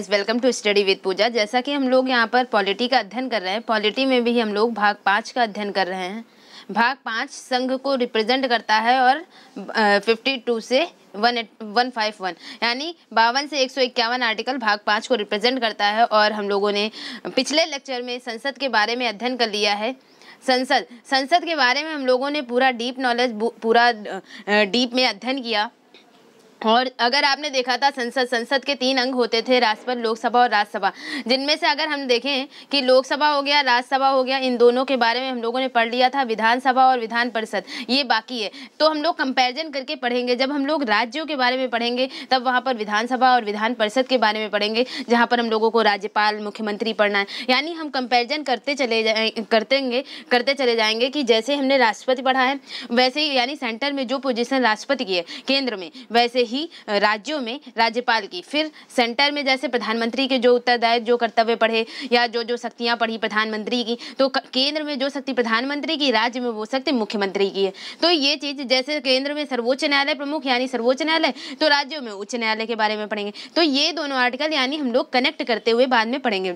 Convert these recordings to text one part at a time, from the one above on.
Welcome to study with पूजा। जैसा कि हम लोग यहाँ पर पॉलिटी का अध्ययन कर रहे हैं, पॉलिटी में भी हम लोग भाग 5 का अध्ययन कर रहे हैं। भाग 5 संघ को रिप्रेजेंट करता है और 52 से 151 यानी 52 से 151 आर्टिकल भाग 5 को रिप्रेजेंट करता है। और हम लोगों ने पिछले लेक्चर में संसद के बारे में अध्ययन कर लिया है। संसद के बारे में हम लोगों ने पूरा डीप नॉलेज, पूरा डीप में अध्ययन किया। और अगर आपने देखा था संसद के 3 अंग होते थे, राष्ट्रपति, लोकसभा और राज्यसभा, जिनमें से अगर हम देखें कि लोकसभा हो गया, राज्यसभा हो गया, इन दोनों के बारे में हम लोगों ने पढ़ लिया था। विधानसभा और विधान परिषद ये बाकी है, तो हम लोग कंपैरिजन करके पढ़ेंगे। जब हम लोग राज्यों के बारे में पढ़ेंगे तब वहाँ पर विधानसभा और विधान परिषद के बारे में पढ़ेंगे, जहाँ पर हम लोगों को राज्यपाल, मुख्यमंत्री पढ़ना है। यानी हम कंपेरिजन करते चले जाएंगे कि जैसे हमने राष्ट्रपति पढ़ा है वैसे ही, यानी सेंटर में जो पोजीशन राष्ट्रपति की है, केंद्र में, वैसे ही राज्यों में राज्यपाल की। फिर सेंटर में जैसे प्रधानमंत्री के जो उत्तरदायित्व, जो कर्तव्य पढ़े या जो शक्तियां पढ़ी प्रधानमंत्री की, तो केंद्र में जो शक्ति प्रधानमंत्री की, राज्य में वो शक्ति मुख्यमंत्री की है। तो ये चीज, जैसे केंद्र में सर्वोच्च न्यायालय प्रमुख यानी सर्वोच्च न्यायालय, तो राज्यों में उच्च न्यायालय के बारे में पढ़ेंगे। तो ये दोनों आर्टिकल यानी हम लोग कनेक्ट करते हुए बाद में पढ़ेंगे।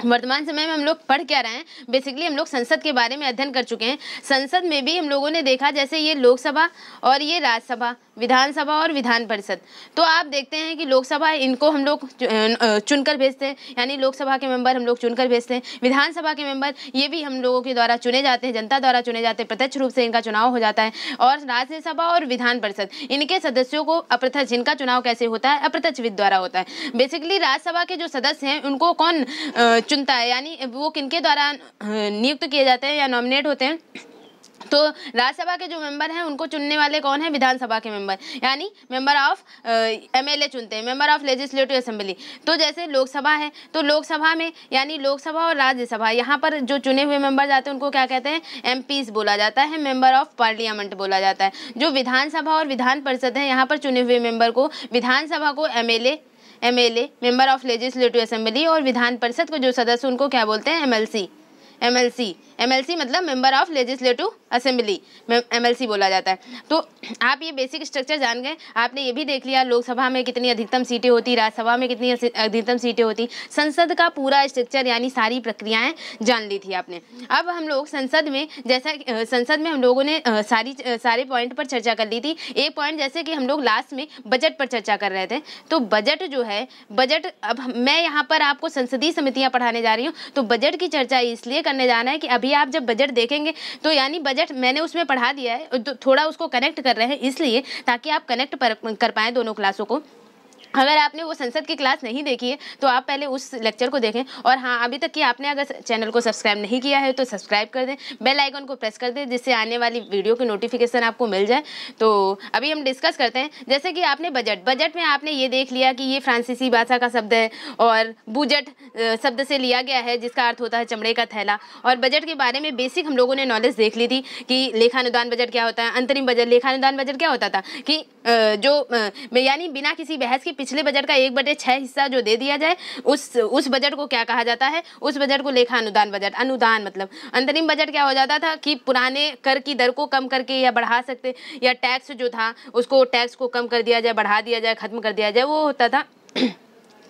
वर्तमान समय में हम लोग पढ़ क्या रहे हैं, बेसिकली हम लोग संसद के बारे में अध्ययन कर चुके हैं। संसद में भी हम लोगों ने देखा जैसे ये लोकसभा और ये राज्यसभा, विधानसभा और विधान परिषद। तो आप देखते हैं कि लोकसभा, इनको हम लोग चुनकर भेजते हैं, यानी लोकसभा के मेंबर हम लोग चुनकर भेजते हैं। विधानसभा के मेंबर ये भी हम लोगों के द्वारा चुने जाते हैं, जनता द्वारा चुने जाते हैं, प्रत्यक्ष रूप से इनका चुनाव हो जाता है। और राज्यसभा और विधान परिषद, इनके सदस्यों को अप्रत्यक्ष, इनका चुनाव कैसे होता है, अप्रत्यक्ष विधि द्वारा होता है। बेसिकली राज्यसभा के जो सदस्य हैं उनको कौन चुनता है, यानी वो किनके द्वारा नियुक्त किए जाते हैं या नॉमिनेट होते हैं, तो राज्यसभा के जो मेंबर हैं उनको चुनने वाले कौन है, विधानसभा के मेंबर, यानी मेंबर ऑफ एमएलए चुनते हैं, मेंबर ऑफ लेजिस्लेटिव असेंबली। तो जैसे लोकसभा है, तो लोकसभा में यानी लोकसभा और राज्यसभा, यहाँ पर जो चुने हुए मेंबर जाते हैं उनको क्या कहते हैं, एमपीज बोला जाता है, मेंबर ऑफ पार्लियामेंट बोला जाता है। जो विधानसभा और विधान परिषद है, यहाँ पर चुने हुए मेंबर को, विधानसभा को MLA, member of legislative assembly, और विधान परिषद को जो सदस्य उनको क्या बोलते हैं, एमएलसी मतलब member of legislative assembly, MLC बोला जाता है। तो आप ये बेसिक स्ट्रक्चर जान गए। आपने ये भी देख लिया लोकसभा में कितनी अधिकतम सीटें होती, राज्यसभा में कितनी अधिकतम सीटें होती। संसद का पूरा स्ट्रक्चर यानी सारी प्रक्रियाएं जान ली थी आपने। अब हम लोग संसद में, जैसा संसद में हम लोगों ने सारे पॉइंट पर चर्चा कर ली थी। एक पॉइंट जैसे कि हम लोग लास्ट में बजट पर चर्चा कर रहे थे, तो बजट जो है, बजट, अब मैं यहाँ पर आपको संसदीय समितियाँ पढ़ाने जा रही हूँ, तो बजट की चर्चा इसलिए करने जाना है कि अभी आप जब बजट देखेंगे तो यानी बजट मैंने उसमें पढ़ा दिया है, तो थोड़ा उसको कनेक्ट कर रहे हैं इसलिए, ताकि आप कनेक्ट कर पाएँ दोनों क्लासों को। अगर आपने वो संसद की क्लास नहीं देखी है तो आप पहले उस लेक्चर को देखें। और हाँ, अभी तक कि आपने अगर चैनल को सब्सक्राइब नहीं किया है तो सब्सक्राइब कर दें, बेल आइकन को प्रेस कर दें, जिससे आने वाली वीडियो की नोटिफिकेशन आपको मिल जाए। तो अभी हम डिस्कस करते हैं। जैसे कि आपने बजट में आपने ये देख लिया कि ये फ्रांसीसी भाषा का शब्द है और बुजट शब्द से लिया गया है, जिसका अर्थ होता है चमड़े का थैला। और बजट के बारे में बेसिक हम लोगों ने नॉलेज देख ली थी कि लेखानुदान बजट क्या होता है, अंतरिम बजट, लेखानुदान बजट क्या होता था कि यानी बिना किसी बहस की पिछले बजट का 1/6 हिस्सा जो दे दिया जाए, उस बजट को क्या कहा जाता है, उस बजट को लेखा अनुदान बजट, अनुदान मतलब। अंतरिम बजट क्या हो जाता था कि पुराने कर की दर को कम करके या बढ़ा सकते, या टैक्स जो था उसको, टैक्स को कम कर दिया जाए, बढ़ा दिया जाए, खत्म कर दिया जाए, वो होता था।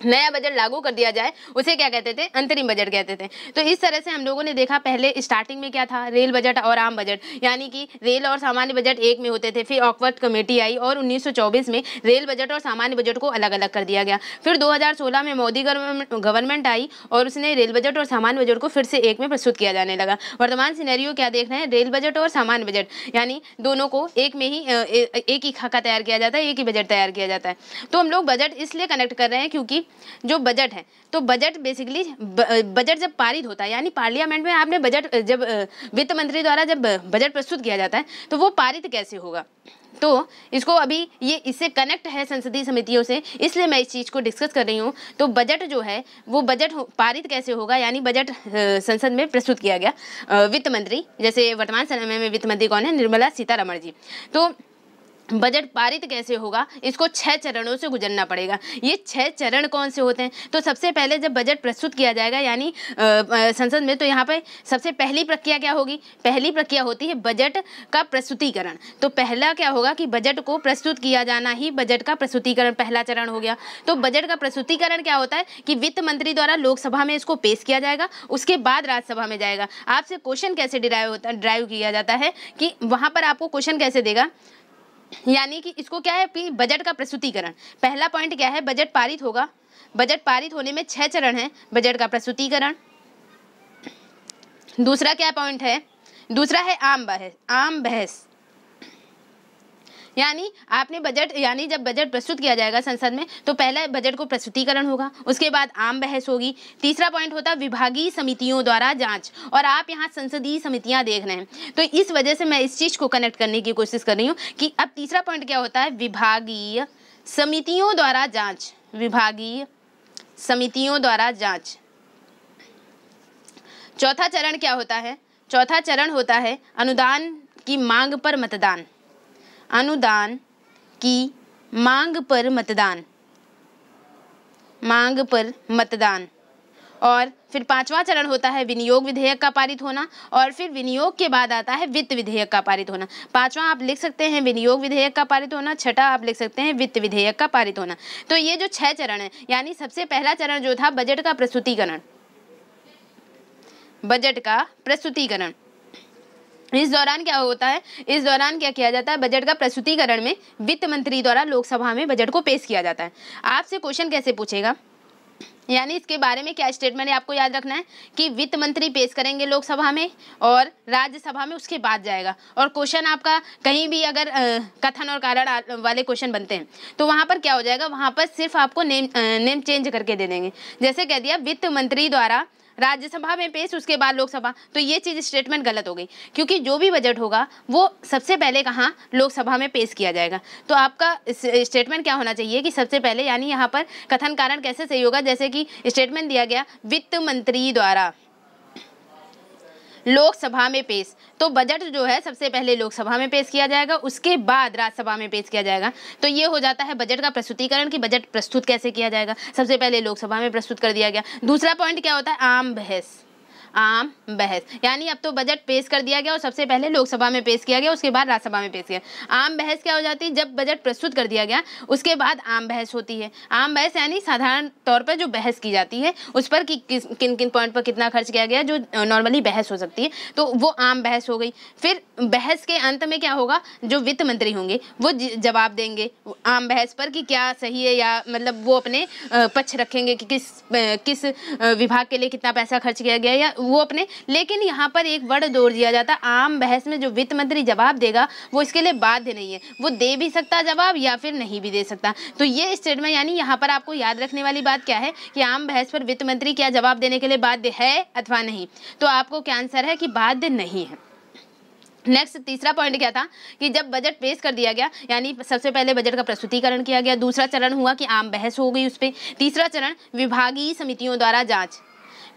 नया बजट लागू कर दिया जाए, उसे क्या कहते थे, अंतरिम बजट कहते थे। तो इस तरह से हम लोगों ने देखा, पहले स्टार्टिंग में क्या था, रेल बजट और आम बजट, यानी कि रेल और सामान्य बजट एक में होते थे। फिर ऑकवर्ड कमेटी आई और 1924 में रेल बजट और सामान्य बजट को अलग अलग कर दिया गया। फिर 2016 में मोदी गवर्नमेंट आई और उसने रेल बजट और सामान्य बजट को फिर से एक में प्रस्तुत किया जाने लगा। वर्तमान सिनेरियो क्या देख रहे हैं, रेल बजट और सामान्य बजट, यानी दोनों को एक में ही एक ही खाका तैयार किया जाता है, एक ही बजट तैयार किया जाता है। तो हम लोग बजट इसलिए कनेक्ट कर रहे हैं क्योंकि जो बजट है, तो बजट बेसिकली, बजट जब पारित होता है, यानी पार्लियामेंट में आपने बजट, जब वित्त मंत्री द्वारा जब बजट प्रस्तुत किया जाता है तो वो पारित कैसे होगा, तो इसको अभी ये इससे कनेक्ट है संसदीय समितियों से, इसलिए मैं इस चीज़ को डिस्कस कर रही हूँ। तो बजट जो है वो बजट पारित कैसे होगा, यानी बजट संसद में प्रस्तुत किया गया। वित्त मंत्री, जैसे वर्तमान समय में वित्त मंत्री कौन है, निर्मला सीतारमण जी। तो बजट पारित कैसे होगा, इसको 6 चरणों से गुजरना पड़ेगा। ये 6 चरण कौन से होते हैं? तो सबसे पहले जब बजट प्रस्तुत किया जाएगा यानी संसद में, तो यहाँ पे सबसे पहली प्रक्रिया क्या होगी? पहली प्रक्रिया होती है बजट का प्रस्तुतिकरण। तो पहला क्या होगा कि बजट को प्रस्तुत किया जाना ही बजट का प्रस्तुतिकरण पहला चरण हो गया। तो बजट का प्रस्तुतिकरण क्या होता है कि वित्त मंत्री द्वारा लोकसभा में इसको पेश किया जाएगा, उसके बाद राज्यसभा में जाएगा। आपसे क्वेश्चन कैसे ड्राइव किया जाता है कि वहाँ पर आपको क्वेश्चन कैसे देगा, यानी कि इसको क्या है कि बजट का प्रस्तुतिकरण। पहला पॉइंट क्या है? बजट पारित होगा। बजट पारित होने में 6 चरण हैं। बजट का प्रस्तुतिकरण। दूसरा क्या पॉइंट है? दूसरा है आम बहस। यानी आपने बजट, यानी जब बजट प्रस्तुत किया जाएगा संसद में तो पहले बजट को प्रस्तुतिकरण होगा, उसके बाद आम बहस होगी। तीसरा पॉइंट होता है विभागीय समितियों द्वारा जांच, और आप यहाँ संसदीय समितियां देख रहे हैं तो इस वजह से मैं इस चीज को कनेक्ट करने की कोशिश कर रही हूँ कि अब तीसरा पॉइंट क्या होता है? विभागीय समितियों द्वारा जांच। विभागीय समितियों द्वारा जांच। चौथा चरण क्या होता है? चौथा चरण होता है अनुदान की मांग पर मतदान। अनुदान की मांग पर मतदान। मांग पर मतदान। और फिर पांचवा चरण होता है विनियोग विधेयक का पारित होना, और फिर विनियोग के बाद आता है वित्त विधेयक का पारित होना। पांचवा आप लिख सकते हैं विनियोग विधेयक का पारित होना, छठा आप लिख सकते हैं वित्त विधेयक का पारित होना। तो ये जो 6 चरण है, यानी सबसे पहला चरण जो था बजट का प्रस्तुतिकरण। बजट का प्रस्तुतिकरण। इस दौरान क्या होता है? इस दौरान क्या किया जाता है? बजट का प्रस्तुतिकरण में वित्त मंत्री द्वारा लोकसभा में बजट को पेश किया जाता है। आपसे क्वेश्चन कैसे पूछेगा, यानी इसके बारे में क्या स्टेटमेंट है आपको याद रखना है कि वित्त मंत्री पेश करेंगे लोकसभा में और राज्यसभा में उसके बाद जाएगा। और क्वेश्चन आपका कहीं भी अगर कथन और कारण वाले क्वेश्चन बनते हैं तो वहाँ पर क्या हो जाएगा? वहाँ पर सिर्फ आपको नेम चेंज करके दे देंगे। जैसे कह दिया वित्त मंत्री द्वारा राज्यसभा में पेश, उसके बाद लोकसभा, तो ये चीज़ स्टेटमेंट गलत हो गई, क्योंकि जो भी बजट होगा वो सबसे पहले कहाँ? लोकसभा में पेश किया जाएगा। तो आपका स्टेटमेंट क्या होना चाहिए कि सबसे पहले, यानी यहाँ पर कथन कारण कैसे सही होगा? जैसे कि स्टेटमेंट दिया गया वित्त मंत्री द्वारा लोकसभा में पेश, तो बजट जो है सबसे पहले लोकसभा में पेश किया जाएगा, उसके बाद राज्यसभा में पेश किया जाएगा। तो ये हो जाता है बजट का प्रस्तुतिकरण कि बजट प्रस्तुत कैसे किया जाएगा। सबसे पहले लोकसभा में प्रस्तुत कर दिया गया। दूसरा पॉइंट क्या होता है? आम बहस। आम बहस, यानी अब तो बजट पेश कर दिया गया और सबसे पहले लोकसभा में पेश किया गया, उसके बाद राज्यसभा में पेश किया। आम बहस क्या हो जाती है? जब बजट प्रस्तुत कर दिया गया उसके बाद आम बहस होती है। आम बहस यानी साधारण तौर पर जो बहस की जाती है उस पर कि किन किन पॉइंट पर कितना खर्च किया गया, जो नॉर्मली बहस हो सकती है, तो वो आम बहस हो गई। फिर बहस के अंत में क्या होगा? जो वित्त मंत्री होंगे वो जवाब देंगे आम बहस पर कि क्या सही है, या मतलब वो अपने पक्ष रखेंगे कि किस विभाग के लिए कितना पैसा खर्च किया गया, या वो अपने। लेकिन यहाँ पर एक वर्ड जोड़ दिया जाता है, आम बहस में जो वित्त मंत्री जवाब देगा वो इसके लिए बाध्य नहीं है, वो दे भी सकता जवाब या फिर नहीं भी दे सकता। तो ये स्टेटमेंट, यानी यहाँ पर आपको याद रखने वाली बात क्या है कि आम बहस पर वित्त मंत्री क्या जवाब देने के लिए बाध्य है अथवा नहीं। तो आपको क्या आंसर है कि बाध्य नहीं है। नेक्स्ट तीसरा पॉइंट क्या था कि जब बजट पेश कर दिया गया, यानी सबसे पहले बजट का प्रस्तुतिकरण किया गया, दूसरा चरण हुआ कि आम बहस हो गई उस पर, तीसरा चरण विभागीय समितियों द्वारा जांच।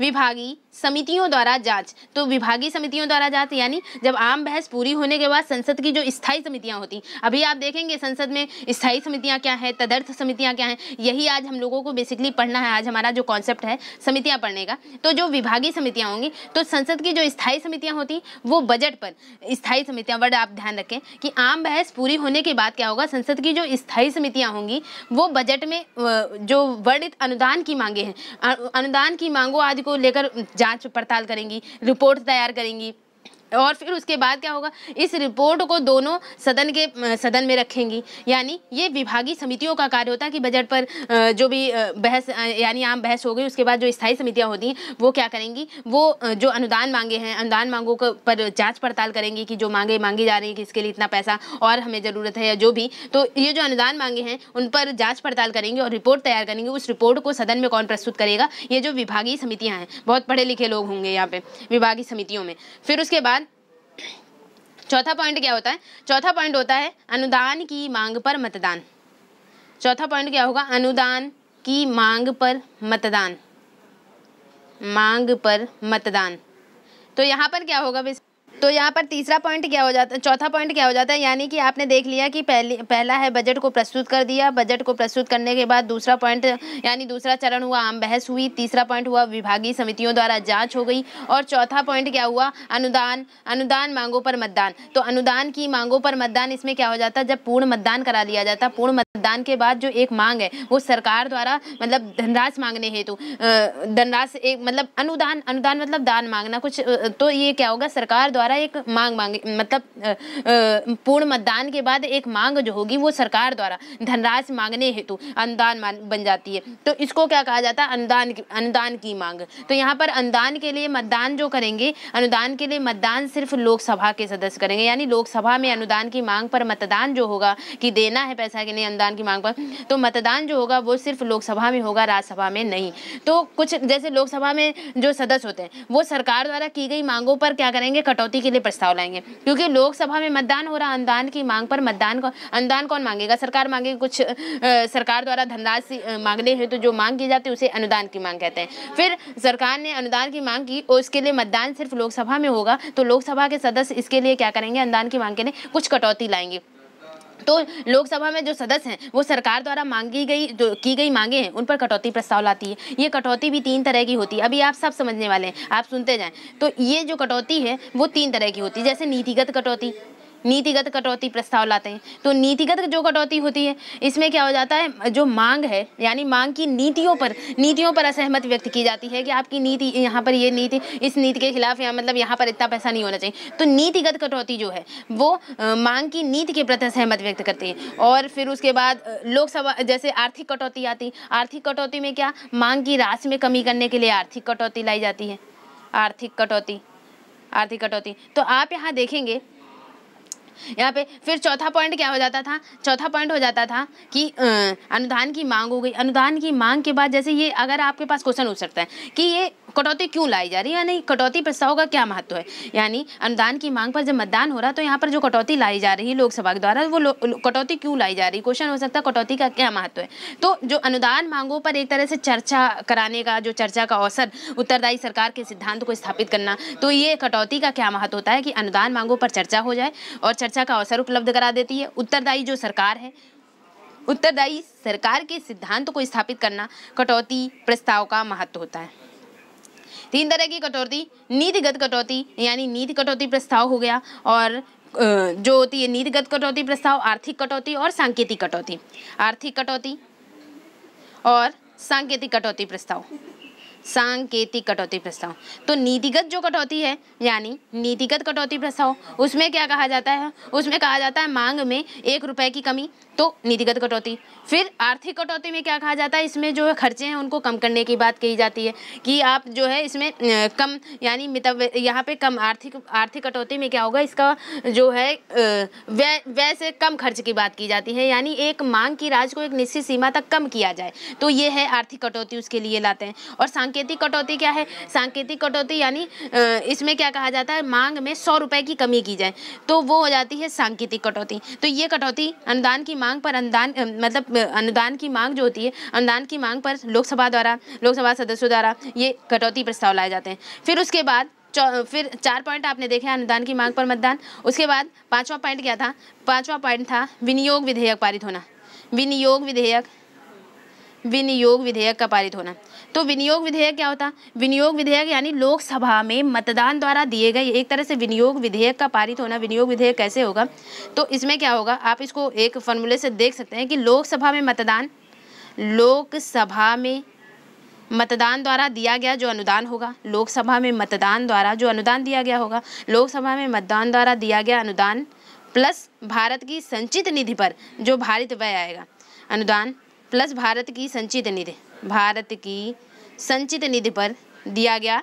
विभागीय समितियों द्वारा जांच, तो विभागीय समितियों द्वारा जांच यानी जब आम बहस पूरी होने के बाद संसद की जो स्थायी समितियां होती, अभी आप देखेंगे संसद में स्थायी समितियां क्या है, तदर्थ समितियां क्या हैं, यही आज हम लोगों को बेसिकली पढ़ना है। आज हमारा जो कॉन्सेप्ट है समितियां पढ़ने का। तो जो विभागीय समितियां होंगी, तो संसद की जो स्थायी समितियां होती वो बजट पर, स्थायी समितियां वर्ड आप ध्यान रखें कि आम बहस पूरी होने के बाद क्या होगा, संसद की जो स्थायी समितियां होंगी वो बजट में जो वर्णित अनुदान की मांगे हैं, अनुदान की मांगों आदि को लेकर जांच पड़ताल करेंगी, रिपोर्ट तैयार करेंगी, और फिर उसके बाद क्या होगा, इस रिपोर्ट को दोनों सदन में रखेंगी। यानी ये विभागीय समितियों का कार्य होता है कि बजट पर जो भी बहस, यानी आम बहस हो गई, उसके बाद जो स्थायी समितियां होती हैं वो क्या करेंगी, वो जो अनुदान मांगे हैं, अनुदान मांगों पर जांच पड़ताल करेंगी कि जो मांगे मांगी जा रही है कि इसके लिए इतना पैसा और हमें ज़रूरत है या जो भी, तो ये जो अनुदान मांगे हैं उन पर जाँच पड़ताल करेंगे और रिपोर्ट तैयार करेंगे। उस रिपोर्ट को सदन में कौन प्रस्तुत करेगा? ये जो विभागीय समितियाँ हैं, बहुत पढ़े लिखे लोग होंगे यहाँ पे विभागीय समितियों में। फिर उसके बाद चौथा पॉइंट क्या होता है? चौथा पॉइंट होता है अनुदान की मांग पर मतदान। चौथा पॉइंट क्या होगा? अनुदान की मांग पर मतदान। मांग पर मतदान। तो यहाँ पर क्या होगा? तो यहाँ पर तीसरा पॉइंट क्या हो जाता है, चौथा पॉइंट क्या हो जाता है, यानी कि आपने देख लिया कि पहला है बजट को प्रस्तुत कर दिया, बजट को प्रस्तुत करने के बाद दूसरा पॉइंट यानी दूसरा चरण हुआ आम बहस हुई, तीसरा पॉइंट हुआ विभागीय समितियों द्वारा जांच हो गई, और चौथा पॉइंट क्या हुआ, अनुदान मांगों पर मतदान। तो अनुदान की मांगों पर मतदान, इसमें क्या हो जाता है, जब पूर्ण मतदान करा लिया जाता, पूर्ण मतदान के बाद जो एक मांग है वो सरकार द्वारा मतलब धनराशि मांगने हेतु धनराशि एक मतलब अनुदान मतलब दान मांगना कुछ, तो ये क्या होगा, सरकार द्वारा एक मांग मांगे मतलब पूर्ण मतदान के बाद एक मांग जो होगी वो सरकार द्वारा धनराशि मांगने हेतु अनुदान बन जाती है। तो इसको क्या कहा जाता है, अनुदान की मांग। तो यहाँ पर अनुदान के लिए मतदान जो करेंगे, अनुदान के लिए मतदान सिर्फ लोकसभा के सदस्य करेंगे, यानी लोकसभा में अनुदान की मांग पर मतदान जो होगा कि देना है पैसा कि नहीं अनुदान की मांग पर, तो मतदान जो होगा वो सिर्फ लोकसभा में होगा, राज्यसभा में नहीं। तो कुछ जैसे लोकसभा में जो सदस्य होते हैं वो सरकार द्वारा की गई मांगों पर क्या करेंगे, कटौती के लिए प्रस्ताव लाएंगे, क्योंकि लोकसभा में मतदान हो रहा अनुदान की मांग पर, अनुदान कौन मांगेगा, सरकार मांगेगी। कुछ सरकार द्वारा धनराशि मांगने हेतु जो मांग की जाती है उसे अनुदान की मांग कहते हैं। फिर सरकार ने अनुदान की मांग की और उसके लिए मतदान सिर्फ लोकसभा में होगा, तो लोकसभा के सदस्य इसके लिए क्या करेंगे, अनुदान की मांग के लिए कुछ कटौती लाएंगे। तो लोकसभा में जो सदस्य हैं वो सरकार द्वारा मांगी गई जो की गई मांगे हैं उन पर कटौती प्रस्ताव लाती है। ये कटौती भी 3 तरह की होती है, अभी आप सब समझने वाले हैं, आप सुनते जाएं। तो ये जो कटौती है वो 3 तरह की होती है, जैसे नीतिगत कटौती प्रस्ताव लाते हैं। तो नीतिगत जो कटौती होती है इसमें क्या हो जाता है, जो मांग है यानी मांग की नीतियों पर असहमति व्यक्त की जाती है कि आपकी नीति यहाँ पर ये नीति, इस नीति के खिलाफ या मतलब यहाँ पर इतना पैसा नहीं होना चाहिए। तो नीतिगत कटौती जो है वो मांग की नीति के प्रति असहमति व्यक्त करती है। और फिर उसके बाद लोकसभा जैसे आर्थिक कटौती आती, आर्थिक कटौती में क्या, मांग की राशि में कमी करने के लिए आर्थिक कटौती लाई जाती है, आर्थिक कटौती। तो आप यहाँ देखेंगे यहाँ पे फिर चौथा पॉइंट क्या हो जाता था, चौथा पॉइंट हो जाता था कि अनुदान की मांग हो गई। अनुदान की मांग के बाद जैसे ये अगर आपके पास क्वेश्चन हो सकता है कि ये कटौती क्यों लाई जा रही है, यानी कटौती प्रस्ताव का क्या महत्व है, यानी अनुदान की मांग पर जब मतदान हो रहा है तो यहाँ पर जो कटौती लाई जा रही है लोकसभा के द्वारा वो कटौती क्यों लाई जा रही है, क्वेश्चन हो सकता है कटौती का क्या महत्व है। तो जो अनुदान मांगों पर एक तरह से चर्चा कराने का, जो चर्चा का अवसर, उत्तरदायी सरकार के सिद्धांत को स्थापित करना, तो ये कटौती का क्या महत्व होता है कि अनुदान मांगों पर चर्चा हो जाए और चर्चा का अवसर उपलब्ध करा देती है। उत्तरदायी जो सरकार है, उत्तरदायी सरकार के सिद्धांत को स्थापित करना कटौती प्रस्ताव का महत्व होता है। 3 तरह की कटौती, नीतिगत कटौती यानी नीति कटौती प्रस्ताव हो गया, और जो होती है नीतिगत कटौती प्रस्ताव, आर्थिक कटौती और सांकेतिक कटौती, आर्थिक कटौती और सांकेतिक कटौती प्रस्ताव, सांकेतिक कटौती प्रस्ताव। तो नीतिगत जो कटौती है यानी नीतिगत कटौती प्रस्ताव, उसमें क्या कहा जाता है, उसमें कहा जाता है मांग में 1 रुपए की कमी, तो नीतिगत कटौती। फिर आर्थिक कटौती में क्या कहा जाता है, इसमें जो खर्चे हैं उनको कम करने की बात कही जाती है कि आप जो है इसमें कम यानी मितव्यय, यहाँ पे कम आर्थिक कटौती में क्या होगा, इसका जो है व्यय से कम खर्च की बात की जाती है, यानी एक मांग की राशि को एक निश्चित सीमा तक कम किया जाए, तो ये है आर्थिक कटौती, उसके लिए लाते हैं। और सांकेतिक कटौती क्या है, सांकेतिक कटौती यानी इसमें क्या कहा जाता है, मांग में 100 रुपए की कमी की जाए, तो वो हो जाती है सांकेतिक कटौती। तो ये कटौती अनुदान की मांग पर अनुदान की मांग जो होती है, अनुदान की मांग पर लोकसभा सदस्यों द्वारा ये कटौती प्रस्ताव लाए जाते हैं। फिर उसके बाद फिर 4 पॉइंट आपने देखे अनुदान की मांग पर मतदान। उसके बाद 5वां पॉइंट क्या था, 5वां पॉइंट था विनियोग विधेयक पारित होना, विनियोग विधेयक का पारित होना। तो विनियोग विधेयक क्या होता, विनियोग विधेयक यानी लोकसभा में मतदान द्वारा दिए गए एक तरह से विनियोग विधेयक का पारित होना। विनियोग विधेयक कैसे होगा, तो इसमें क्या होगा, आप इसको एक फॉर्मूले से देख सकते हैं कि लोकसभा में मतदान द्वारा दिया गया जो अनुदान होगा, लोकसभा में मतदान द्वारा जो अनुदान दिया गया होगा, लोकसभा में मतदान द्वारा दिया गया अनुदान प्लस भारत की संचित निधि पर जो भारित व्यय आएगा, अनुदान प्लस भारत की संचित निधि पर दिया गया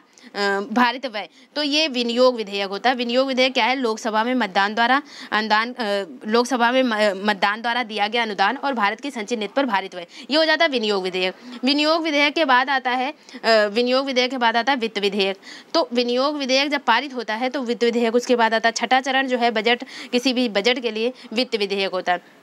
भारित व्यय, तो ये विनियोग विधेयक होता है। विनियोग विधेयक क्या है, लोकसभा में मतदान द्वारा दिया गया अनुदान और भारत की संचित निधि पर भारित व्यय, ये हो जाता है विनियोग विधेयक। विनियोग विधेयक के बाद आता है वित्त विधेयक। तो विनियोग विधेयक जब पारित होता है तो वित्त विधेयक उसके बाद आता है। 6ठा चरण जो है बजट, किसी भी बजट के लिए वित्त विधेयक होता है।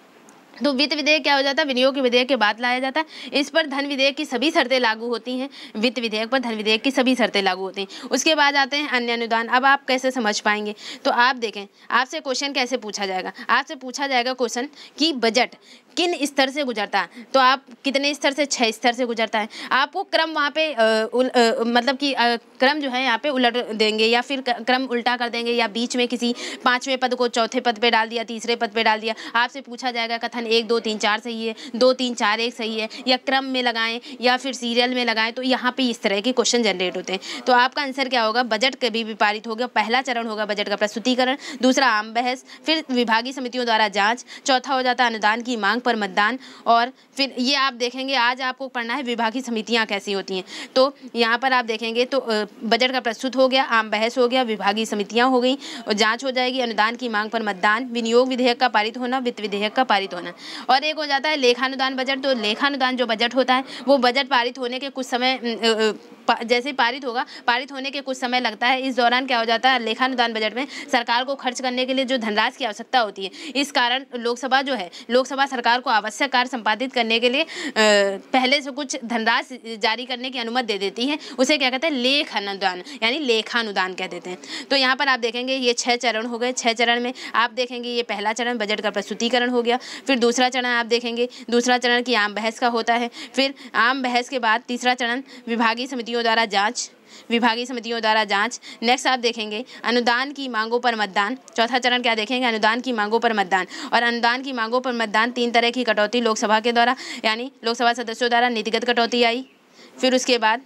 तो वित्त विधेयक क्या हो जाता है, विनियोग विधेयक के बाद लाया जाता है। इस पर धन विधेयक की सभी शर्तें लागू होती हैं। वित्त विधेयक पर धन विधेयक की सभी शर्तें लागू होती हैं। उसके बाद आते हैं अन्य अनुदान। अब आप कैसे समझ पाएंगे, तो आप देखें आपसे क्वेश्चन कैसे पूछा जाएगा। आपसे पूछा जाएगा क्वेश्चन कि बजट किन स्तर से गुजरता है, तो आप कितने स्तर से, 6 स्तर से गुजरता है। आपको क्रम वहाँ पे मतलब कि क्रम जो है यहाँ पे उलट देंगे या फिर क्रम उल्टा कर देंगे, या बीच में किसी 5वें पद को चौथे पद पे डाल दिया, तीसरे पद पे डाल दिया। आपसे पूछा जाएगा कथन 1 2 3 4 सही है, 2 3 4 1 सही है, या क्रम में लगाएं या फिर सीरियल में लगाएं। तो यहाँ पे इस तरह के क्वेश्चन जनरेट होते हैं। तो आपका आंसर क्या होगा, बजट कभी भी पारित होगा। पहला चरण होगा बजट का प्रस्तुतिकरण, दूसरा आम बहस, फिर विभागीय समितियों द्वारा जांच, चौथा हो जाता है अनुदान की मांग पर मतदान, और फिर ये आप देखेंगे आज आपको पढ़ना है विभागीय समितियां कैसी होती हैं। तो यहाँ पर आप देखेंगे तो बजट का प्रस्तुत हो गया, आम बहस हो गया, विभागीय समितियां हो गई और जांच हो जाएगी, अनुदान की मांग पर मतदान, विनियोग विधेयक का पारित होना, वित्त विधेयक का पारित होना। और एक हो जाता है लेखानुदान बजट। तो लेखानुदान जो बजट होता है वो बजट पारित होने के कुछ समय जैसे पारित होगा, पारित होने के कुछ समय लगता है। इस दौरान क्या हो जाता है, लेखानुदान बजट में सरकार को खर्च करने के लिए जो धनराशि की आवश्यकता होती है, इस कारण लोकसभा जो है, लोकसभा सरकार को आवश्यक कार्य संपादित करने के लिए पहले से कुछ धनराशि जारी करने की अनुमति दे देती है। उसे क्या कहते हैं, लेख अनुदान यानी लेखानुदान कह देते हैं। तो यहाँ पर आप देखेंगे ये 6 चरण हो गए। 6 चरण में आप देखेंगे ये पहला चरण बजट का प्रस्तुतिकरण हो गया। फिर दूसरा चरण आप देखेंगे, दूसरा चरण की आम बहस का होता है। फिर आम बहस के बाद तीसरा चरण विभागीय समितियों द्वारा जांच, विभागीय समितियों द्वारा जांच। नेक्स्ट आप देखेंगे अनुदान की मांगों पर मतदान। चौथा चरण क्या देखेंगे, अनुदान की मांगों पर मतदान। और अनुदान की मांगों पर मतदान 3 तरह की कटौती लोकसभा के द्वारा, यानी लोकसभा सदस्यों द्वारा नीतिगत कटौती आई, फिर उसके बाद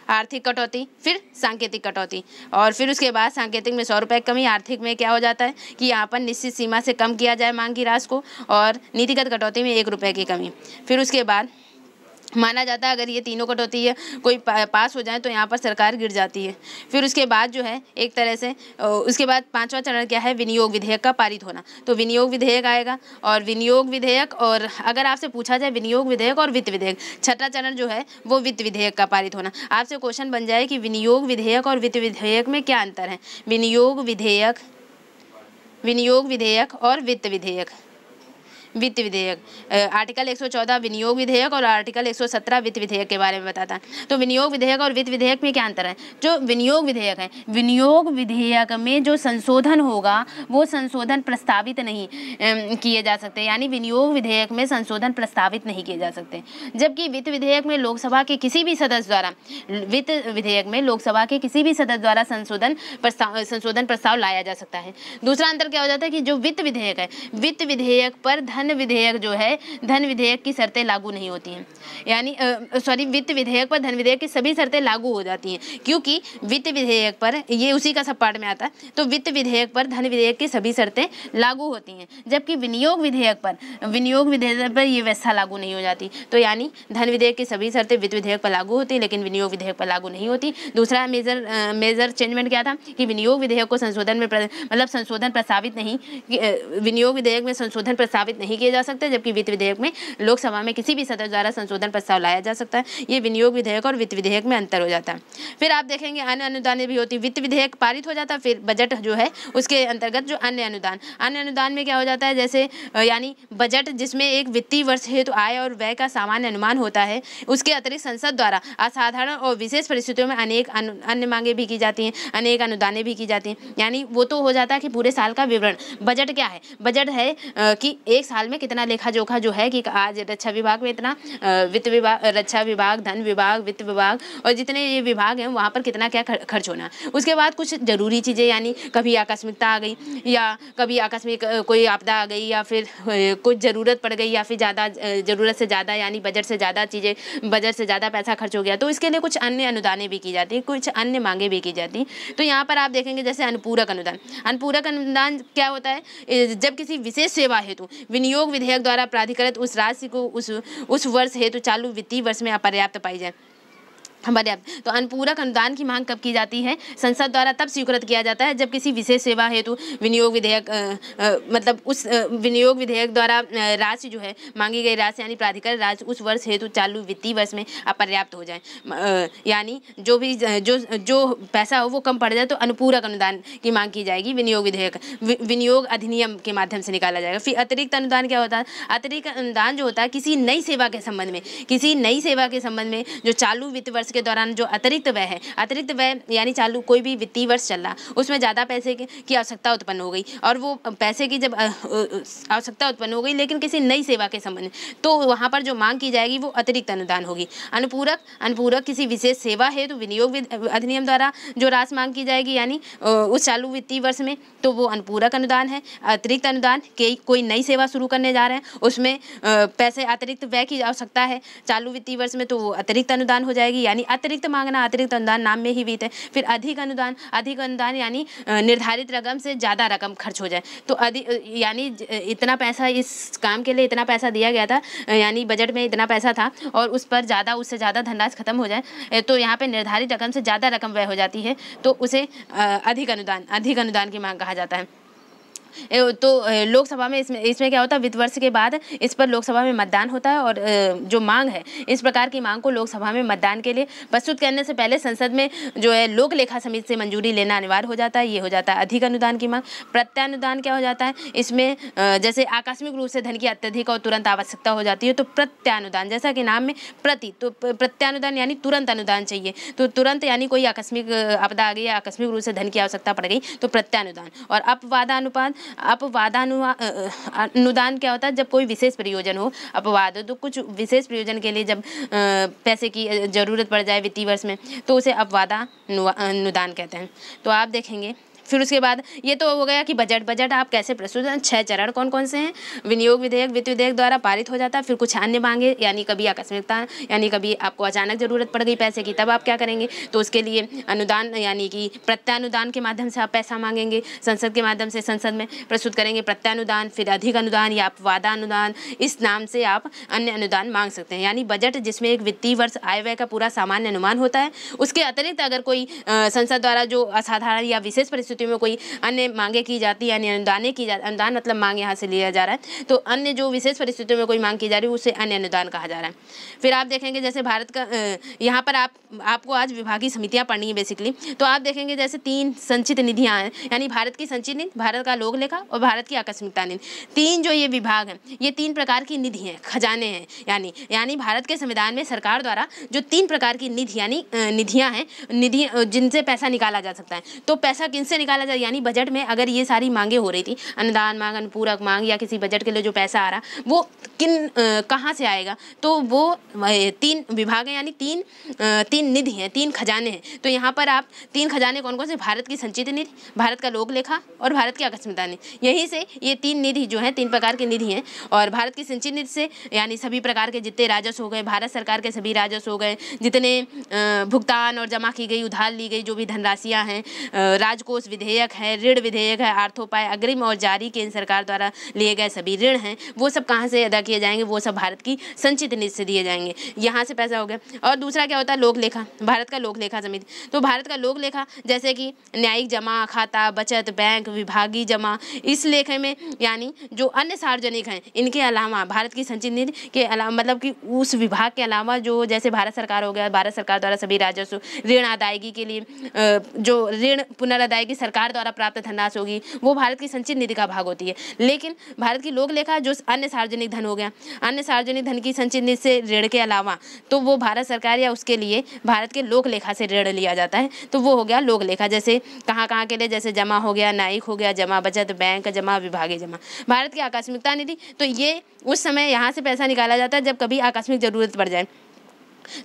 आर्थिक कटौती, फिर सांकेतिक कटौती, और फिर उसके बाद सांकेतिक में 100 रुपये कमी, आर्थिक में क्या हो जाता है कि यहाँ पर निश्चित सीमा से कम किया जाए मांग की राशि को, और नीतिगत कटौती में 1 रुपये की कमी। फिर उसके बाद माना जाता है अगर ये तीनों कटौती है कोई पास हो जाए तो यहाँ पर सरकार गिर जाती है। फिर उसके बाद जो है एक तरह से उसके बाद 5वां चरण क्या है, विनियोग विधेयक का पारित होना। तो विनियोग विधेयक आएगा, और विनियोग विधेयक, और अगर आपसे पूछा जाए विनियोग विधेयक और वित्त विधेयक, 6वां चरण जो है वो वित्त विधेयक का पारित होना। आपसे क्वेश्चन बन जाए कि विनियोग विधेयक और वित्त विधेयक में क्या अंतर है। विनियोग विधेयक और वित्त विधेयक, वित्त विधेयक, आर्टिकल 114 विनियोग विधेयक और आर्टिकल 117 वित्त विधेयक के बारे में बताता है। तो विनियोग विधेयक और वित्त विधेयक में क्या अंतर है। जो विनियोग विधेयक है, विनियोग विधेयक में जो संशोधन होगा वो संशोधन प्रस्तावित नहीं किए जा सकते, यानी विनियोग विधेयक में संशोधन प्रस्तावित नहीं किए जा सकते। जबकि वित्त विधेयक में लोकसभा के किसी भी सदस्य द्वारा, वित्त विधेयक में लोकसभा के किसी भी सदस्य द्वारा संशोधन प्रस्ताव लाया जा सकता है। दूसरा अंतर क्या हो जाता है कि जो वित्त विधेयक है, वित्त विधेयक पर धन विधेयक जो है, धन विधेयक की शर्तें लागू नहीं होती हैं, यानी वित्त विधेयक पर धन विधेयक की सभी शर्तें लागू हो जाती हैं, क्योंकि वित्त विधेयक पर, ये उसी का सब पार्ट में आता है, तो वित्त विधेयक पर धन विधेयक की सभी शर्तें लागू होती हैं। जबकि विनियोग विधेयक पर ये व्यवस्था लागू नहीं हो जाती। तो यानी धन विधेयक की सभी शर्तें वित्त विधेयक पर लागू होती, लेकिन विनियोग विधेयक पर लागू नहीं होती। दूसरा मेजर चेंजमेंट क्या था कि विनियोग विधेयक को संशोधन में संशोधन प्रस्तावित नहीं, विनियोग विधेयक में संशोधन प्रस्तावित नहीं किए जा सकते, जबकि वित्त विधेयक में लोकसभा में किसी भी सदस्य द्वारा संशोधन प्रस्ताव लाया जा सकता है। ये विनियोग विधेयक और वित्त विधेयक में अंतर हो जाता है। फिर आप देखेंगे अन्य अनुदान भी होती है। वित्त विधेयक पारित हो जाता है, फिर बजट जो है उसके अंतर्गत जो अन्य अनुदान में क्या हो जाता है, जैसे यानी बजट जिसमें एक वित्तीय वर्ष हेतु आय और व्यय का सामान्य अनुमान होता है, उसके अतिरिक्त संसद द्वारा असाधारण और विशेष परिस्थितियों में अनेक अन्य मांगे भी की जाती हैं, अनेक अनुदानें भी की जाती हैं। यानी वो तो हो जाता है कि पूरे साल का विवरण। बजट क्या है, बजट है कि एक साल में कितना लेखा जोखा जो है कि आज रक्षा विभाग में इतना, वित्त विभाग, रक्षा विभाग, धन विभाग, वित्त विभाग और जितने ये विभाग हैं वहाँ पर कितना क्या खर्च होना। उसके बाद कुछ जरूरी चीज़ें, यानी कभी आकस्मिकता आ गई या कभी आकस्मिक कोई आपदा आ गई या फिर कुछ ज़रूरत पड़ गई या फिर ज़्यादा ज़रूरत से ज़्यादा, यानी बजट से ज़्यादा चीज़ें, बजट से ज़्यादा पैसा खर्च हो गया, तो इसके लिए कुछ अन्य अनुदानें भी की जाती हैं, कुछ अन्य मांगे भी की जाती हैं। तो यहाँ पर आप देखेंगे जैसे अनुपूरक अनुदान। अनुपूरक अनुदान क्या होता है, जब किसी विशेष सेवा हेतु विनियोग विधेयक द्वारा प्राधिकृत उस राशि को उस वर्ष हेतु चालू वित्तीय वर्ष में अपर्याप्त पाई जाए। पर्याप्त। तो अनुपूरक अनुदान की मांग कब की जाती है? संसद द्वारा तब स्वीकृत किया जाता है जब किसी विशेष सेवा हेतु विनियोग विधेयक मतलब उस विनियोग विधेयक द्वारा राशि जो है, मांगी गई राशि यानी प्राधिकरण राशि उस वर्ष हेतु चालू वित्तीय वर्ष में अपर्याप्त हो जाए, यानी जो भी जो पैसा हो वो कम पड़ जाए तो अनुपूरक अनुदान की मांग की जाएगी। विनियोग विधेयक विनियोग अधिनियम के माध्यम से निकाला जाएगा। फिर अतिरिक्त अनुदान क्या होता है? अतिरिक्त अनुदान जो होता है किसी नई सेवा के संबंध में जो चालू वित्त वर्ष के दौरान जो अतिरिक्त व्यय यानी चालू कोई भी वित्तीय वर्ष चल रहा, उसमें ज़्यादा पैसे की आवश्यकता उत्पन्न हो गई और वो पैसे की जब आवश्यकता उत्पन्न हो गई लेकिन किसी नई सेवा के संबंध में, तो वहाँ पर जो मांग की जाएगी वो अतिरिक्त अनुदान होगी। अनुपूरक किसी विशेष सेवा है तो विनियोग अधिनियम द्वारा जो राशि मांग की जाएगी यानी उस चालू वित्तीय वर्ष में, तो वो अनुपूरक अनुदान है। अतिरिक्त अनुदान कोई नई सेवा शुरू करने जा रहे हैं, उसमें पैसे अतिरिक्त व्यय की आवश्यकता है चालू वित्तीय वर्ष में, तो वो अतिरिक्त अनुदान हो जाएगी। यानी अतिरिक्त मांगना, अतिरिक्त अनुदान नाम में ही विहित है। फिर अधिक अनुदान यानी निर्धारित रकम से ज़्यादा रकम खर्च हो जाए, तो यानी इतना पैसा इस काम के लिए इतना पैसा दिया गया था, यानी बजट में इतना पैसा था और उससे ज़्यादा धनराशि खत्म हो जाए, तो यहाँ पे निर्धारित रकम से ज़्यादा रकम व्यय हो जाती है, तो उसे अधिक अनुदान की मांग कहा जाता है। तो लोकसभा में इसमें क्या होता है, वित्त वर्ष के बाद इस पर लोकसभा में मतदान होता है और जो मांग है, इस प्रकार की मांग को लोकसभा में मतदान के लिए प्रस्तुत करने से पहले संसद में जो है लोक लेखा समिति से मंजूरी लेना अनिवार्य हो जाता है। ये हो जाता है अधिक अनुदान की मांग। प्रत्यानुदान क्या हो जाता है, इसमें जैसे आकस्मिक रूप से धन की अत्यधिक और तुरंत आवश्यकता हो जाती है तो प्रत्यानुदान, जैसा कि नाम में तो प्रत्यानुदान यानी तुरंत अनुदान चाहिए, तो तुरंत यानी कोई आकस्मिक आपदा आ गई या आकस्मिक रूप से धन की आवश्यकता पड़ गई तो प्रत्यानुदान। और अनुदान क्या होता है, जब कोई विशेष प्रयोजन हो, अपवाद तो कुछ विशेष प्रयोजन के लिए जब पैसे की जरूरत पड़ जाए वित्तीय वर्ष में, तो उसे अपवादानुदान कहते हैं। तो आप देखेंगे फिर उसके बाद ये तो हो गया कि बजट आप कैसे प्रस्तुत हैं। 6 चरण कौन कौन से हैं? विनियोग विधेयक वित्त विधेयक द्वारा पारित हो जाता है। फिर कुछ अन्य मांगे, यानी कभी आकस्मिकता, यानी कभी आपको अचानक जरूरत पड़ गई पैसे की, तब आप क्या करेंगे, तो उसके लिए अनुदान यानी कि प्रत्यानुदान के माध्यम से आप पैसा मांगेंगे, संसद के माध्यम से संसद में प्रस्तुत करेंगे प्रत्यानुदान। फिर अधिक अनुदान या अपवादानुदान, इस नाम से आप अन्य अनुदान मांग सकते हैं। यानी बजट जिसमें एक वित्तीय वर्ष आय व्यय का पूरा सामान्य अनुमान होता है, उसके अतिरिक्त अगर कोई संसद द्वारा जो असाधारण या विशेष परिस्थिति में कोई अन्य मांगे की जाती है, यानी अनुदान मतलब मांग यहाँ से लिया जा रहा है, तो अन्य जो विशेष परिस्थितियों में कोई मांग की जा रही है उसे अन्य अनुदान कहा जा रहा है। फिर आप देखेंगे जैसे भारत का यहाँ पर आपको आज विभागीय समितियाँ पढ़नी है बेसिकली, तो आप देखेंगे जैसे 3 संचित निधियाँ हैं, यानी भारत की संचित निधि, भारत का लोक लेखा और भारत की आकस्मिकता निधि। 3 जो ये विभाग हैं, ये 3 प्रकार की निधि हैं, खजाने हैं। यानी भारत के संविधान में सरकार द्वारा जो 3 प्रकार की निधि यानी निधियाँ हैं, निधि जिनसे पैसा निकाला जा सकता है। तो पैसा किनसे निकाला जाए, यानी बजट में अगर ये सारी मांगे हो रही थी, अनुदान मांग, अनुपूरक मांग या किसी बजट के लिए जो पैसा आ रहा, वो कहाँ से आएगा, तो वो 3 विभाग हैं, यानी 3 निधि हैं, 3 खजाने हैं। तो यहाँ पर आप 3 खजाने कौन कौन से, भारत की संचित निधि, भारत का लोक लेखा और भारत की आकस्मिकता निधि, यहीं से ये 3 निधि जो है 3 प्रकार की निधि हैं। और भारत की संचित निधि से यानी सभी प्रकार के जितने राजस्व हो गए, भारत सरकार के सभी राजस्व हो गए, जितने भुगतान और जमा की गई, उधार ली गई जो भी धनराशियाँ हैं, राजकोष विधेयक है, ऋण विधेयक है, आर्थोपाय अग्रिम और जारी केंद्र सरकार द्वारा लिए गए सभी ऋण हैं, वो सब कहाँ से अदा किए जाएंगे, वो सब भारत की संचित निधि से दिए जाएंगे, यहाँ से पैसा हो गया। और दूसरा क्या होता है, लोक लेखा, भारत का लोक लेखा समिति। तो भारत का लोक लेखा जैसे कि न्यायिक जमा खाता, बचत बैंक, विभागीय जमा, इस लेखे में यानी जो अन्य सार्वजनिक हैं, इनके अलावा भारत की संचित निधि के अलावा मतलब कि उस विभाग के अलावा जो जैसे भारत सरकार हो गया, भारत सरकार द्वारा सभी राजस्व, ऋण अदायगी के लिए जो ऋण पुनर्अदायगी सरकार द्वारा प्राप्त धनराशि होगी, वो भारत की संचित निधि का भाग होती है। लेकिन भारत की लोक लेखा जो अन्य सार्वजनिक धन हो गया, अन्य सार्वजनिक धन की संचित निधि से ऋण के अलावा, तो वो भारत सरकार या उसके लिए भारत के लोक लेखा से ऋण लिया जाता है, तो वो हो गया लोक लेखा। जैसे कहाँ के लिए, जैसे जमा हो गया, न्यायिक हो गया, जमा बचत बैंक जमा, विभागीय जमा। भारत की आकस्मिकता निधि, तो ये उस समय यहाँ से पैसा निकाला जाता है जब कभी आकस्मिक जरूरत पड़ जाए,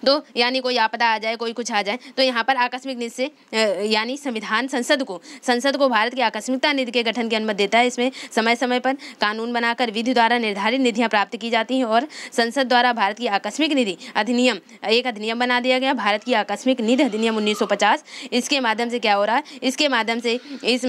तो यानी कोई आपदा आ जाए, कोई कुछ आ जाए, तो यहाँ पर आकस्मिक निधि से यानी संविधान संसद को भारत की आकस्मिकता निधि के गठन की अनुमति देता है। इसमें समय समय पर कानून बनाकर विधि द्वारा निर्धारित निधियाँ प्राप्त की जाती हैं और संसद द्वारा भारत की आकस्मिक निधि अधिनियम, एक अधिनियम बना दिया गया, भारत की आकस्मिक निधि अधिनियम 1950। इसके माध्यम से क्या हो रहा है, इसके माध्यम से इस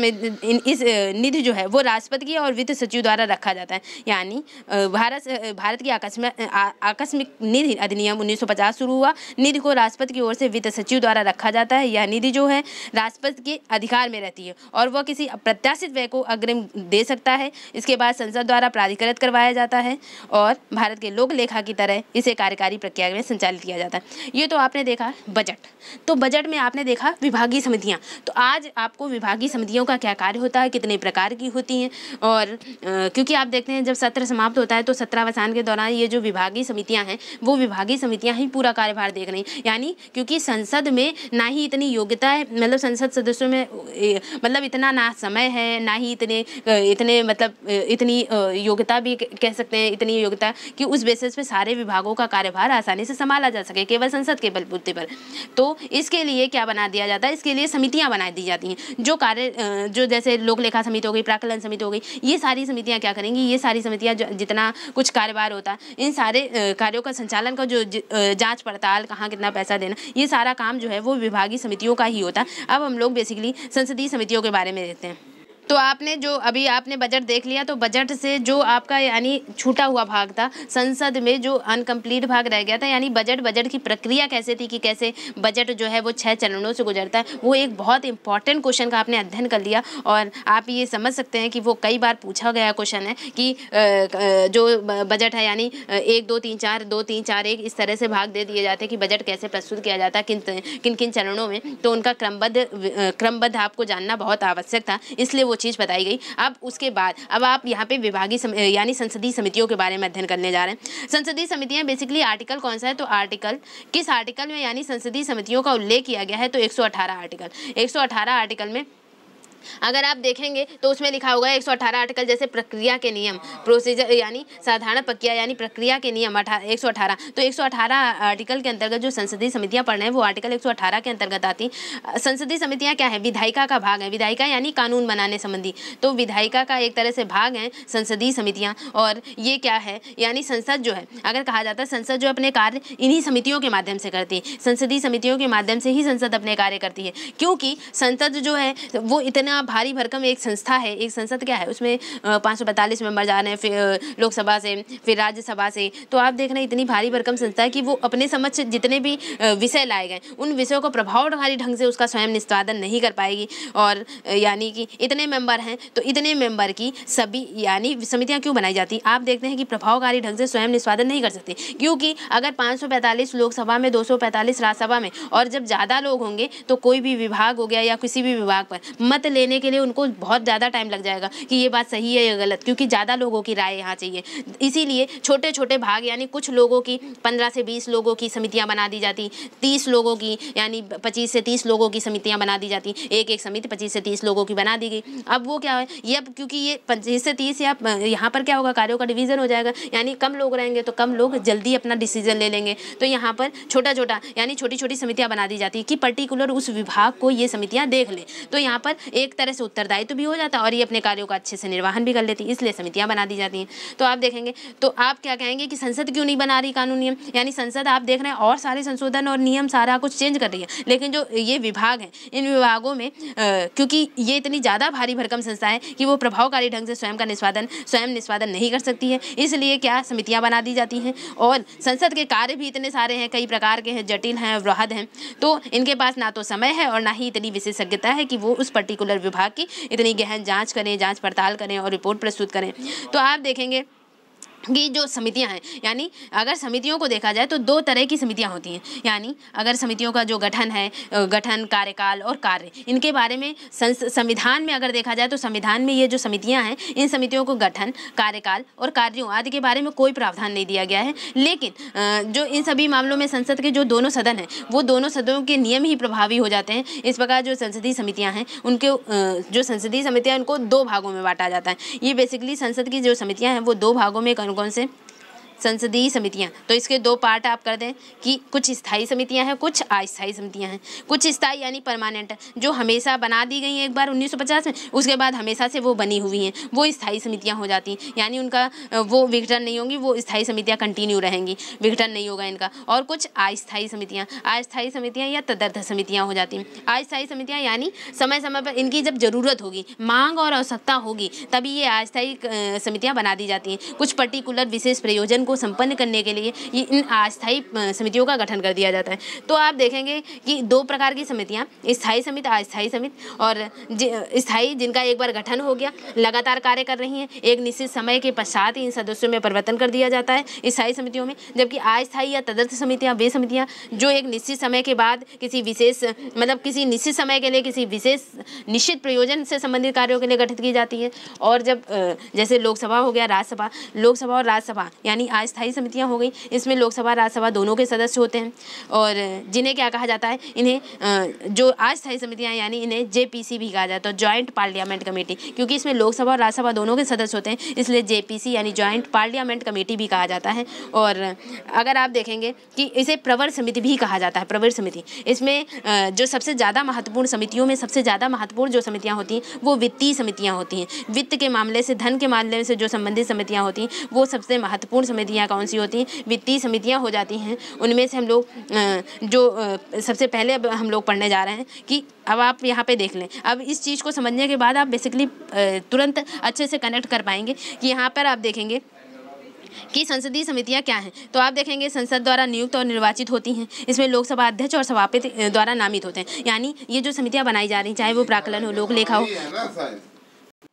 निधि जो है वो राष्ट्रपति और वित्त सचिव द्वारा रखा जाता है। यानी भारत की आकस्मिक निधि अधिनियम 1950 शुरू हुआ। निधि को राष्ट्रपति की ओर से वित्त सचिव द्वारा रखा जाता है। यह निधि जो है राष्ट्रपति के अधिकार में रहती है और वह किसी अप्रत्याशित व्यय को अग्रिम दे सकता है। इसके बाद संसद द्वारा प्राधिकृत करवाया जाता है और भारत के लोक लेखा की तरह इसे कार्यकारी प्रक्रिया में संचालित किया जाता है। ये तो आपने देखा बजट। तो बजट में आपने देखा विभागीय समितियाँ। तो आज आपको विभागीय समितियों का क्या कार्य होता है, कितने प्रकार की होती हैं, और क्योंकि आप देखते हैं जब सत्र समाप्त होता है तो सत्रावसान के दौरान ये जो विभागीय समितियां हैं वो विभागीय समितियां ही पूरा कार्यभार देख रही हैं। यानी क्योंकि संसद में ना ही इतनी योग्यता है, मतलब संसद सदस्यों में मतलब इतना ना समय है, ना ही इतने मतलब इतनी योग्यता भी कह सकते हैं, इतनी योग्यता कि उस बेसिस पे सारे विभागों का कार्यभार आसानी से संभाला जा सके केवल संसद के बलबूते पर। तो इसके लिए क्या बना दिया जाता है, इसके लिए समितियां बना दी जाती हैं जो कार्य जो जैसे लोक लेखा समिति हो गई, प्राक्कलन समिति हो गई, ये सारी समितियां क्या करेंगी, ये सारी समितियां जितना कुछ कार्यभार होता है इन सारे कार्यों का संचालन का जो जांच पड़ताल, कहाँ कितना पैसा देना, ये सारा काम जो है वो विभागीय समितियों का ही होता है। अब हम लोग बेसिकली संसदीय समितियों के बारे में देखते हैं। तो आपने जो अभी आपने बजट देख लिया, तो बजट से जो आपका यानी छूटा हुआ भाग था, संसद में जो अनकम्प्लीट भाग रह गया था, यानी बजट की प्रक्रिया कैसे थी कि कैसे बजट जो है वो 6 चरणों से गुजरता है, वो एक बहुत इंपॉर्टेंट क्वेश्चन का आपने अध्ययन कर लिया। और आप ये समझ सकते हैं कि वो कई बार पूछा गया क्वेश्चन है कि जो बजट है यानी 1 2 3 4 2 3 4 1 इस तरह से भाग दे दिए जाते हैं कि बजट कैसे प्रस्तुत किया जाता है, किन किन चरणों में। तो उनका क्रमबद्ध आपको जानना बहुत आवश्यक था, इसलिए वो चीज़ बताई गई। अब उसके बाद अब आप यहाँ पे विभागीय यानी संसदीय समितियों के बारे में अध्ययन करने जा रहे हैं। संसदीय समितियां बेसिकली आर्टिकल कौन सा है, तो किस आर्टिकल में यानी संसदीय समितियों का उल्लेख किया गया है, तो 118 आर्टिकल। 118 आर्टिकल में अगर आप देखेंगे तो उसमें लिखा होगा 118 आर्टिकल, जैसे प्रक्रिया के नियम, प्रोसीजर यानी साधारण प्रक्रिया यानी प्रक्रिया के नियम 118। तो 118 आर्टिकल के अंतर्गत जो संसदीय समितियां पढ़ रहे हैं वो आर्टिकल 118 के अंतर्गत आती। संसदीय समितियां क्या है, विधायिका का भाग है। विधायिका यानी कानून बनाने संबंधी, तो विधायिका का एक तरह से भाग है संसदीय समितियां। और ये क्या है, यानी संसद जो है, अगर कहा जाता है संसद जो अपने कार्य इन्हीं समितियों के माध्यम से करती है, संसदीय समितियों के माध्यम से ही संसद अपने कार्य करती है। क्योंकि संसद जो है वो इतना भारी भरकम एक संस्था है। एक संसद क्या है, उसमें 545 मेंबर जा रहे हैं, फिर लोकसभा से, फिर राज्यसभा से। तो आप देख रहे हैं इतनी भारी भरकम संस्था है कि वो अपने समक्ष जितने भी विषय लाए गए उन विषयों को प्रभावशाली ढंग से उसका स्वयं निष्पादन नहीं कर पाएगी। और यानी कि इतने मेंबर हैं तो इतने मेंबर की सभी यानी समितियां क्यों बनाई जाती, आप देखते हैं कि प्रभावकारी ढंग से स्वयं निष्पादन नहीं कर सकती। क्योंकि अगर 545 लोकसभा में, 245 राज्यसभा में, और जब ज़्यादा लोग होंगे तो कोई भी विभाग हो गया या किसी भी विभाग पर मत लेने के लिए उनको बहुत ज़्यादा टाइम लग जाएगा कि ये बात सही है या गलत, क्योंकि ज़्यादा लोगों की राय यहाँ चाहिए। इसीलिए छोटे छोटे भाग यानी कुछ लोगों की 15 से 20 लोगों की समितियाँ बना दी जाती, 30 लोगों की यानी 25 से 30 लोगों की समितियाँ बना दी जाती। एक समिति 25 से 30 लोगों की बना दी गई। अब वो क्या है, ये अब क्योंकि ये 25 से 30 या यहाँ पर क्या होगा, कार्यों का डिवीज़न हो जाएगा, यानी कम लोग रहेंगे तो कम लोग जल्दी अपना डिसीजन ले लेंगे। तो यहाँ पर छोटा छोटा यानी छोटी छोटी समितियाँ बना दी जाती कि पर्टिकुलर उस विभाग को ये समितियाँ देख ले। तो यहाँ पर एक तरह से उत्तरदायित्व भी हो जाता है और ये अपने कार्यों का अच्छे से निर्वहन भी कर लेती है, इसलिए समितियां बना दी जाती हैं। तो आप देखेंगे तो आप क्या कहेंगे कि संसद क्यों नहीं बना रही कानून नियम, यानी संसद आप देख रहे हैं और सारे संशोधन और नियम सारा कुछ चेंज कर रही है, लेकिन जो ये विभाग हैं इन विभागों में क्योंकि ये इतनी ज़्यादा भारी भरकम संस्था है कि वो प्रभावकारी ढंग से स्वयं निष्पादन नहीं कर सकती है, इसलिए क्या समितियाँ बना दी जाती हैं। और संसद के कार्य भी इतने सारे हैं, कई प्रकार के हैं, जटिल हैं, वृहद हैं, तो इनके पास ना तो समय है और ना ही इतनी विशेषज्ञता है कि वो उस पर्टिकुलर विभाग की इतनी गहन जांच करें, जांच पड़ताल करें और रिपोर्ट प्रस्तुत करें। तो आप देखेंगे कि जो समितियां हैं, यानी अगर समितियों को देखा जाए तो 2 तरह की समितियां होती हैं। यानी अगर समितियों का जो गठन है, गठन, कार्यकाल और कार्य, इनके बारे में संविधान में अगर देखा जाए तो संविधान में ये जो समितियां हैं इन समितियों को गठन, कार्यकाल और कार्यों आदि के बारे में कोई प्रावधान नहीं दिया गया है। लेकिन जो इन सभी मामलों में संसद के जो दोनों सदन हैं वो दोनों सदनों के नियम ही प्रभावी हो जाते हैं। इस प्रकार जो संसदीय समितियाँ हैं उनको जो संसदीय समितियाँ उनको 2 भागों में बांटा जाता है। ये बेसिकली संसद की जो समितियाँ हैं वो 2 भागों में कौन से संसदीय समितियां, तो इसके 2 पार्ट आप कर दें कि कुछ स्थायी समितियां हैं, कुछ अस्थायी समितियां हैं। कुछ स्थायी यानी परमानेंट, जो हमेशा बना दी गई हैं एक बार 1950 में, उसके बाद हमेशा से वो बनी हुई हैं, वो स्थायी समितियां हो जाती हैं, यानी उनका वो विघटन नहीं होंगी, वो स्थायी समितियां कंटिन्यू रहेंगी, विघटन नहीं होगा इनका। और कुछ अस्थायी समितियां या तदर्थ समितियां हो जाती हैं। अस्थायी समितियां यानी समय समय पर इनकी जब जरूरत होगी, मांग और आवश्यकता होगी, तभी ये अस्थायी समितियां बना दी जाती हैं। कुछ पर्टिकुलर विशेष प्रयोजन को संपन्न करने के लिए ये इन अस्थायी समितियों का गठन कर दिया जाता है। तो आप देखेंगे कि 2 प्रकार की समितियाँ, स्थायी समिति, अस्थायी समिति। और स्थायी जिनका एक बार गठन हो गया, लगातार कार्य कर रही हैं, एक निश्चित समय के पश्चात इन सदस्यों में परिवर्तन कर दिया जाता है स्थायी समितियों में। जबकि अस्थायी या तदर्थ समितियाँ वे समितियाँ जो एक निश्चित समय के बाद किसी विशेष मतलब किसी निश्चित समय के लिए किसी विशेष निश्चित प्रयोजन से संबंधित कार्यों के लिए गठित की जाती है। और जब जैसे लोकसभा हो गया, राज्यसभा, लोकसभा और राज्यसभा यानी अस्थायी समितियाँ हो गई, इसमें लोकसभा राज्यसभा दोनों के सदस्य होते हैं। और जिन्हें क्या कहा जाता है, इन्हें जो अस्थायी समितियाँ यानी इन्हें जेपीसी भी कहा जाता है, जॉइंट पार्लियामेंट कमेटी, क्योंकि इसमें लोकसभा और राज्यसभा दोनों के सदस्य होते हैं, इसलिए जेपीसी यानी जॉइंट पार्लियामेंट कमेटी भी कहा जाता है। और अगर आप देखेंगे कि इसे प्रवर समिति भी कहा जाता है, प्रवर समिति। इसमें जो सबसे ज़्यादा महत्वपूर्ण समितियों में सबसे ज़्यादा महत्वपूर्ण जो समितियाँ होती हैं वो वित्तीय समितियाँ होती हैं। वित्त के मामले से, धन के मामले से जो संबंधित समितियाँ होती हैं वो सबसे महत्वपूर्ण समितियाँ कौन सी होती हैं? वित्तीय समितियाँ हो जाती हैं। उनमें से हम लोग जो सबसे पहले अब हम लोग पढ़ने जा रहे हैं कि अब आप यहाँ पे देख लें। अब इस चीज़ को समझने के बाद आप बेसिकली तुरंत अच्छे से कनेक्ट कर पाएंगे कि यहाँ पर आप देखेंगे कि संसदीय समितियां क्या हैं। तो आप देखेंगे संसद द्वारा नियुक्त और निर्वाचित होती हैं। इसमें लोकसभा अध्यक्ष और सभापति द्वारा नामित होते हैं। यानी ये जो समितियां बनाई जा रही, चाहे वो प्राक्कलन हो, लोक लेखा हो,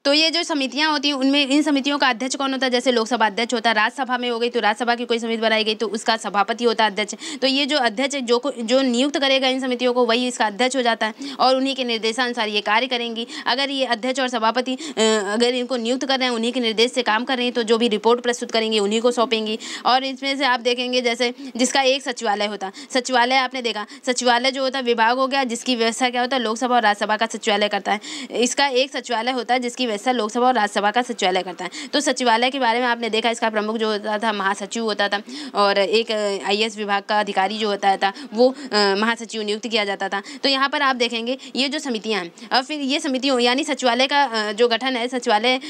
तो ये जो समितियां होती हैं उनमें इन समितियों का अध्यक्ष कौन होता है? जैसे लोकसभा अध्यक्ष होता है, राज्यसभा में हो गई तो राज्यसभा की कोई समिति बनाई गई तो उसका सभापति होता है अध्यक्ष। तो ये जो अध्यक्ष जो नियुक्त करेगा इन समितियों को वही इसका अध्यक्ष हो जाता है और उन्हीं के निर्देशानुसार ये कार्य करेंगी। अगर ये अध्यक्ष और सभापति अगर इनको नियुक्त कर रहे हैं, उन्हीं के निर्देश से काम कर रहे हैं, तो जो भी रिपोर्ट प्रस्तुत करेंगे उन्हीं को सौंपेंगी। और इसमें से आप देखेंगे जैसे जिसका एक सचिवालय होता, सचिवालय आपने देखा, सचिवालय जो होता है विभाग हो गया जिसकी व्यवस्था क्या होता है? लोकसभा और राज्यसभा का सचिवालय करता है। इसका एक सचिवालय होता है जिसकी व्यवस्था लोकसभा और राज्यसभा का सचिवालय करता है। तो सचिवालय के बारे में आपने देखा, इसका प्रमुख जो होता था महासचिव होता था और एक आईएएस विभाग का अधिकारी जो होता था वो महासचिव नियुक्त किया जाता था। तो यहाँ पर आप देखेंगे ये जो समितियाँ हैं और फिर ये समितियों यानी सचिवालय का जो गठन है, सचिवालय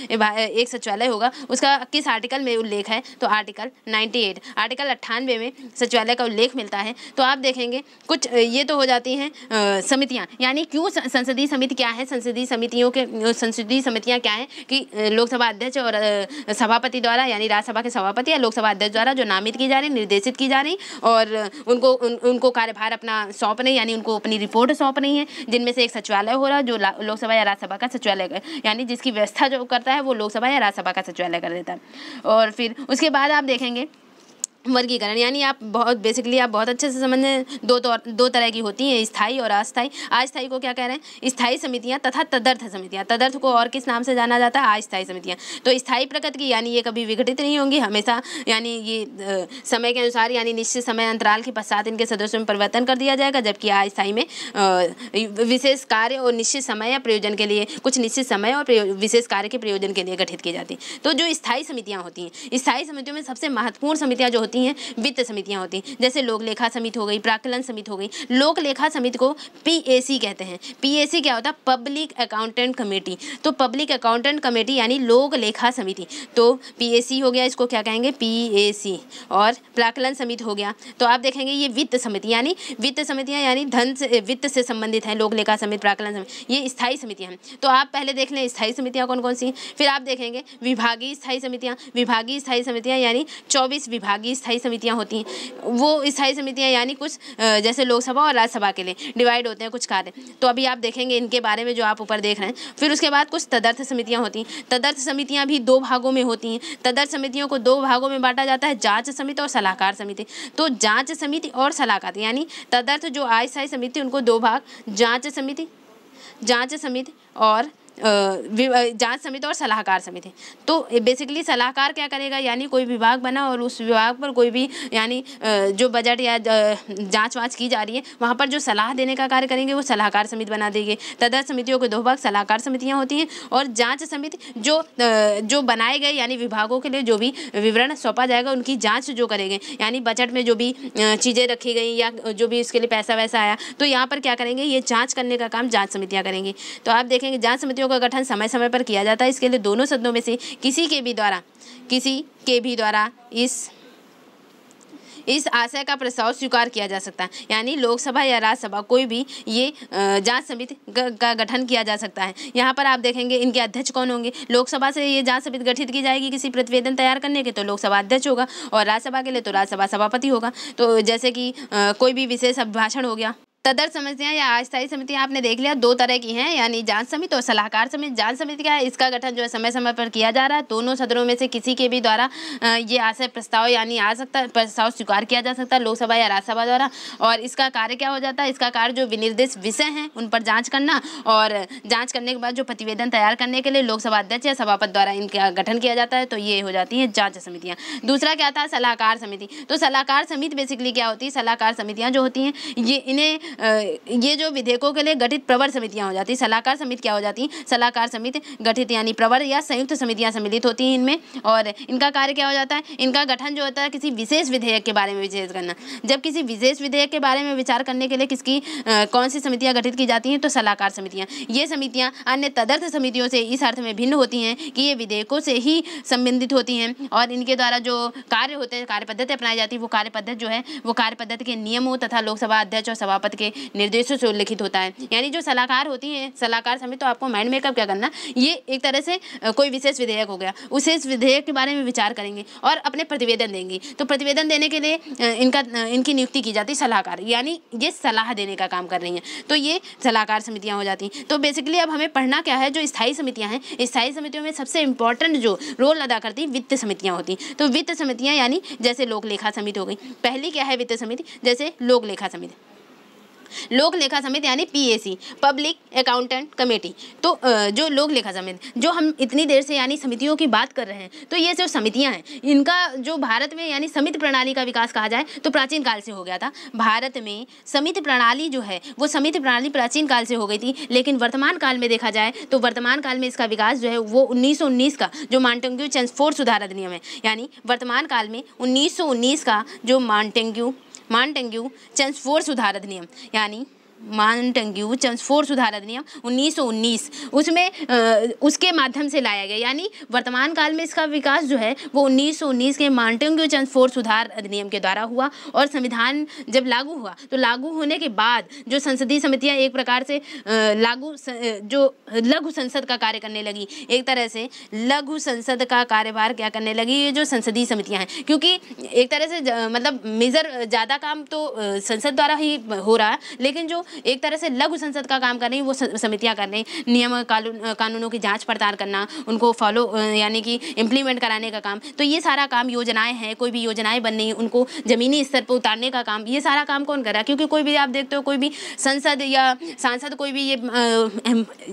एक सचिवालय होगा, उसका किस आर्टिकल में उल्लेख है? तो आर्टिकल 98, आर्टिकल 98 में सचिवालय का उल्लेख मिलता है। तो आप देखेंगे कुछ ये तो हो जाती हैं समितियाँ। यानी क्यों संसदीय समिति क्या है? संसदीय समितियाँ क्या है कि लोकसभा अध्यक्ष और सभापति द्वारा यानी राज्यसभा के सभापति या लोकसभा अध्यक्ष द्वारा जो नामित की जा रही, निर्देशित की जा रही और उनको कार्यभार अपना सौंप रही, यानी उनको अपनी रिपोर्ट सौंप रही है, जिनमें से एक सचिवालय हो रहा है जो लोकसभा या राज्यसभा का सचिवालय यानी जिसकी व्यवस्था जो करता है वो लोकसभा या राज्यसभा का सचिवालय कर देता है। और फिर उसके बाद आप देखेंगे वर्गीकरण, यानी आप बहुत बेसिकली आप बहुत अच्छे से समझें, दो तरह की होती हैं, स्थायी और अस्थायी। अस्थायी को क्या कह रहे हैं? स्थायी समितियां तथा तदर्थ समितियां। तदर्थ को और किस नाम से जाना जाता है? अस्थायी समितियां। तो स्थायी प्रकृति की यानी ये कभी विघटित नहीं होंगी, हमेशा यानी ये समय के अनुसार यानी निश्चित समय अंतराल के पश्चात इनके सदस्यों में परिवर्तन कर दिया जाएगा। जबकि अस्थायी में विशेष कार्य और निश्चित समय या प्रयोजन के लिए, कुछ निश्चित समय और विशेष कार्य के प्रयोजन के लिए गठित की जाती है। तो जो स्थायी समितियां होती हैं, स्थायी समितियों में सबसे महत्वपूर्ण समितियां जो हैं वित्त समितियां होती हैं। जैसे लोक लेखा समिति हो गई, प्राक्कलन समिति हो गई। लोक लेखा समिति को पीएसी कहते हैं। पीएसी क्या होता है? Public accountant committee. तो पब्लिक अकाउंटेंट कमेटी यानी लोक लेखा समिति, तो पीएसी हो गया, इसको क्या कहेंगे? पीएसी। और प्राक्कलन समिति हो गया, तो आप देखेंगे ये वित्त समिति यानी वित्त समितियां यानी धन से, वित्त से संबंधित है। लोक लेखा समिति, प्राक्कलन समिति, ये स्थायी समितियां हैं। तो आप पहले देख लें स्थायी समितियां कौन कौन सी। फिर आप देखेंगे विभागीय स्थायी समितियां। विभागीय स्थायी समितियां यानी 24 विभागीय स्थायी समितियां होती हैं। वो स्थायी समितियां यानी कुछ जैसे लोकसभा और राज्यसभा के लिए डिवाइड होते हैं कुछ कार्य। तो अभी आप देखेंगे इनके बारे में जो आप ऊपर देख रहे हैं। फिर उसके बाद कुछ तदर्थ समितियां होती हैं। तदर्थ समितियां भी 2 भागों में होती हैं। तदर्थ समितियों को 2 भागों में बांटा जाता है, जांच समिति और सलाहकार समिति। तो जांच समिति और सलाहकार यानी तदर्थ जो अस्थायी समिति उनको 2 भाग, जांच समिति और जांच समिति और सलाहकार समिति। तो बेसिकली सलाहकार क्या करेगा, यानी कोई विभाग बना और उस विभाग पर कोई भी यानी जो बजट या जांच वाँच की जा रही है वहाँ पर जो सलाह देने का कार्य करेंगे वो सलाहकार समिति बना देंगे। तदर्थ समितियों के 2 भाग, सलाहकार समितियाँ होती हैं और जांच समिति जो बनाए गए यानी विभागों के लिए जो भी विवरण सौंपा जाएगा उनकी जाँच जो करेंगे, यानी बजट में जो भी चीज़ें रखी गई या जो भी इसके लिए पैसा वैसा आया तो यहाँ पर क्या करेंगे, ये जाँच करने का काम जाँच समितियाँ करेंगी। तो आप देखेंगे जाँच समितियों का गठन समय समय पर किया जाता है। इसके लिए दोनों सदनों में से किसी के भी द्वारा इस आशय का प्रस्ताव स्वीकार किया जा सकता है। यानी लोकसभा या राज्यसभा कोई भी ये जांच समिति का गठन किया जा सकता है। यहाँ पर आप देखेंगे इनके अध्यक्ष कौन होंगे। लोकसभा से ये जांच समिति गठित की जाएगी किसी प्रतिवेदन तैयार करने के, तो लोकसभा अध्यक्ष होगा, और राज्यसभा के लिए तो राज्यसभा सभापति होगा। तो जैसे कि कोई भी विशेष अभिभाषण हो गया। तदर्थ समितियां या अस्थायी समितियां आपने देख लिया दो तरह की हैं, यानी जांच समिति और सलाहकार समिति। जांच समिति क्या है, इसका गठन जो है समय समय पर किया जा रहा है। दोनों सदनों में से किसी के भी द्वारा ये आशय प्रस्ताव यानी आ सकता है, प्रस्ताव स्वीकार किया जा सकता है लोकसभा या राज्यसभा द्वारा। और इसका कार्य क्या हो जाता है, इसका कार्य जो विनिर्दिष्ट विषय हैं उन पर जाँच करना, और जाँच करने के बाद जो प्रतिवेदन तैयार करने के लिए लोकसभा अध्यक्ष या सभापति द्वारा इनका गठन किया जाता है। तो ये हो जाती है जाँच समितियाँ। दूसरा क्या था, सलाहकार समिति। तो सलाहकार समिति बेसिकली क्या होती है, सलाहकार समितियाँ जो होती हैं ये इन्हें ये जो विधेयकों के लिए गठित प्रवर समितियां हो जाती है। सलाहकार समिति क्या हो जाती है, सलाहकार समिति गठित यानी प्रवर या संयुक्त समितियां सम्मिलित होती हैं इनमें, और इनका कार्य क्या हो जाता है, इनका गठन जो होता है किसी विशेष विधेयक के बारे में विशेष करना। जब किसी विशेष विधेयक के बारे में विचार करने के लिए किसकी कौन सी समितियां गठित की जाती हैं, तो सलाहकार समितियां। ये समितियां अन्य तदर्थ समितियों से इस अर्थ में भिन्न होती हैं कि ये विधेयकों से ही संबंधित होती हैं, और इनके द्वारा जो कार्य होते हैं, कार्य पद्धति अपनाई जाती है, वो कार्य पद्धति जो है वो कार्य पद्धति के नियमों तथा लोकसभा अध्यक्ष और सभापति के निर्देशों से उल्लिखित होता है। यानी जो सलाहकार होती है, सलाहकार समिति, तो आपको माइंड मेकअप क्या करना, ये एक तरह से कोई विशेष विधेयक हो गया, उस विधेयक के बारे में विचार करेंगे और अपने प्रतिवेदन देंगी। तो प्रतिवेदन देने के लिए इनकी नियुक्ति की जाती है सलाहकार, यानी ये सलाह देने का काम कर रही हैं। तो ये सलाहकार समितियां हो जाती हैं। तो बेसिकली अब हमें पढ़ना क्या है, जो स्थायी समितियां हैं, स्थायी समितियों में सबसे इंपॉर्टेंट जो रोल अदा करती है वित्त समितियां होती हैं। तो वित्त समितियां यानी जैसे लोक लेखा समिति हो गई। पहली क्या है वित्त समिति, जैसे लोक लेखा समिति। लोक लेखा समिति यानी पीएसी, पब्लिक अकाउंटेंट कमेटी। तो जो लोक लेखा समिति, जो हम इतनी देर से यानी समितियों की बात कर रहे हैं, तो ये जो समितियां हैं, इनका जो भारत में यानी समिति प्रणाली का विकास कहा जाए तो प्राचीन काल से हो गया था। भारत में समिति प्रणाली जो है वो समिति प्रणाली प्राचीन काल से हो गई थी, लेकिन वर्तमान काल में देखा जाए तो वर्तमान काल में इसका विकास जो है वो 1919 का जो मॉन्टेग्यू चेम्सफोर्ड सुधार अधिनियम है, यानी वर्तमान काल में 1919 का जो मॉन्टेग्यू चेम्सफोर्ड सुधार अधिनियम, यानी मॉन्टेग्यू चेम्सफोर्ड सुधार अधिनियम 1919, उसमें उसके माध्यम से लाया गया। यानी वर्तमान काल में इसका विकास जो है वो 1919 के मॉन्टेग्यू चेम्सफोर्ड सुधार अधिनियम के द्वारा हुआ। और संविधान जब लागू हुआ तो लागू होने के बाद जो संसदीय समितियां एक प्रकार से जो लघु संसद का कार्य करने लगी, एक तरह से लघु संसद का कार्यभार क्या करने लगी, ये जो संसदीय समितियां हैं, क्योंकि एक तरह से मतलब मेजर ज़्यादा काम तो संसद द्वारा ही हो रहा है, लेकिन जो एक तरह से लघु संसद का काम कर रही है वो समितियां कर रही हैं। नियम कानूनों की जांच पड़ताल करना, उनको फॉलो यानी कि इम्प्लीमेंट कराने का काम। तो ये सारा काम, योजनाएं हैं, कोई भी योजनाएं बन रही हैं उनको ज़मीनी स्तर पर उतारने का काम, ये सारा काम कौन कर रहा है? क्योंकि कोई भी आप देखते हो, कोई भी संसद या सांसद, कोई भी ये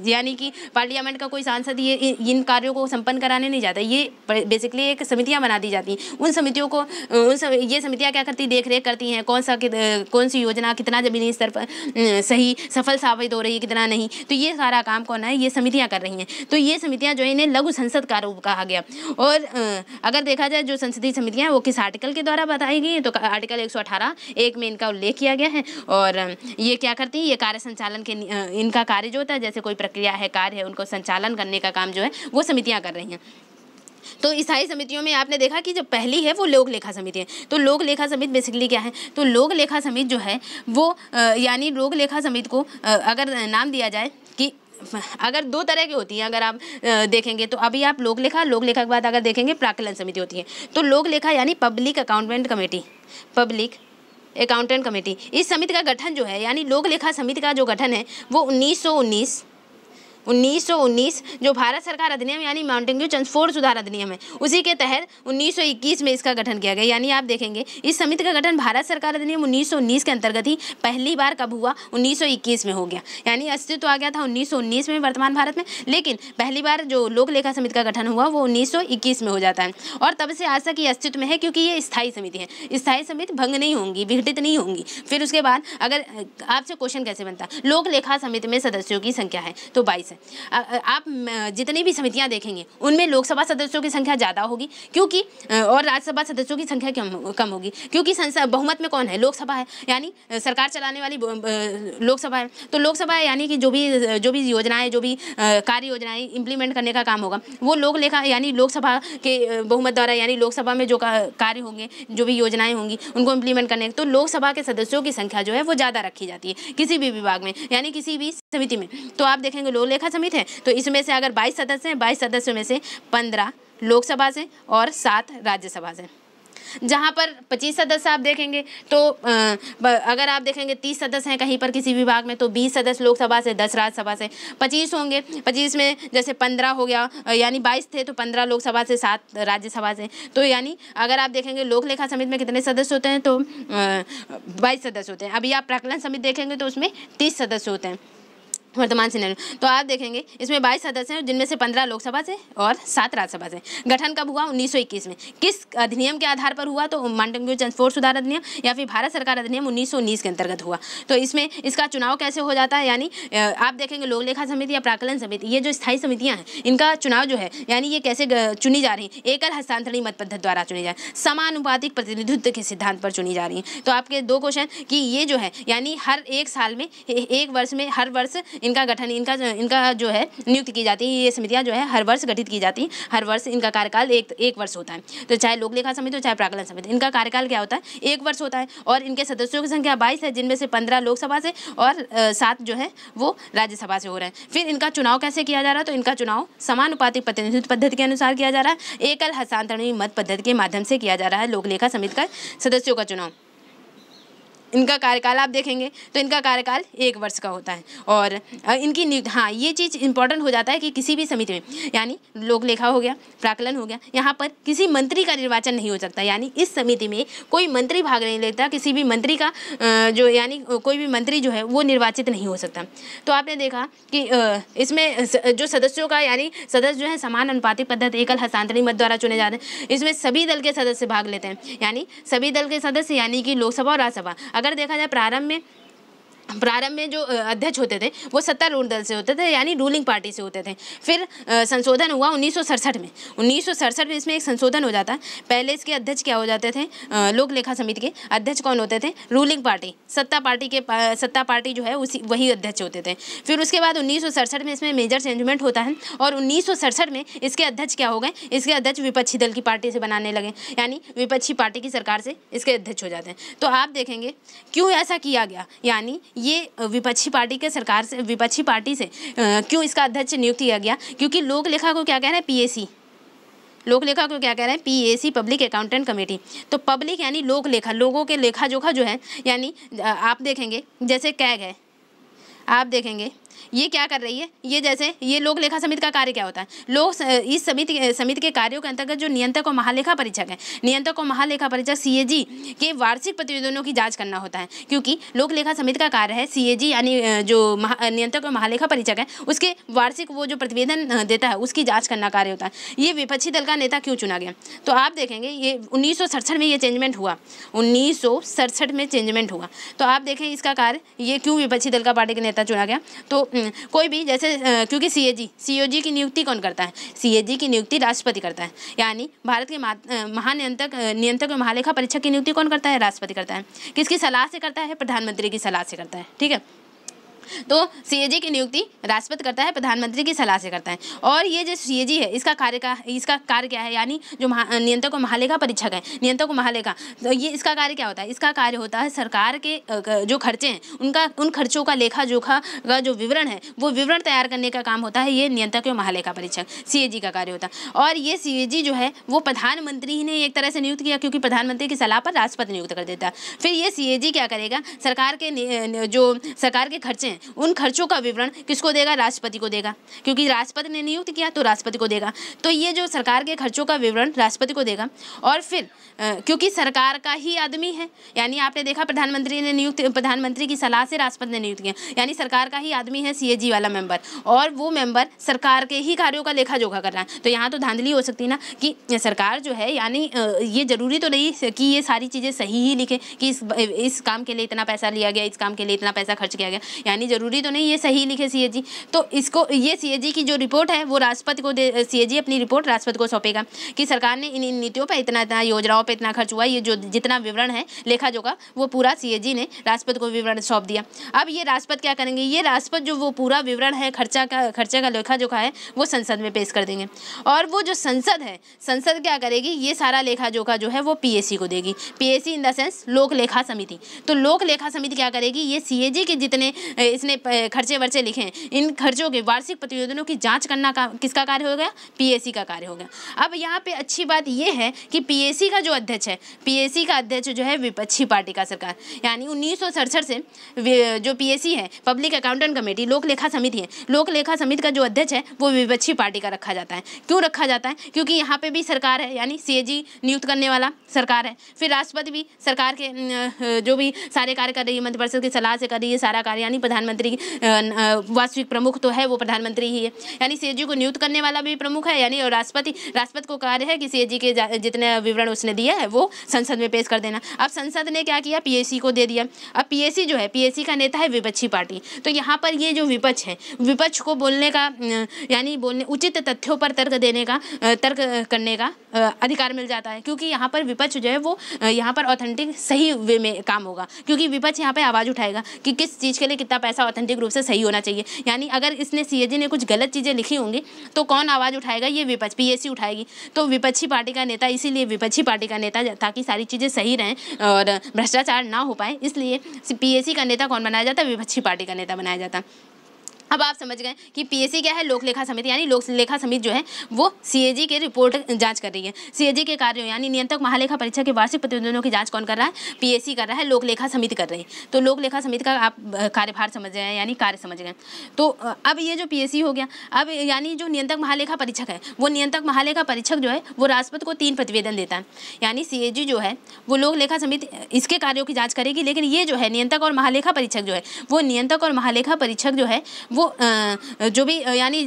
यानी कि पार्लियामेंट का कोई सांसद ये इन कार्यों को संपन्न कराने नहीं जाता। ये बेसिकली एक समितियाँ बना दी जाती हैं। उन समितियों को ये समितियाँ क्या करती, देख रेख करती हैं कौन सी योजना कितना ज़मीनी स्तर पर सही सफल साबित हो रही है, कितना नहीं। तो ये सारा काम कौन है, ये समितियां कर रही हैं। तो ये समितियां जो है इन्हें लघु संसद का रूप कहा गया। और अगर देखा जाए जो संसदीय समितियां हैं वो किस आर्टिकल के द्वारा बताई गई हैं, तो आर्टिकल 118(1) में इनका उल्लेख किया गया है। और ये क्या करती हैं, ये कार्य संचालन के इनका कार्य जो होता है, जैसे कोई प्रक्रिया है, कार्य है, उनको संचालन करने का काम जो है वो समितियाँ कर रही हैं। तो स्थायी समितियों में आपने देखा कि जो पहली है वो लोक लेखा समिति है। तो लोक लेखा समिति बेसिकली क्या है, तो लोक लेखा समिति जो है वो यानी लोक लेखा समिति को अगर नाम दिया जाए कि अगर दो तरह की होती हैं, अगर आप देखेंगे तो अभी आप लोक लेखा के बाद अगर देखेंगे प्राक्कलन समिति होती है। तो लोक लेखा यानी पब्लिक अकाउंटेंट कमेटी, इस समिति का गठन जो है यानी लोक लेखा समिति का जो गठन है वो 1919 जो भारत सरकार अधिनियम यानी मॉन्टेग्यू चेम्सफोर्ड सुधार अधिनियम है, उसी के तहत 1921 में इसका गठन किया गया। यानी आप देखेंगे इस समिति का गठन भारत सरकार अधिनियम 1919 के अंतर्गत ही पहली बार कब हुआ, 1921 में हो गया। यानी अस्तित्व आ गया था 1919 में वर्तमान भारत में, लेकिन पहली बार जो लोक लेखा समिति का गठन हुआ वो 1921 में हो जाता है। और तब से आज तक ये अस्तित्व में है, क्योंकि ये स्थायी समिति है। स्थायी समिति भंग नहीं होंगी, विघटित नहीं होंगी। फिर उसके बाद अगर आपसे क्वेश्चन कैसे बनता, लोक लेखा समिति में सदस्यों की संख्या है तो 22 है। आप जितनी भी समितियां देखेंगे उनमें लोकसभा सदस्यों की संख्या ज़्यादा होगी क्योंकि और राज्यसभा सदस्यों की संख्या कम होगी क्योंकि बहुमत में कौन है, लोकसभा है, यानी सरकार चलाने वाली लोकसभा है। तो लोकसभा है यानी कि जो भी योजनाएं, जो भी कार्य योजनाएं इम्प्लीमेंट करने का काम होगा वो लोक लेखा यानी लोकसभा के बहुमत द्वारा, यानी लोकसभा में जो कार्य होंगे, जो भी योजनाएं होंगी उनको इम्प्लीमेंट करने, तो लोकसभा के सदस्यों की संख्या जो है वो ज़्यादा रखी जाती है किसी भी विभाग में, यानी किसी भी समिति में। तो आप देखेंगे लोक लेखा समिति है तो इसमें से अगर 22 सदस्य हैं, 22 सदस्यों में से 15 लोकसभा से और 7 राज्यसभा से। जहाँ पर 25 सदस्य आप देखेंगे तो अगर आप देखेंगे 30 सदस्य हैं कहीं पर किसी विभाग में तो 20 सदस्य लोकसभा से, 10 राज्यसभा से। 25 होंगे, 25 में जैसे 15 हो गया, यानी 22 थे तो 15 लोकसभा से, 7 राज्यसभा से। तो यानी अगर आप देखेंगे लोक लेखा समिति में कितने सदस्य होते हैं तो 22 सदस्य होते हैं। अभी आप प्राक्कलन समिति देखेंगे तो उसमें 30 सदस्य होते हैं वर्तमान सिनेरियो। तो आप देखेंगे इसमें 22 सदस्य हैं जिनमें से 15 लोकसभा से और 7 राज्यसभा से। गठन कब हुआ? 1921 में। किस अधिनियम के आधार पर हुआ? तो मांडव्य चंद्रफोर सुधार अधिनियम या फिर भारत सरकार अधिनियम 1919 के अंतर्गत हुआ। तो इसमें इसका चुनाव कैसे हो जाता है? यानी आप देखेंगे लोक लेखा समिति या प्राक्कलन समिति, ये जो स्थायी समितियाँ हैं इनका चुनाव जो है यानी ये कैसे चुनी जा रही है? एकल हस्तांतरणीय मत पद्धति द्वारा चुनी जा रही है, समानुपातिक प्रतिनिधित्व के सिद्धांत पर चुनी जा रही है। तो आपके 2 क्वेश्चन कि ये जो है यानी हर एक साल में, एक वर्ष में, हर वर्ष इनका गठन, इनका जो है नियुक्त की जाती है। ये समितियां जो है हर वर्ष गठित की जाती हैं, हर वर्ष इनका कार्यकाल एक वर्ष होता है। तो चाहे लोक लेखा समिति हो चाहे प्राक्कलन समिति, इनका कार्यकाल क्या होता है? 1 वर्ष होता है। और इनके सदस्यों की संख्या 22 है जिनमें से 15 लोकसभा से और 7 जो है वो राज्यसभा से हो रहे हैं। फिर इनका चुनाव कैसे किया जा रहा है? तो इनका चुनाव समानुपातिक प्रतिनिधित्व पद्धति के अनुसार किया जा रहा है, एकल हस्तांतरणीय मत पद्धति के माध्यम से किया जा रहा है लोक लेखा समिति का सदस्यों का चुनाव। इनका कार्यकाल आप देखेंगे तो इनका कार्यकाल 1 वर्ष का होता है। और इनकी नियुक्ति, हाँ ये चीज़ इंपॉर्टेंट हो जाता है कि किसी भी समिति में, यानी लोक लेखा हो गया, प्राक्कलन हो गया, यहाँ पर किसी मंत्री का निर्वाचन नहीं हो सकता। यानी इस समिति में कोई मंत्री भाग नहीं लेता, किसी भी मंत्री का जो यानी कोई भी मंत्री जो है वो निर्वाचित नहीं हो सकता। तो आपने देखा कि इसमें जो सदस्यों का यानी सदस्य जो है समान अनुपातिक पद्धति एकल हस्तांतरणीय मत द्वारा चुने जाते हैं। इसमें सभी दल के सदस्य भाग लेते हैं, यानी सभी दल के सदस्य यानी कि लोकसभा और राज्यसभा। अगर देखा जाए प्रारंभ में जो अध्यक्ष होते थे वो सत्तारूढ़ दल से होते थे, यानी रूलिंग पार्टी से होते थे। फिर संशोधन हुआ 1967 में। 1967 में इसमें एक संशोधन हो जाता है। पहले इसके अध्यक्ष क्या हो जाते थे? लोक लेखा समिति के अध्यक्ष कौन होते थे? रूलिंग पार्टी, सत्ता पार्टी जो है वही अध्यक्ष होते थे। फिर उसके बाद 1967 में इसमें मेजर चेंजमेंट होता है और 1967 में इसके अध्यक्ष क्या हो गए? इसके अध्यक्ष विपक्षी दल की पार्टी से बनाने लगे, यानी विपक्षी पार्टी की सरकार से इसके अध्यक्ष हो जाते हैं। तो आप देखेंगे क्यों ऐसा किया गया, यानी ये विपक्षी पार्टी के सरकार से, विपक्षी पार्टी से क्यों इसका अध्यक्ष नियुक्त किया गया? क्योंकि लोक लेखा को क्या कह रहे हैं? पीएसी। लोक लेखा को क्या कह रहे हैं? PAC, public accountant committee. तो पब्लिक यानी लोक लेखा, लोगों के लेखा जोखा जो है, यानी आप देखेंगे जैसे कैग है, आप देखेंगे ये क्या कर रही है? ये जैसे ये लोक लेखा समिति का कार्य क्या होता है? इस समिति के कार्यों के अंतर्गत जो नियंत्रक और महालेखा परीक्षक है, नियंत्रक और महालेखा परीक्षक सीएजी के वार्षिक प्रतिवेदनों की जांच करना होता है। क्योंकि लोक लेखा समिति का कार्य है सीएजी यानी जो नियंत्रक और महालेखा परीक्षक है उसके वार्षिक वो जो प्रतिवेदन देता है उसकी जाँच करना कार्य होता है। ये विपक्षी दल का नेता क्यों चुना गया? तो आप देखेंगे ये 1967 में ये चेंजमेंट हुआ, 1967 में चेंजमेंट हुआ। तो आप देखें इसका कार्य ये क्यों विपक्षी दल का पार्टी का नेता चुना गया? तो कोई भी जैसे क्योंकि सीओजी की नियुक्ति कौन करता है? सीएजी की नियुक्ति राष्ट्रपति करता है, यानी भारत के नियंत्रक और महालेखा परीक्षक की नियुक्ति कौन करता है? राष्ट्रपति करता है। किसकी सलाह से करता है? प्रधानमंत्री की सलाह से करता है। ठीक है, तो सीएजी की नियुक्ति राष्ट्रपति करता है, प्रधानमंत्री की सलाह से करता है। और ये जो सीएजी है इसका कार्य क्या है? यानी जो नियंत्रक और महालेखा परीक्षक है, नियंत्रक और महालेखा, तो ये इसका कार्य क्या होता है? इसका कार्य होता है सरकार के जो खर्चे हैं उन खर्चों का लेखा जोखा का जो विवरण है वो विवरण तैयार करने का काम होता है ये नियंत्रक और महालेखा परीक्षक सीएजी का कार्य होता है। और ये सीएजी जो है वो प्रधानमंत्री ही ने एक तरह से नियुक्त किया, क्योंकि प्रधानमंत्री की सलाह पर राष्ट्रपति नियुक्त कर देता है। फिर ये सीएजी क्या करेगा? सरकार के खर्चे उन खर्चों का विवरण किसको देगा? राष्ट्रपति को देगा, क्योंकि राष्ट्रपति ने नियुक्त किया तो राष्ट्रपति को देगा। तो ये जो सरकार के खर्चों का विवरण राष्ट्रपति को देगा। और फिर क्योंकि सरकार का ही आदमी है, यानी आपने देखा प्रधानमंत्री की सलाह से राष्ट्रपति ने नियुक्त किया, यानी सरकार का ही आदमी है सीएजी वाला मेंबर, और वो मेंबर सरकार के ही कार्यों का लेखा जोखा कर रहा है। तो यहाँ तो धांधली हो सकती है ना कि सरकार जो है, यानी ये जरूरी तो नहीं कि ये सारी चीज़ें सही ही लिखे कि इस काम के लिए इतना पैसा लिया गया, इस काम के लिए इतना पैसा खर्च किया गया, यानी यानी ज़रूरी तो नहीं ये सही लिखे सीएजी। तो इसको ये सीएजी की जो रिपोर्ट है वो राष्ट्रपति को सीएजी अपनी रिपोर्ट राष्ट्रपति को सौंपेगा कि सरकार ने इन नीतियों पर इतना योजनाओं पर इतना खर्च हुआ, ये जो जितना विवरण है लेखा जोखा वो पूरा सीएजी ने राष्ट्रपति को विवरण सौंप दिया। अब ये राष्ट्रपति क्या करेंगे, ये राष्ट्रपति जो वो पूरा विवरण है खर्चे का लेखा जोखा है वो संसद में पेश कर देंगे। और वो जो संसद है, संसद क्या करेगी, ये सारा लेखा जोखा जो है वो पीएसी को देगी। पीएसी इन द सेंस लोक लेखा समिति। तो लोक लेखा समिति क्या करेगी, ये सीएजी के जितने इसने खर्चे वर्चे लिखे हैं इन खर्चों के वार्षिक प्रतिवेदनों की जांच करना का किसका कार्य हो गया, पीएसी का कार्य हो गया। अब यहाँ पे अच्छी बात ये है कि पीएसी का जो अध्यक्ष है, पीएसी का अध्यक्ष जो है विपक्षी पार्टी का सरकार, यानी 1967 से जो पीएसी है पब्लिक अकाउंटेंट कमेटी लोक लेखा समिति है, लोक लेखा समिति का जो अध्यक्ष है वो विपक्षी पार्टी का रखा जाता है। क्यों रखा जाता है, क्योंकि यहाँ पे भी सरकार है, यानी सीएजी नियुक्त करने वाला सरकार है, फिर राष्ट्रपति भी सरकार के जो भी सारे कार्य कर रही है मंत्रिपरिषद की सलाह से कर रही है सारा कार्य, यानी प्रधानमंत्री वास्तविक प्रमुख तो है वो प्रधानमंत्री ही है, यानी सीएजी को नियुक्त करने वाला भी प्रमुख है, यानी और राष्ट्रपति को कार्य है कि सीएजी के जितने विवरण उसने दिया है वो संसद में पेश कर देना। अब संसद ने क्या किया, पीएसी को दे दिया। अब पीएसी जो है, पीएसी का नेता है विपक्षी पार्टी। तो यहाँ पर ये जो विपक्ष है, विपक्ष को बोलने का यानी बोलने उचित तथ्यों पर तर्क करने का अधिकार मिल जाता है, क्योंकि यहाँ पर विपक्ष जो है वो यहाँ पर ऑथेंटिक सही वे में काम होगा, क्योंकि विपक्ष यहाँ पे आवाज़ उठाएगा कि किस चीज़ के लिए कितना पैसा ऑथेंटिक रूप से सही होना चाहिए। यानी अगर इसने सीएजी ने कुछ गलत चीज़ें लिखी होंगी तो कौन आवाज़ उठाएगा, ये विपक्ष पीएसी उठाएगी। तो विपक्षी पार्टी का नेता, इसीलिए विपक्षी पार्टी का नेता, ताकि सारी चीज़ें सही रहें और भ्रष्टाचार ना हो पाए, इसलिए पीएसी का नेता कौन बनाया जाता है, विपक्षी पार्टी का नेता बनाया जाता है। अब आप समझ गए कि पीएसी क्या है, लोक लेखा समिति, यानी लोक लेखा समिति जो है वो सीएजी के रिपोर्ट जांच कर रही है। सीएजी के कार्यों यानी नियंत्रक महालेखा परीक्षक के वार्षिक प्रतिवेदनों की जांच कौन कर रहा है, पीएसी कर रहा है, लोक लेखा समिति कर रही है। तो लोक लेखा समिति का आप कार्यभार समझ गए हैं, यानी कार्य समझ गए। तो अब ये जो पीएसी हो गया, अब यानी जो नियंत्रक महालेखा परीक्षक है, वो नियंत्रक महालेखा परीक्षक जो है वो राष्ट्रपति को 3 प्रतिवेदन देता है। यानी सीएजी जो है वो लोक लेखा समिति इसके कार्यों की जाँच करेगी, लेकिन ये जो है नियंत्रक और महालेखा परीक्षक जो है वो नियंत्रक और महालेखा परीक्षक जो है वो जो भी यानी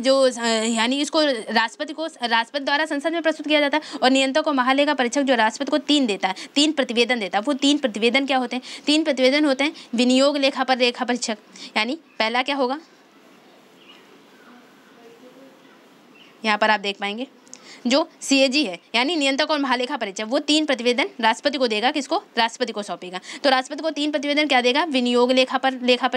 इसको राष्ट्रपति द्वारा संसद में प्रस्तुत किया जाता है। और नियंत्रक और महालेखा परीक्षक जो राष्ट्रपति को 3 प्रतिवेदन देता है। वो 3 प्रतिवेदन क्या होते हैं, 3 प्रतिवेदन होते हैं विनियोग लेखा पर लेखा परीक्षक। यानी पहला क्या होगा, यहाँ पर आप देख पाएंगे जो सीएजी है यानी नियंत्रक और महालेखा परीक्षक वो 3 प्रतिवेदन राष्ट्रपति को देगा, किसको, राष्ट्रपति को सौंपेगा। तो राष्ट्रपति को 3 प्रतिवेदन क्या देगा, विनियोग लेखा पर लेखा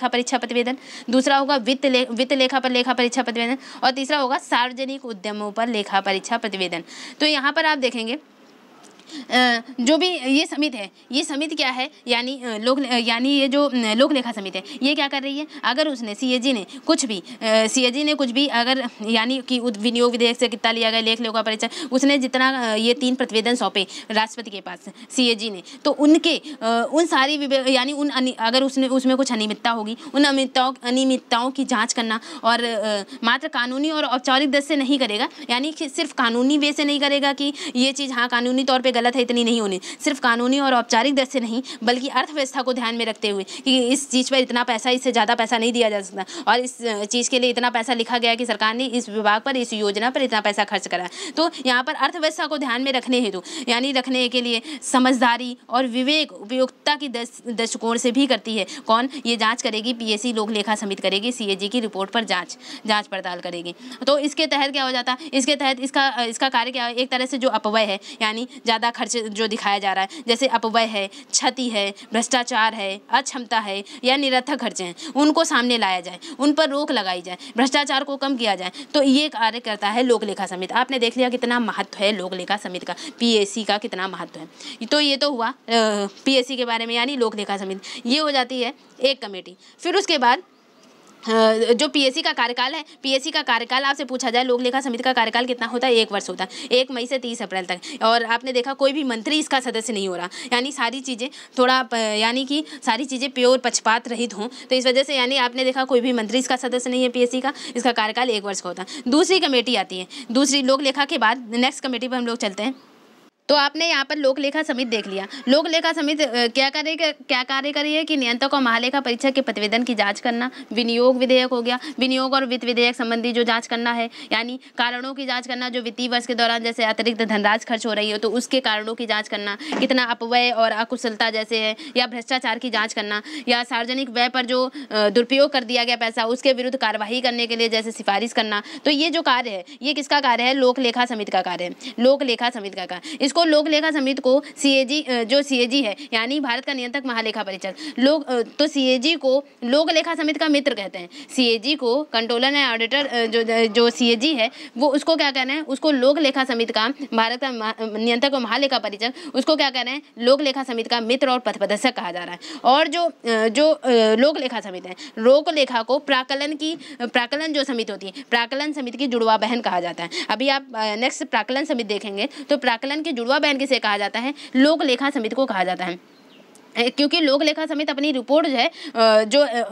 परीक्षा प्रतिवेदन, दूसरा होगा वित्त लेखा पर लेखा परीक्षा प्रतिवेदन, और तीसरा होगा सार्वजनिक उद्यमों पर लेखा परीक्षा प्रतिवेदन। तो यहाँ पर आप देखेंगे जो भी ये समिति है, ये समिति क्या है, यानी ये जो लोक लेखा समिति है ये क्या कर रही है, अगर उसने सीएजी ने कुछ भी अगर यानी कि विनियोग विधेयक से कितना लिया गया, लेख लेखा परीक्षा, उसने जितना ये 3 प्रतिवेदन सौंपे राष्ट्रपति के पास सीएजी ने, तो उनके उन सारी यानी अगर उसमें कुछ अनियमितता होगी, उन अनियमितताओं की जाँच करना, और मात्र कानूनी और औपचारिक दृष्टि से नहीं करेगा, यानी कि सिर्फ कानूनी वे से नहीं करेगा कि ये चीज़ हाँ कानूनी तौर पे गलत है, इतनी नहीं होनी, सिर्फ कानूनी और औपचारिक दृष्टि से नहीं, बल्कि अर्थव्यवस्था को ध्यान में रखते हुए कि इस चीज़ पर इतना पैसा, इससे ज़्यादा पैसा नहीं दिया जा सकता, और इस चीज़ के लिए इतना पैसा लिखा गया कि सरकार ने इस विभाग पर, इस योजना पर इतना पैसा खर्च करा। तो यहाँ पर अर्थव्यवस्था को ध्यान में रखने हेतु, यानी रखने के लिए समझदारी और विवेक उपयुक्तता की दृष्टिकोण से भी करती है। कौन ये जाँच करेगी, पीएसी लोक लेखा समिति करेगी, सीएजी की रिपोर्ट पर जाँच पड़ताल करेगी। तो इसके तहत क्या हो जाता है, इसके तहत इसका कार्य क्या है, एक तरह से जो अपव्यय है यानी ज़्यादा खर्च जो दिखाया जा रहा है, जैसे अपव्यय है, क्षति है, भ्रष्टाचार है, अक्षमता है या निरर्थक खर्चे हैं, उनको सामने लाया जाए, उन पर रोक लगाई जाए, भ्रष्टाचार को कम किया जाए। तो ये कार्य करता है लोक लेखा समिति। आपने देख लिया कितना महत्व है लोक लेखा समिति का, पीएसी का कितना महत्व है। तो ये तो हुआ पीएसी के बारे में, यानी लोक लेखा समिति। ये हो जाती है एक कमेटी। फिर उसके बाद जो पीएसी का कार्यकाल है, पीएसी का कार्यकाल आपसे पूछा जाए लोक लेखा समिति का कार्यकाल कितना होता है, 1 वर्ष होता है, 1 मई से 30 अप्रैल तक। और आपने देखा कोई भी मंत्री इसका सदस्य नहीं हो रहा, यानी सारी चीज़ें यानी कि सारी चीज़ें प्योर पक्षपात रहित हों, तो इस वजह से यानी आपने देखा कोई भी मंत्री इसका सदस्य नहीं है पीएसी का, इसका कार्यकाल 1 वर्ष का होता है। दूसरी कमेटी आती है, दूसरी लोक लेखा के बाद नेक्स्ट कमेटी पर हम लोग चलते हैं। तो आपने यहाँ पर लोक लेखा समिति देख लिया। लोक लेखा समिति क्या कार्य करी है कि नियंत्रक और महालेखा परीक्षक के प्रतिवेदन की जांच करना। विनियोग विधेयक हो गया, विनियोग और वित्त विधेयक संबंधी जो जांच करना है, यानी कारणों की जांच करना, जो वित्तीय वर्ष के दौरान जैसे अतिरिक्त धनराशि खर्च हो रही हो तो उसके कारणों की जांच करना, कितना अपव्यय और अकुशलता जैसे है, या भ्रष्टाचार की जांच करना, या सार्वजनिक व्यय पर जो दुरुपयोग कर दिया गया पैसा उसके विरुद्ध कार्यवाही करने के लिए जैसे सिफारिश करना। तो ये जो कार्य है ये किसका कार्य है? लोक लेखा समिति का कार्य है, लोक लेखा समिति का कार्य। इसको लोक लेखा समिति को सीएजी है, यानी भारत का नियंत्रक महालेखा परीक्षक, तो सीएजी को लोक लेखा समिति का मित्र कहते हैं। सीएजी को कंट्रोलर एंड ऑडिटर जो सीएजी है वो उसको क्या कहना है? उसको लोक लेखा समिति का, भारत का नियंत्रक और महालेखा परीक्षक, उसको क्या कह रहे हैं? लोक लेखा समिति का मित्र और पथप्रदर्शक कहा जा रहा है। और जो लोक लेखा समिति है, लोक लेखा को प्राकलन जो समिति होती है, प्राकलन समिति की जुड़वा बहन कहा जाता है। अभी आप नेक्स्ट प्राकलन समिति देखेंगे तो प्राकलन की जुड़वा बहन किसे कहा जाता है? लोक लेखा समिति को कहा जाता है। क्योंकि लोक लेखा समिति अपनी रिपोर्ट जो है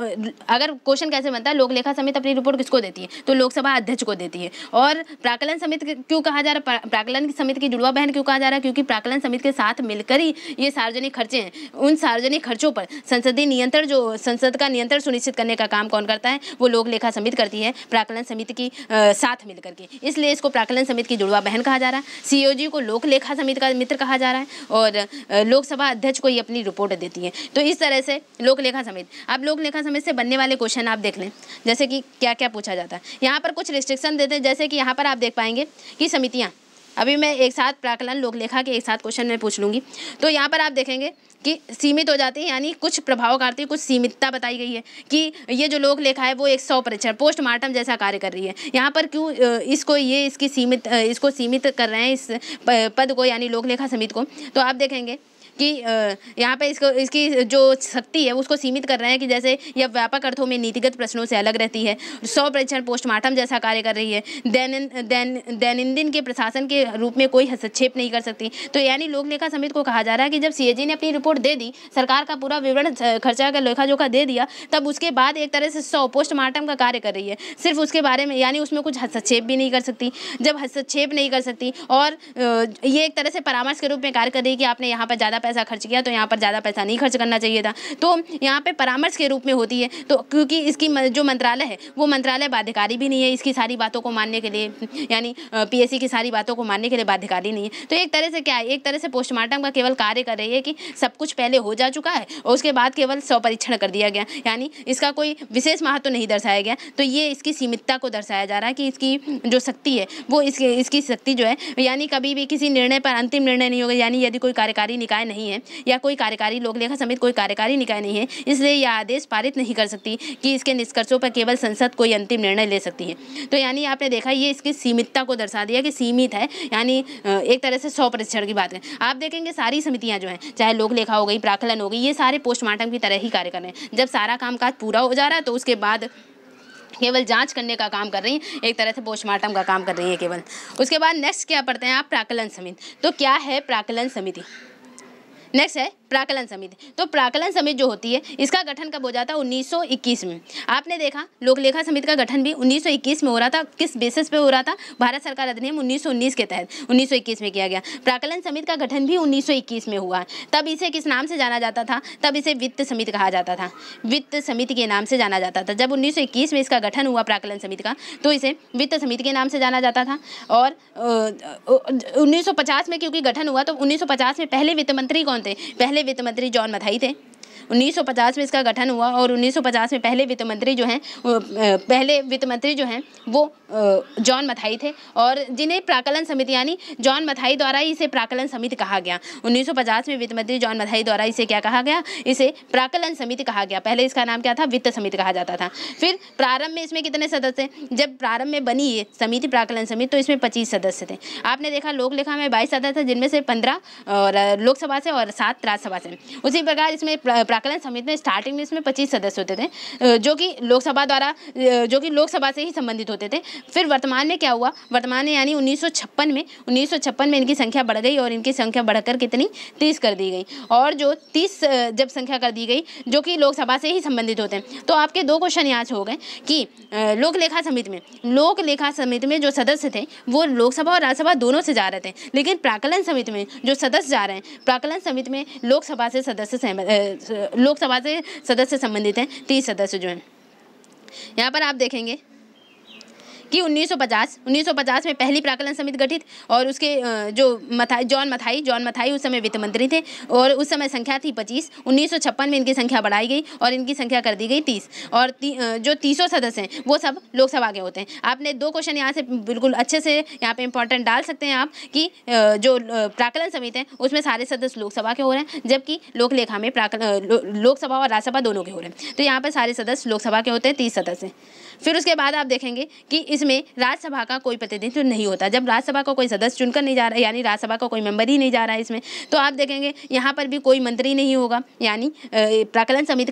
अगर क्वेश्चन कैसे बनता है, लोक लेखा समिति अपनी रिपोर्ट किसको देती है? तो लोकसभा अध्यक्ष को देती है। और प्राकलन समिति क्यों कहा जा रहा है? प्राकलन समिति की जुड़वा बहन क्यों कहा जा रहा है? क्योंकि प्राकलन समिति के साथ मिलकर ही ये सार्वजनिक खर्चे हैं, उन सार्वजनिक खर्चों पर संसदीय नियंत्रण, जो संसद का नियंत्रण सुनिश्चित करने का काम कौन करता है? वो लोक लेखा समिति करती है, प्राकलन समिति की साथ मिलकर के। इसलिए इसको प्राकलन समिति की जुड़वा बहन कहा जा रहा है। सीओजी को लोक लेखा समिति का मित्र कहा जा रहा है और लोकसभा अध्यक्ष को ये अपनी रिपोर्ट देती है। तो इस तरह से लोक लेखा समिति। अब लोक लेखा समिति से बनने वाले क्वेश्चन आप देख लें, जैसे कि क्या क्या पूछा जाता है। यहाँ पर कुछ रिस्ट्रिक्शन देते हैं, जैसे कि यहाँ पर आप देख पाएंगे कि समितियाँ, अभी मैं एक साथ प्राकलन लोक लेखा के एक साथ क्वेश्चन में पूछ लूँगी। तो यहाँ पर आप देखेंगे कि सीमित हो जाती है, यानी कुछ प्रभावकारिता, कुछ सीमितता बताई गई है कि ये जो लोक लेखा है वो 100% पोस्टमार्टम जैसा कार्य कर रही है। यहाँ पर क्यों इसको सीमित कर रहे हैं इस पद को, यानी लोक लेखा समिति को? तो आप देखेंगे कि यहाँ पे इसकी जो शक्ति है उसको सीमित कर रहे हैं कि जैसे यह व्यापक अर्थों में नीतिगत प्रश्नों से अलग रहती है, 100% पोस्टमार्टम जैसा कार्य कर रही है, दैनंदिन के प्रशासन के रूप में कोई हस्तक्षेप नहीं कर सकती। तो यानी लोक लेखा समिति को कहा जा रहा है कि जब सीएजी ने अपनी रिपोर्ट दे दी, सरकार का पूरा विवरण खर्चा का लेखा जोखा दे दिया, तब उसके बाद एक तरह से 100 पोस्टमार्टम का कार्य कर रही है, सिर्फ उसके बारे में, यानी उसमें कुछ हस्तक्षेप भी नहीं कर सकती। जब हस्तक्षेप नहीं कर सकती और ये एक तरह से परामर्श के रूप में कार्य कर रही है कि आपने यहाँ पर ज़्यादा पैसा खर्च किया तो यहाँ पर ज़्यादा पैसा नहीं खर्च करना चाहिए था, तो यहाँ पे परामर्श के रूप में होती है। तो क्योंकि इसकी जो मंत्रालय है वो मंत्रालय बाध्यकारी भी नहीं है इसकी सारी बातों को मानने के लिए, यानी पीएससी की सारी बातों को मानने के लिए बाध्यकारी नहीं है। तो एक तरह से क्या है, एक तरह से पोस्टमार्टम का केवल कार्य कर रही है कि सब कुछ पहले हो जा चुका है और उसके बाद केवल 100 परीक्षण कर दिया गया, यानी इसका कोई विशेष महत्व तो नहीं दर्शाया गया। तो ये इसकी सीमितता को दर्शाया जा रहा है कि इसकी जो शक्ति है वो इसकी शक्ति जो है, यानी कभी भी किसी निर्णय पर अंतिम निर्णय नहीं होगा, यानी यदि कोई कार्यकारी निकाय नहीं है या कोई कार्यकारी लोक लेखा समिति कोई कार्यकारी निकाय नहीं है, इसलिए यह आदेश पारित नहीं कर सकती कि इसके निष्कर्षों पर केवल संसद कोई अंतिम निर्णय ले सकती है। तो यानी आपने देखा ये इसकी सीमितता को दर्शा दिया कि सीमित है, यानी एक तरह से 100 परीक्षण की बात है। आप देखेंगे सारी समितियां जो हैं, चाहे लोक लेखा हो गई, प्राकलन हो गई, ये सारे पोस्टमार्टम की तरह ही कार्य कर रहे हैं। जब सारा कामकाज पूरा हो जा रहा है तो उसके बाद केवल जांच करने का काम कर रही हैं, एक तरह से पोस्टमार्टम का काम कर रही है केवल। उसके बाद नेक्स्ट क्या पढ़ते हैं आप? प्राकलन समिति। तो क्या है प्राकलन समिति? नेक्स्ट है प्राकलन समिति। तो प्राकलन समिति जो होती है इसका गठन कब हो जाता है? 1921 में। आपने देखा लोक लेखा समिति का गठन भी 1921 में हो रहा था। किस बेसिस पे हो रहा था? भारत सरकार अधिनियम 1919 के तहत 1921 में किया गया। प्राकलन समिति का गठन भी 1921 में हुआ। तब इसे किस नाम से जाना जाता था? तब इसे वित्त समिति कहा जाता था, वित्त समिति के नाम से जाना जाता था। जब 1921 में इसका गठन हुआ प्राकलन समिति का, तो इसे वित्त समिति के नाम से जाना जाता था। और 1950 में क्योंकि गठन हुआ, तो 1950 में पहले वित्त मंत्री कौन थे? पहले वित्त मंत्री जॉन मथाई थे। 1950 में इसका गठन हुआ और 1950 में पहले वित्त मंत्री जो हैं वो जॉन मथाई थे, और जिन्हें प्राकलन समिति, यानी जॉन मथाई द्वारा इसे प्राकलन समिति कहा गया। 1950 में वित्त मंत्री जॉन मथाई द्वारा इसे क्या कहा गया? इसे प्राकलन समिति कहा गया। पहले इसका नाम क्या था? वित्त समिति कहा जाता था। फिर प्रारंभ में इसमें कितने सदस्य? जब प्रारंभ में बनी ये समिति प्राकलन समिति तो इसमें 25 सदस्य थे। आपने देखा लोक लेखा में 22 सदस्य थे, जिनमें से 15 और लोकसभा से और 7 राज्यसभा से। उसी प्रकार इसमें प्राक्कलन समिति में स्टार्टिंग में इसमें 25 सदस्य होते थे जो कि लोकसभा से ही संबंधित होते थे। फिर वर्तमान में क्या हुआ, वर्तमान में यानी 1956 में इनकी संख्या बढ़ गई और इनकी संख्या बढ़कर कितनी 30 कर दी गई। और जो 30 जब संख्या कर दी गई जो कि लोकसभा से ही संबंधित होते हैं, तो आपके 2 क्वेश्चन यहाँ से हो गए कि लोक लेखा समिति में जो सदस्य थे वो लोकसभा और राज्यसभा दोनों से जा रहे थे, लेकिन प्राक्कलन समिति में जो सदस्य जा रहे हैं, प्राक्कलन समिति में लोकसभा से सदस्य संबंधित हैं 30 सदस्य जो हैं। यहाँ पर आप देखेंगे कि 1950 में पहली प्राक्कलन समिति गठित और उसके जो जॉन मथाई उस समय वित्त मंत्री थे और उस समय संख्या थी 25। 1956 में इनकी संख्या बढ़ाई गई और इनकी संख्या कर दी गई 30 और जो 30 सदस्य हैं वो सब लोकसभा के होते हैं। आपने 2 क्वेश्चन यहाँ से बिल्कुल अच्छे से यहाँ पे इंपॉर्टेंट डाल सकते हैं आप कि जो प्राक्कलन समिति है उसमें सारे सदस्य लोकसभा के हो रहे हैं, जबकि लोकलेखा में लोकसभा और राज्यसभा दोनों के हो रहे हैं। तो यहाँ पर सारे सदस्य लोकसभा के होते हैं 30 सदस्य। फिर उसके बाद आप देखेंगे कि इसमें राज्यसभा का कोई प्रतिनिधित्व नहीं होता। जब राज्यसभा का कोई सदस्य चुनकर नहीं जा रहा है, यानी राज्यसभा का कोई मेंबर ही नहीं जा रहा है इसमें, तो आप देखेंगे यहाँ पर भी कोई मंत्री नहीं होगा, यानी प्राक्कलन समिति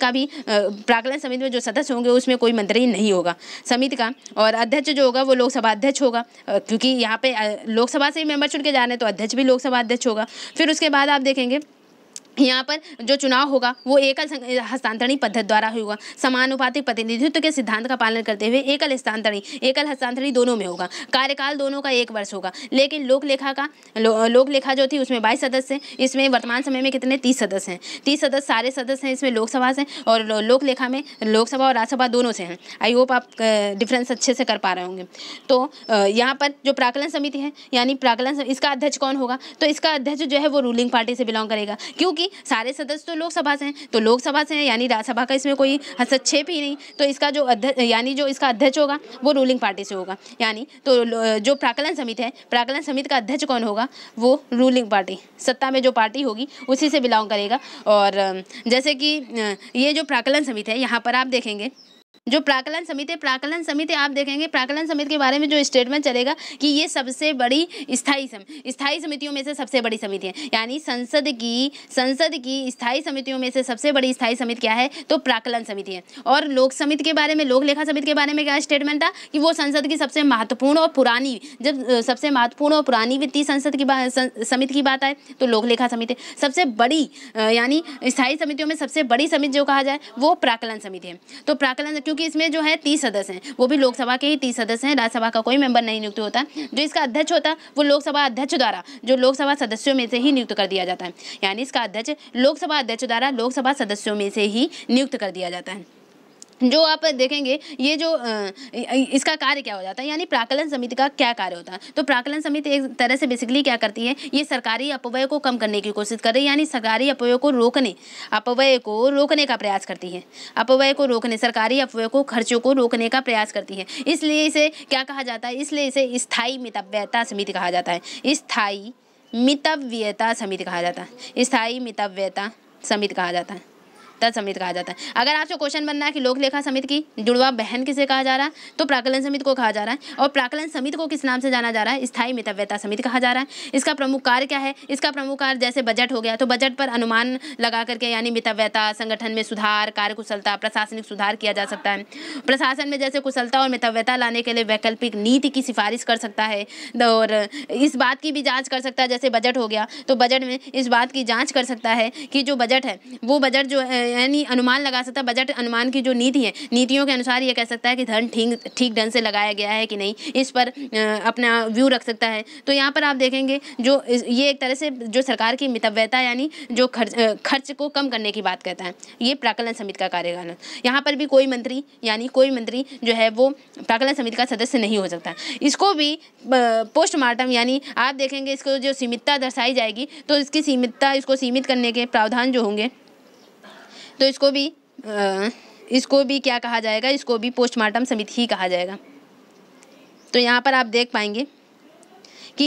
में जो सदस्य होंगे उसमें कोई मंत्री नहीं होगा समिति का। और अध्यक्ष जो होगा वो लोकसभा अध्यक्ष होगा, क्योंकि यहाँ पे लोकसभा से ही मेंबर चुन के जा रहे हैं तो अध्यक्ष भी लोकसभा अध्यक्ष होगा। फिर उसके बाद आप देखेंगे यहाँ पर जो चुनाव होगा वो एकल हस्तांतरणी पद्धति द्वारा होगा। समानुपातिक प्रतिनिधित्व के सिद्धांत का पालन करते हुए एकल हस्तांतरणी दोनों में होगा। कार्यकाल दोनों का 1 वर्ष होगा। लेकिन लोकलेखा जो थी उसमें 22 सदस्य हैं, इसमें वर्तमान समय में कितने 30 सदस्य हैं। 30 सदस्य सारे सदस्य हैं इसमें लोकसभा से, और लोकलेखा में लोकसभा और राज्यसभा दोनों से हैं। आई होप आप डिफरेंस अच्छे से कर पा रहे होंगे। तो यहाँ पर जो प्राक्कलन समिति है यानी इसका अध्यक्ष कौन होगा, तो इसका अध्यक्ष जो है वो रूलिंग पार्टी से बिलोंग करेगा, क्योंकि सारे सदस्य तो लोकसभा से हैं, यानी राज्यसभा का इसमें कोई हस्तक्षेप ही नहीं। तो इसका जो इसका अध्यक्ष होगा वो रूलिंग पार्टी से होगा, यानी तो जो प्राक्कलन समिति है, प्राक्कलन समिति का अध्यक्ष कौन होगा, वो रूलिंग पार्टी, सत्ता में जो पार्टी होगी उसी से बिलोंग करेगा। और जैसे कि ये जो प्राक्कलन समिति है, यहाँ पर आप देखेंगे जो प्राक्कलन समिति आप देखेंगे, प्राक्कलन समिति के बारे में जो स्टेटमेंट चलेगा कि ये सबसे बड़ी स्थायी समितियों में से सबसे बड़ी समिति है, यानी संसद की स्थायी समितियों में से सबसे बड़ी स्थायी समिति क्या है, तो प्राक्कलन समिति है। और लोक लेखा समिति के बारे में क्या स्टेटमेंट था कि वो संसद की सबसे महत्वपूर्ण और पुरानी वित्तीय समिति की बात आए तो लोक लेखा समिति सबसे बड़ी, यानी स्थायी समितियों में सबसे बड़ी समिति जो कहा जाए वो प्राक्कलन समिति है। तो प्राक्कलन, क्योंकि इसमें जो है 30 सदस्य हैं, वो भी लोकसभा के ही 30 सदस्य हैं, राज्यसभा का कोई मेंबर नहीं नियुक्त होता। जो इसका अध्यक्ष होता है वो लोकसभा अध्यक्ष द्वारा जो लोकसभा सदस्यों में से ही नियुक्त कर दिया जाता है, यानी इसका अध्यक्ष लोकसभा अध्यक्ष द्वारा लोकसभा सदस्यों में से ही नियुक्त कर दिया जाता है। जो आप देखेंगे ये जो इसका कार्य क्या हो जाता है, यानी प्राक्कलन समिति का क्या कार्य होता है, तो प्राक्कलन समिति एक तरह से बेसिकली क्या करती है, ये सरकारी अपव्यय को कम करने की कोशिश कर रही है, यानी सरकारी अपव्यय को रोकने का प्रयास करती है। सरकारी अपव्यय को, खर्चों को रोकने का प्रयास करती है। इसलिए इसे क्या कहा जाता है, इसलिए इसे स्थायी मितव्ययता समिति कहा जाता है। स्थायी मितव्ययता समिति कहा जाता है। समिति कहा जाता है। अगर आपसे क्वेश्चन बनना है कि लोक लेखा समिति की जुड़वा बहन किसे कहा जा रहा है, तो प्राक्कलन समिति को कहा जा रहा है। और प्राक्कलन समिति को किस नाम से जाना जा रहा है, स्थायी मितव्ययता समिति कहा जा रहा है। इसका प्रमुख कार्य क्या है, इसका प्रमुख कार्य जैसे बजट हो गया तो बजट पर अनुमान लगा करके, यानी मितव्ययता, संगठन में सुधार, कार्यकुशलता, प्रशासनिक सुधार किया जा सकता है। प्रशासन में जैसे कुशलता और मितव्ययता लाने के लिए वैकल्पिक नीति की सिफारिश कर सकता है, और इस बात की भी जाँच कर सकता है, जैसे बजट हो गया तो बजट में इस बात की जाँच कर सकता है कि जो बजट है वो बजट जो है, यानी अनुमान लगा सकता है। बजट अनुमान की जो नीति है, नीतियों के अनुसार ये कह सकता है कि धन ठीक ढंग से लगाया गया है कि नहीं, इस पर अपना व्यू रख सकता है। तो यहाँ पर आप देखेंगे जो ये एक तरह से जो सरकार की मितव्ययता यानी जो खर्च को कम करने की बात कहता है, ये प्राक्कलन समिति का कार्यकाल है। यहाँ पर भी कोई मंत्री जो है वो प्राक्कलन समिति का सदस्य नहीं हो सकता। इसको भी पोस्टमार्टम, यानी आप देखेंगे इसको जो सीमितता दर्शाई जाएगी तो इसकी इसको सीमित करने के प्रावधान जो होंगे तो इसको भी क्या कहा जाएगा, इसको भी पोस्टमार्टम समिति ही कहा जाएगा। तो यहाँ पर आप देख पाएंगे कि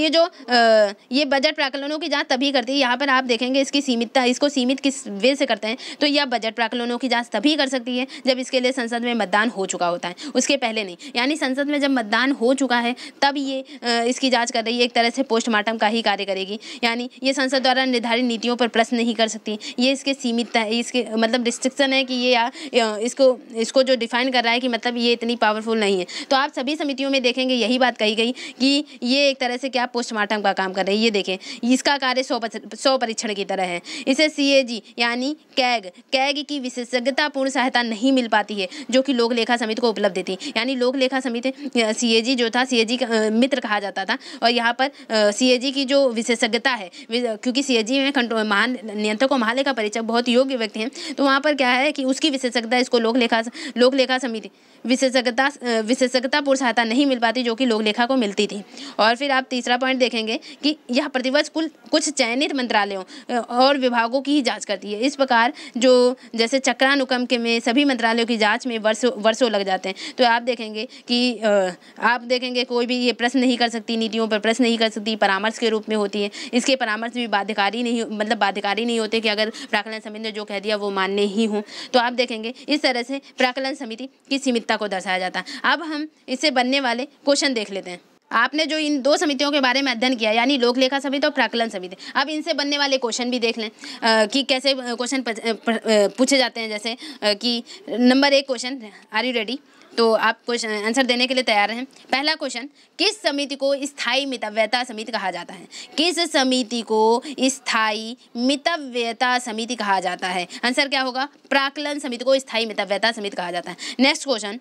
ये बजट प्राक्कलनों की जांच तभी करती है, यहाँ पर आप देखेंगे इसकी सीमितता, इसको सीमित किस वे से करते हैं, तो यह बजट प्राक्कलनों की जांच तभी कर सकती है जब इसके लिए संसद में मतदान हो चुका होता है, उसके पहले नहीं। यानी संसद में जब मतदान हो चुका है तब ये इसकी जाँच कर रही है, एक तरह से पोस्टमार्टम का ही कार्य करेगी। यानी ये संसद द्वारा निर्धारित नीतियों पर प्रश्न नहीं कर सकती, ये इसके सीमितता है, इसके मतलब रिस्ट्रिक्शन है कि ये इसको जो डिफाइन कर रहा है कि मतलब ये इतनी पावरफुल नहीं है। तो आप सभी समितियों में देखेंगे यही बात कही गई कि ये एक तरह से क्या पोस्टमार्टम का काम कर रही है। ये देखें, इसका कार्य 100 परीक्षण की तरह है। इसे CAG यानी कैग की विशेषज्ञतापूर्ण सहायता नहीं मिल पाती है जो कि लोक लेखा समिति को उपलब्ध थी। यानी लोक लेखा समिति CAG जो था, CAG का मित्र कहा जाता था, और यहाँ पर CAG की जो विशेषज्ञता है, क्योंकि CAG में महान नियंत्रक और महालेखा परीक्षक बहुत योग्य व्यक्ति हैं, तो वहाँ पर क्या है कि उसकी विशेषज्ञता इसको लोक लेखा समिति विशेषज्ञतापूर्ण सहायता नहीं मिल पाती जो कि लोक लेखा को मिलती थी। और फिर आप तीसरा पॉइंट देखेंगे कि यह प्रतिवर्ष कुछ चयनित मंत्रालयों और विभागों की ही जांच करती है। इस प्रकार जो जैसे चक्रानुक्रम के में सभी मंत्रालयों की जांच में वर्षों लग जाते हैं। तो आप देखेंगे कोई भी ये प्रश्न नहीं कर सकती, नीतियों पर प्रश्न नहीं कर सकती, परामर्श के रूप में होती है। इसके परामर्श भी बाध्यकारी नहीं होते कि अगर प्राक्कलन समिति ने जो कह दिया वो मानने ही हों। तो आप देखेंगे इस तरह से प्राक्कलन समिति की सीमितता को दर्शाया जाता है। अब हम इससे बनने वाले क्वेश्चन देख लेते हैं। आपने जो इन दो समितियों के बारे में अध्ययन किया, यानी लोक लेखा समिति और प्राक्कलन समिति, अब इनसे बनने वाले क्वेश्चन भी देख लें कि कैसे क्वेश्चन पूछे जाते हैं। जैसे कि number 1 question, are you ready? तो आप क्वेश्चन आंसर देने के लिए तैयार हैं। पहला क्वेश्चन, किस समिति को स्थायी मितव्ययता समिति कहा जाता है? किस समिति को स्थायी मितव्ययता समिति कहा जाता है? आंसर क्या होगा? प्राक्कलन समिति को स्थायी मितव्ययता समिति कहा जाता है। नेक्स्ट क्वेश्चन,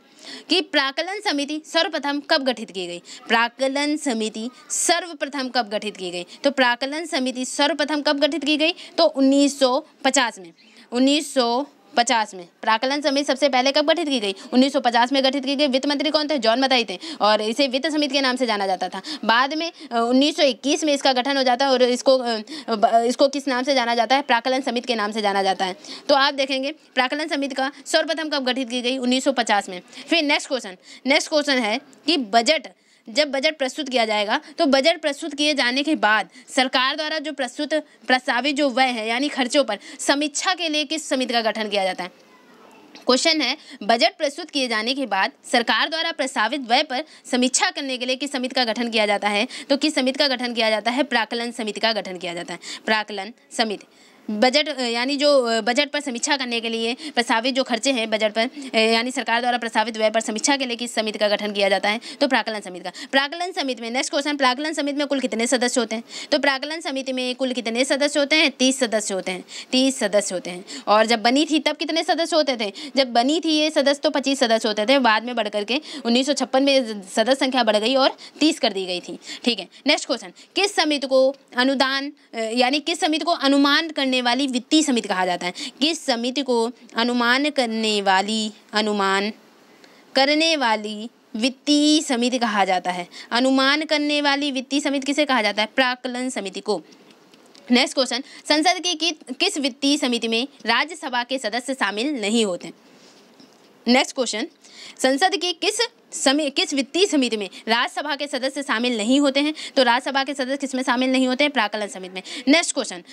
कि प्राक्कलन समिति सर्वप्रथम कब गठित की गई? प्राक्कलन समिति सर्वप्रथम कब गठित की गई? तो प्राक्कलन समिति सर्वप्रथम कब गठित की गई? तो 1950 में। 1950 में प्राक्कलन समिति सबसे पहले कब गठित की गई? 1950 में गठित की गई। वित्त मंत्री कौन थे? जॉन मथाई थे, और इसे वित्त समिति के नाम से जाना जाता था। बाद में 1921 में इसका गठन हो जाता है, और इसको किस नाम से जाना जाता है? प्राक्कलन समिति के नाम से जाना जाता है। तो आप देखेंगे प्राक्कलन समिति का सर्वप्रथम कब गठित की गई? 1950 में। फिर नेक्स्ट क्वेश्चन है कि जब बजट प्रस्तुत किया जाएगा, तो बजट प्रस्तुत किए जाने के बाद सरकार द्वारा जो प्रस्तावित जो व्यय है यानी खर्चों पर समीक्षा के लिए किस समिति का गठन किया जाता है? क्वेश्चन है, बजट प्रस्तुत किए जाने के बाद सरकार द्वारा प्रस्तावित व्यय पर समीक्षा करने के लिए किस समिति का गठन किया जाता है? तो किस समिति का गठन किया जाता है? प्राक्कलन समिति का गठन किया जाता है। प्राक्कलन समिति बजट यानी जो बजट पर समीक्षा करने के लिए प्रस्तावित जो खर्चे हैं बजट पर यानी सरकार द्वारा प्रस्तावित व्यय पर समीक्षा के लिए किस समिति का गठन किया जाता है? तो प्राक्कलन समिति का। प्राक्कलन समिति में नेक्स्ट क्वेश्चन, प्राक्कलन समिति में कुल कितने सदस्य होते हैं? तो प्राक्कलन समिति में कुल कितने सदस्य होते हैं? 30 सदस्य होते हैं। 30 सदस्य होते हैं। और जब बनी थी तब कितने सदस्य होते थे? जब बनी थी ये सदस्य तो 25 सदस्य होते थे, बाद में बढ़ करके 1956 में सदस्य संख्या बढ़ गई और 30 कर दी गई थी। ठीक है। नेक्स्ट क्वेश्चन, किस समिति को किस समिति को अनुमान करने वाली वित्तीय समिति कहा जाता है? किस समिति को अनुमान करने वाली वित्तीय समिति कहा जाता है? अनुमान करने वाली वित्तीय समिति किसे कहा जाता है? प्राक्कलन समिति को। नेक्स्ट क्वेश्चन, संसद की किस वित्तीय समिति में राज्यसभा के सदस्य शामिल नहीं होते? नेक्स्ट क्वेश्चन, संसद की किस वित्तीय समिति में राज्यसभा के सदस्य शामिल नहीं होते हैं? तो राज्यसभा के सदस्य किसमें शामिल नहीं होते हैं? प्राक्कलन समिति में। नेक्स्ट क्वेश्चन,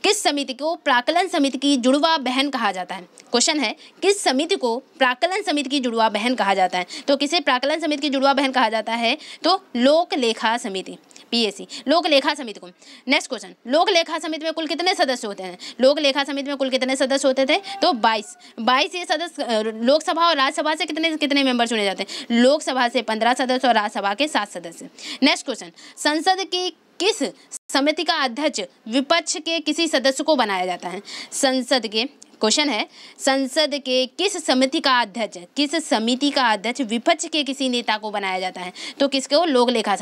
किस समिति को प्राक्कलन समिति की जुड़वा बहन कहा जाता है? क्वेश्चन है, किस समिति को प्राक्कलन समिति की जुड़वा बहन कहा जाता है? तो किसे प्राक्कलन समिति की जुड़वा बहन कहा जाता है? तो लोक लेखा समिति, PAC, लोक लेखा समिति को। नेक्स्ट क्वेश्चन, लोक लेखा समिति में कुल कितने सदस्य होते हैं? लोक लेखा समिति में कुल कितने सदस्य होते थे? तो 22 ये सदस्य लोकसभा और राज्यसभा से कितने मेंबर चुने जाते हैं? लोकसभा से 15 सदस्य और राज्यसभा के 7 सदस्य। नेक्स्ट क्वेश्चन, संसद की किस समिति का अध्यक्ष विपक्ष के किसी सदस्य को बनाया जाता है? क्वेश्चन है, संसद के किस समिति का अध्यक्ष विपक्ष के किसी नेता को बनाया जाता है? तो किसको? लोक लेखा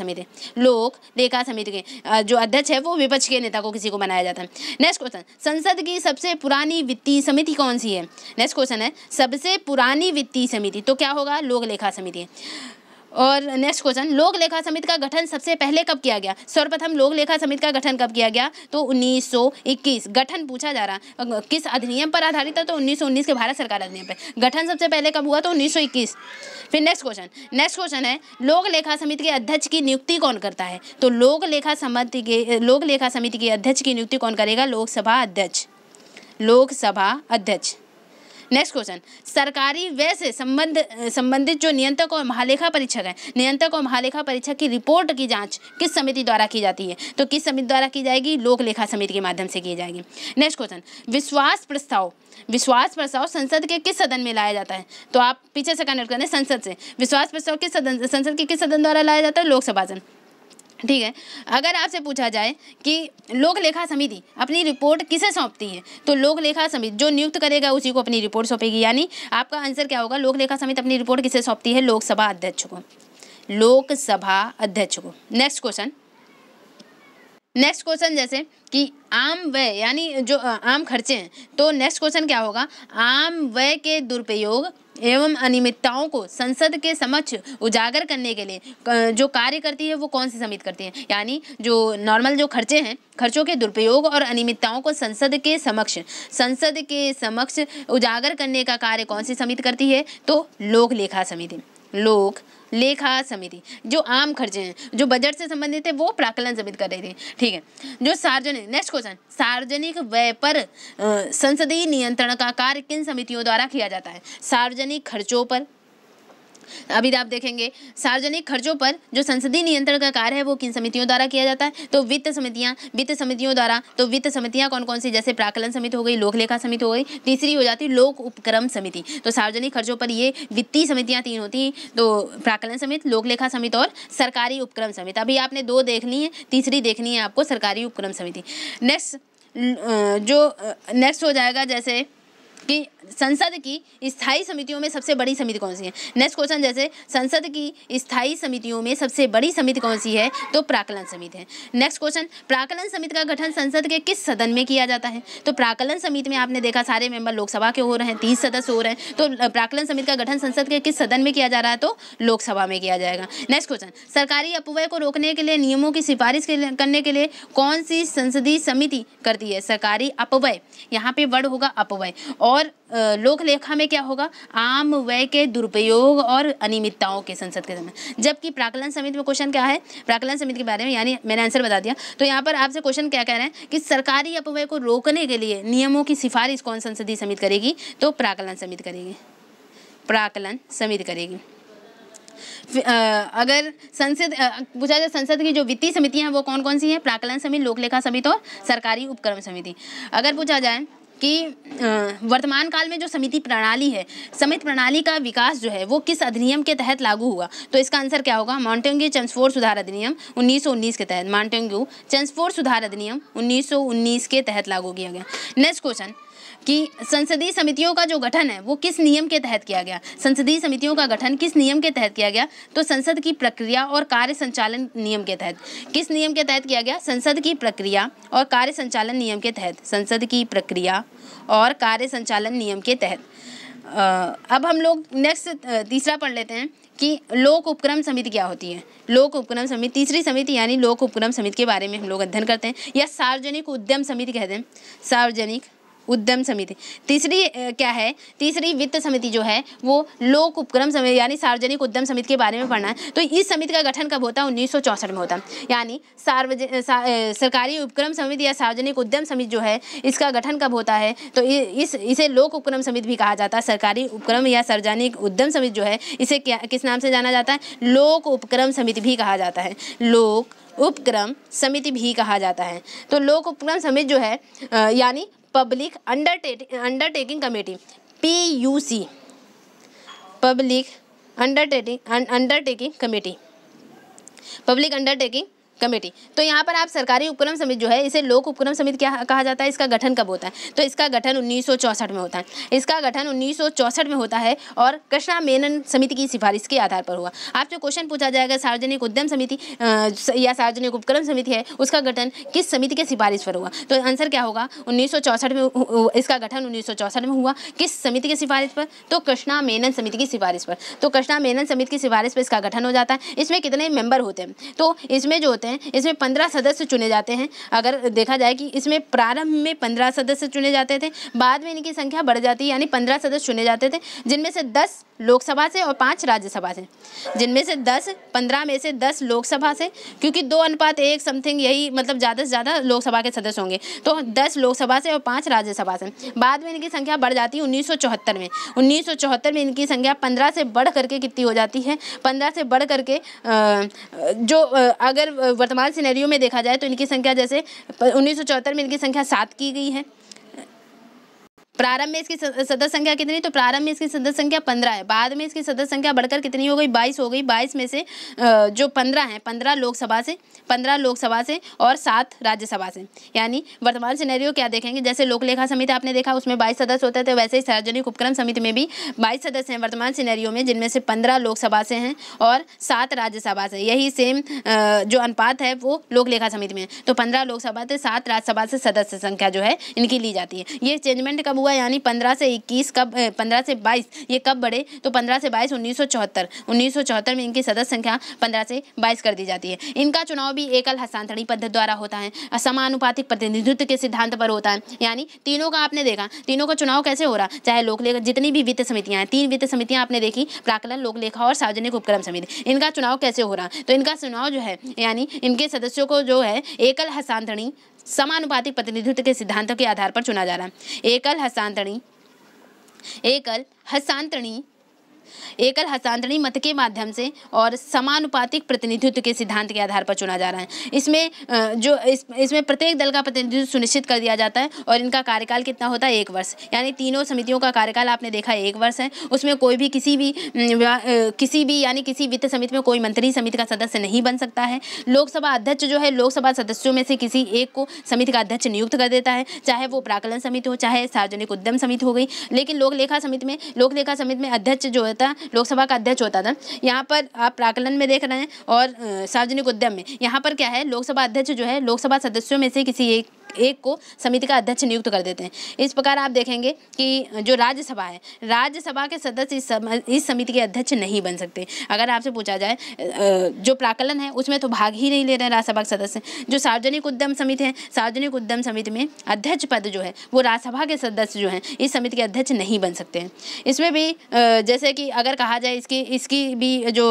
समिति के जो अध्यक्ष है वो विपक्ष के नेता को किसी को बनाया जाता है। नेक्स्ट क्वेश्चन, संसद की सबसे पुरानी वित्तीय समिति कौन सी है? नेक्स्ट क्वेश्चन है, सबसे पुरानी वित्तीय समिति तो क्या होगा? लोक लेखा समिति है। और नेक्स्ट क्वेश्चन, लोक लेखा समिति का गठन सबसे पहले कब किया गया? सर्वप्रथम लोक लेखा समिति का गठन कब किया गया? तो 1921। गठन पूछा जा रहा है किस अधिनियम पर आधारित है? तो 1919 के भारत सरकार अधिनियम पर। गठन सबसे पहले कब हुआ? तो 1921। फिर नेक्स्ट क्वेश्चन है लोक लेखा समिति के अध्यक्ष की नियुक्ति कौन करता है? तो लोक लेखा समिति के अध्यक्ष की नियुक्ति कौन करेगा? लोकसभा अध्यक्ष। नेक्स्ट क्वेश्चन, सरकारी व्यय से संबंधित जो नियंत्रक और महालेखा परीक्षक है, नियंत्रक और महालेखा परीक्षक की रिपोर्ट की जांच किस समिति द्वारा की जाती है? तो किस समिति द्वारा की जाएगी? लोक लेखा समिति के माध्यम से की जाएगी। नेक्स्ट क्वेश्चन, विश्वास प्रस्ताव संसद के किस सदन में लाया जाता है? तो आप पीछे से कनेक्ट करें संसद से। विश्वास प्रस्ताव संसद के किस सदन द्वारा लाया जाता है? लोकसभा सदन। ठीक है। अगर आपसे पूछा जाए कि लोक लेखा समिति अपनी रिपोर्ट किसे सौंपती है? तो लोक लेखा समिति जो नियुक्त करेगा उसी को अपनी रिपोर्ट सौंपेगी। यानी आपका आंसर क्या होगा? लोक लेखा समिति अपनी रिपोर्ट किसे सौंपती है? लोकसभा अध्यक्ष को। नेक्स्ट क्वेश्चन जैसे कि आम व्यय यानी जो आम खर्चे हैं, तो नेक्स्ट क्वेश्चन क्या होगा? आम व्यय के दुरुपयोग एवं अनियमितताओं को संसद के समक्ष उजागर करने के लिए जो कार्य करती है वो कौन सी समिति करती है? यानी जो नॉर्मल जो खर्चे हैं, खर्चों के दुरुपयोग और अनियमितताओं को संसद के समक्ष उजागर करने का कार्य कौन सी समिति करती है? तो लोक लेखा समिति। जो आम खर्चे हैं, जो बजट से संबंधित है, वो प्राक्कलन समिति कर रही थी। ठीक है। जो नेक्स्ट क्वेश्चन, सार्वजनिक व्यय पर संसदीय नियंत्रण का कार्य किन समितियों द्वारा किया जाता है? सार्वजनिक खर्चों पर, अभी आप देखेंगे सार्वजनिक खर्चों पर जो संसदीय नियंत्रण का कार्य है वो किन समितियों द्वारा किया जाता है? तो वित्त समितियों द्वारा। तो वित्त समितियां कौन कौन सी? जैसे प्राक्कलन समिति हो गई, लोक लेखा समिति हो गई, तीसरी हो जाती लोक उपक्रम समिति। तो सार्वजनिक खर्चों पर ये वित्तीय समितियां 3 होती हैं, तो प्राक्कलन समिति, लोक लेखा समिति और सरकारी उपक्रम समिति। अभी आपने 2 देख ली है, तीसरी देखनी है आपको सरकारी उपक्रम समिति। नेक्स्ट हो जाएगा जैसे कि संसद की स्थायी समितियों में सबसे बड़ी समिति कौन सी है? नेक्स्ट क्वेश्चन जैसे संसद की स्थायी समितियों में सबसे बड़ी समिति कौन सी है? तो प्राक्कलन समिति है। नेक्स्ट क्वेश्चन, प्राक्कलन समिति का गठन संसद के किस सदन में किया जाता है? तो प्राक्कलन समिति में आपने देखा सारे मेंबर लोकसभा के हो रहे हैं, 30 सदस्य हो रहे हैं। तो प्राक्कलन समिति का गठन संसद के किस सदन में किया जा रहा है? तो लोकसभा में किया जाएगा। नेक्स्ट क्वेश्चन, सरकारी अपव्यय को रोकने के लिए नियमों की सिफारिश करने के लिए कौन सी संसदीय समिति करती है? सरकारी अपव्यय, यहाँ पे वर्ड होगा अपव्यय। और लोक लेखा में क्या होगा? आम व्यय के दुरुपयोग और अनियमितताओं के संसद के समय। जबकि प्राक्कलन समिति में क्वेश्चन क्या है? प्राक्कलन समिति के बारे में, यानी मैंने आंसर बता दिया। तो यहाँ पर आपसे क्वेश्चन क्या कह रहे हैं कि सरकारी अपव्यय को रोकने के लिए नियमों की सिफारिश कौन संसदीय समिति करेगी? तो प्राक्कलन समिति करेगी। अगर पूछा जाए संसद की जो वित्तीय समितियां हैं वो कौन कौन सी हैं? प्राक्कलन समिति, लोक लेखा समिति और सरकारी उपक्रम समिति। अगर पूछा जाए कि वर्तमान काल में जो समिति प्रणाली का विकास जो है वो किस अधिनियम के तहत लागू हुआ? तो इसका आंसर क्या होगा? मॉन्टेग्यू-चेम्सफोर्ड सुधार अधिनियम 1919 के तहत। मॉन्टेग्यू-चेम्सफोर्ड सुधार अधिनियम 1919 के तहत लागू किया गया। नेक्स्ट क्वेश्चन कि संसदीय समितियों का जो गठन है वो किस नियम के तहत किया गया? संसदीय समितियों का गठन किस नियम के तहत किया गया? तो संसद की प्रक्रिया और कार्य संचालन नियम के तहत। किस नियम के तहत किया गया? संसद की प्रक्रिया और कार्य संचालन नियम के तहत। संसद की प्रक्रिया और कार्य संचालन नियम के तहत। अब हम लोग नेक्स्ट तीसरा पढ़ लेते हैं कि लोक उपक्रम समिति क्या होती है। लोक उपक्रम समिति, तीसरी समिति यानी लोक उपक्रम समिति के बारे में हम लोग अध्ययन करते हैं, या सार्वजनिक उद्यम समिति कहते हैं। सार्वजनिक उद्यम समिति। तीसरी क्या है? तीसरी वित्त समिति जो है वो लोक उपक्रम समिति यानी सार्वजनिक उद्यम समिति के बारे में पढ़ना है। तो इस समिति का गठन कब होता है? 1964 में होता है। यानी सरकारी उपक्रम समिति या सार्वजनिक उद्यम समिति जो है इसका गठन कब होता है? तो इसे लोक उपक्रम समिति भी कहा जाता है। सरकारी उपक्रम या सार्वजनिक उद्यम समिति जो है इसे किस नाम से जाना जाता है? लोक उपक्रम समिति भी कहा जाता है। लोक उपक्रम समिति भी कहा जाता है। तो लोक उपक्रम समिति जो है यानी public undertaking committee, PUC, public undertaking committee, public undertaking committee. तो यहाँ पर आप सरकारी उपक्रम समिति जो है इसे लोक उपक्रम समिति क्या कहा जाता है। इसका गठन कब होता है, तो इसका गठन 1964 में होता है। इसका गठन 1964 में होता है और कृष्णा मेनन समिति की सिफारिश के आधार पर हुआ। आपसे क्वेश्चन पूछा जाएगा सार्वजनिक उद्यम समिति या सार्वजनिक उपक्रम समिति है, उसका गठन किस समिति के सिफारिश पर हुआ, तो आंसर क्या होगा 1964 में। इसका गठन 1964 में हुआ, किस समिति के सिफारिश पर, तो कृष्णा मेनन समिति की सिफारिश पर। तो कृष्णा मेनन समिति की सिफारिश पर इसका गठन हो जाता है। इसमें कितने मेंबर होते हैं, तो इसमें जो होते हैं इसमें 15 सदस्य चुने जाते हैं। अगर देखा जाए कि इसमें प्रारंभ में 15 सदस्य चुने जाते थे, बाद में इनकी संख्या बढ़ जाती है, यानी 15 सदस्य चुने जाते थे, जिनमें से 10 लोकसभा से और 5 राज्यसभा से। जिनमें से 15 में से 10 लोकसभा से, क्योंकि 2:1 समथिंग यही मतलब ज़्यादा से ज़्यादा लोकसभा के सदस्य होंगे, तो 10 लोकसभा से और 5 राज्यसभा से। बाद में इनकी संख्या बढ़ जाती है 1974 में। 1974 में इनकी संख्या 15 से बढ़ करके कितनी हो जाती है, 15 से बढ़ करके अगर वर्तमान सिनेरियो में देखा जाए तो इनकी संख्या जैसे 1974 में इनकी संख्या 7 की गई है। प्रारंभ में इसकी सदस्य संख्या कितनी, तो प्रारंभ में इसकी सदस्य संख्या 15 है। बाद में इसकी सदस्य संख्या बढ़कर कितनी हो गई, 22 हो गई। 22 में से जो 15 हैं, 15 लोकसभा से और 7 राज्यसभा से। यानी वर्तमान सिनेरियो क्या देखेंगे, जैसे लोक लेखा समिति आपने देखा उसमें 22 सदस्य होते थे, वैसे ही सार्वजनिक उपक्रम समिति में भी 22 सदस्य हैं वर्तमान सिनेरियो में, जिनमें से 15 लोकसभा से हैं और 7 राज्यसभा से। यही सेम जो अनुपात है वो लोक लेखा समिति में। तो 15 लोकसभा से 7 राज्यसभा से सदस्य संख्या जो है इनकी ली जाती है। ये चेंजमेंट कब हुआ, यानी 15 से 21 कब 15 से 22 ये कब बढ़े, तो 15 से 22 1974 में इनकी सदस्य संख्या 15 से 22 कर दी जाती है। इनका चुनाव भी एकल हस्तांतरण पद्धति द्वारा होता है, समानुपातिक प्रतिनिधित्व के सिद्धांत पर होता है। यानी तीनों का आपने देखा, तीनों का चुनाव कैसे हो रहा, चाहे लोक लेखा जितनी भी वित्त समितियां हैं, 3 वित्त समितियां आपने देखी, प्राक्कलन, लोक लेखा और सार्वजनिक उपक्रम समिति, इनका चुनाव कैसे हो रहा, तो इनका चुनाव जो है यानी इनके सदस्यों को जो है एकल हस्तांतरण समानुपातिक प्रतिनिधित्व के सिद्धांतों के आधार पर चुना जा रहा है। एकल हस्तांतरणी मत के माध्यम से और समानुपातिक प्रतिनिधित्व के सिद्धांत के आधार पर चुना जा रहा है। इसमें प्रत्येक दल का प्रतिनिधित्व सुनिश्चित कर दिया जाता है और इनका कार्यकाल कितना होता है, 1 वर्ष। यानी तीनों समितियों का कार्यकाल आपने देखा 1 वर्ष है। उसमें कोई भी किसी वित्त समिति में कोई मंत्री समिति का सदस्य नहीं बन सकता है। लोकसभा अध्यक्ष जो है लोकसभा सदस्यों में से किसी एक को समिति का अध्यक्ष नियुक्त कर देता है, चाहे वो प्राक्कलन समिति हो, चाहे सार्वजनिक उद्यम समिति हो गई। लेकिन लोक लेखा समिति में अध्यक्ष जो होता है लोकसभा का अध्यक्ष होता था। यहाँ पर आप प्राक्कलन में देख रहे हैं और सार्वजनिक उद्यम में यहाँ पर क्या है, लोकसभा अध्यक्ष जो है लोकसभा सदस्यों में से किसी एक को समिति का अध्यक्ष नियुक्त कर देते हैं। इस प्रकार आप देखेंगे कि जो राज्यसभा है, राज्यसभा के सदस्य इस समिति के अध्यक्ष नहीं बन सकते। अगर आपसे पूछा जाए जो प्राक्कलन है उसमें तो भाग ही नहीं ले रहे राज्यसभा के सदस्य। जो सार्वजनिक उद्यम समिति है, सार्वजनिक उद्यम समिति में अध्यक्ष पद जो है वो राज्यसभा के सदस्य जो हैं इस समिति के अध्यक्ष नहीं बन सकते हैं। इसमें भी जैसे कि अगर कहा जाए इसकी भी जो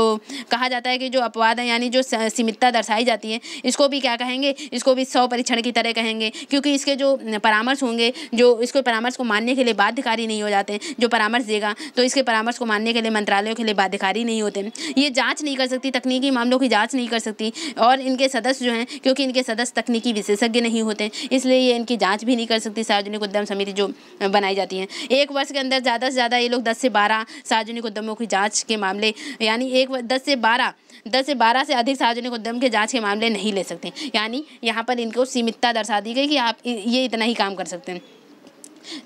कहा जाता है कि जो अपवाद है यानी जो सीमितता दर्शाई जाती है, इसको भी क्या कहेंगे, इसको भी 100 परीक्षण की तरह कहेंगे, क्योंकि इसके जो परामर्श होंगे जो इसको परामर्श को मानने के लिए बाध्यकारी नहीं हो जाते। जो परामर्श देगा तो इसके परामर्श को मानने के लिए मंत्रालयों के लिए बाध्यकारी नहीं होते। ये जांच नहीं कर सकती, तकनीकी मामलों की जांच नहीं कर सकती। और इनके सदस्य जो हैं, क्योंकि इनके सदस्य तकनीकी विशेषज्ञ नहीं होते, इसलिए ये इनकी जांच भी नहीं कर सकती सार्वजनिक उद्यम समिति जो बनाई जाती है। 1 वर्ष के अंदर ज़्यादा से ज़्यादा ये लोग 10 से 12 सार्वजनिक उद्यमों की जाँच के मामले, यानी 10 से 12 से अधिक सार्वजनिक उद्यम के जांच के मामले नहीं ले सकते। यानी यहाँ पर इनको सीमितता दर्शा दी गई कि आप ये इतना ही काम कर सकते हैं।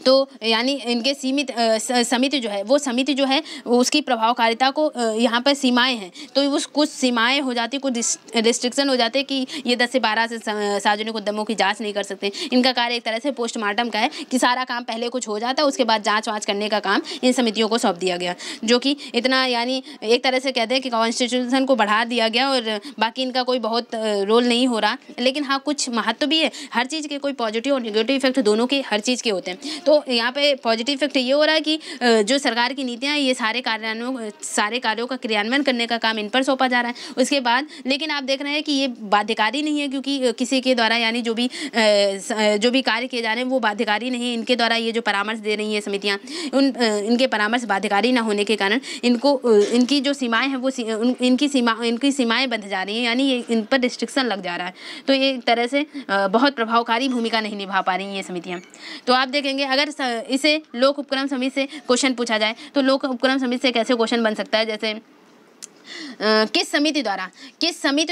तो यानी इनके सीमित समिति जो है उसकी प्रभावकारिता को यहाँ पर सीमाएं हैं, तो उस कुछ सीमाएं हो जाती, कुछ रिस्ट्रिक्शन हो जाते कि ये 10 से 12 से सार्वजनिक उद्यमों की जांच नहीं कर सकते। इनका कार्य एक तरह से पोस्टमार्टम का है कि सारा काम पहले कुछ हो जाता है, उसके बाद जांच वाँच करने का काम इन समितियों को सौंप दिया गया, जो कि इतना यानी एक तरह से कहते हैं कि कॉन्स्टिट्यूशन को बढ़ा दिया गया और बाकी इनका कोई बहुत रोल नहीं हो रहा। लेकिन हाँ, कुछ महत्व भी है, हर चीज़ के कोई पॉजिटिव और नेगेटिव इफेक्ट दोनों के हर चीज़ के होते हैं। तो यहाँ पे पॉजिटिव इफेक्ट ये हो रहा है कि जो सरकार की नीतियाँ ये सारे कार्यों का क्रियान्वयन करने का काम इन पर सौंपा जा रहा है। उसके बाद लेकिन आप देख रहे हैं कि ये बाध्यकारी नहीं है, क्योंकि किसी के द्वारा यानी जो भी कार्य किए जा रहे हैं वो बाध्यकारी नहीं है। इनके द्वारा ये जो परामर्श दे रही है समितियाँ, इनके परामर्श बाध्यकारी न होने के कारण इनकी जो सीमाएँ हैं वो इनकी सीमाएँ बंध जा रही हैं, यानी इन पर रिस्ट्रिक्शन लग जा रहा है। तो ये एक तरह से बहुत प्रभावकारी भूमिका नहीं निभा पा रही हैं ये समितियाँ। तो आप देखेंगे अगर इसे लोक उपक्रम समिति से क्वेश्चन पूछा जाए तो लोक उपक्रम समिति से कैसे क्वेश्चन बन सकता है, जैसे किस समिति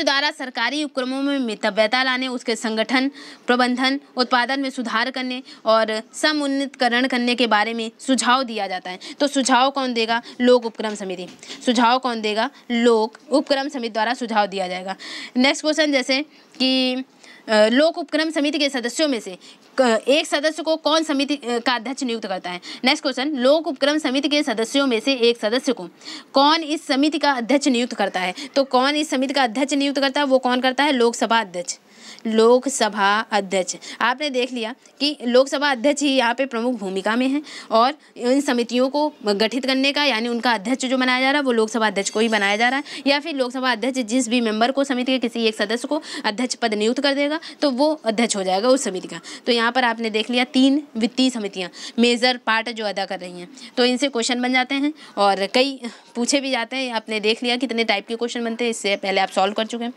द्वारा सरकारी उपक्रमों में मितव्ययता लाने, उसके संगठन, प्रबंधन, उत्पादन में सुधार करने और समुन्नतीकरण करने के बारे में सुझाव दिया जाता है। तो सुझाव कौन देगा? लोक उपक्रम समिति। सुझाव कौन देगा? लोक उपक्रम समिति द्वारा सुझाव दिया जाएगा। नेक्स्ट क्वेश्चन, जैसे कि लोक उपक्रम समिति के सदस्यों में से एक सदस्य को कौन समिति का अध्यक्ष नियुक्त करता है? नेक्स्ट क्वेश्चन, लोक उपक्रम समिति के सदस्यों में से एक सदस्य को कौन इस समिति का अध्यक्ष नियुक्त करता है? तो कौन इस समिति का अध्यक्ष नियुक्त करता है? वो कौन करता है? लोकसभा अध्यक्ष। लोकसभा अध्यक्ष। आपने देख लिया कि लोकसभा अध्यक्ष ही यहाँ पे प्रमुख भूमिका में है और इन समितियों को गठित करने का, यानी उनका अध्यक्ष जो बनाया जा रहा है वो लोकसभा अध्यक्ष को ही बनाया जा रहा है, या फिर लोकसभा अध्यक्ष जिस भी मेंबर को समिति के किसी एक सदस्य को अध्यक्ष पद नियुक्त कर देगा तो वो अध्यक्ष हो जाएगा उस समिति का। तो यहाँ पर आपने देख लिया 3 वित्तीय समितियाँ मेजर पार्ट जो अदा कर रही हैं, तो इनसे क्वेश्चन बन जाते हैं और कई पूछे भी जाते हैं। आपने देख लिया कितने टाइप के क्वेश्चन बनते हैं, इससे पहले आप सॉल्व कर चुके हैं।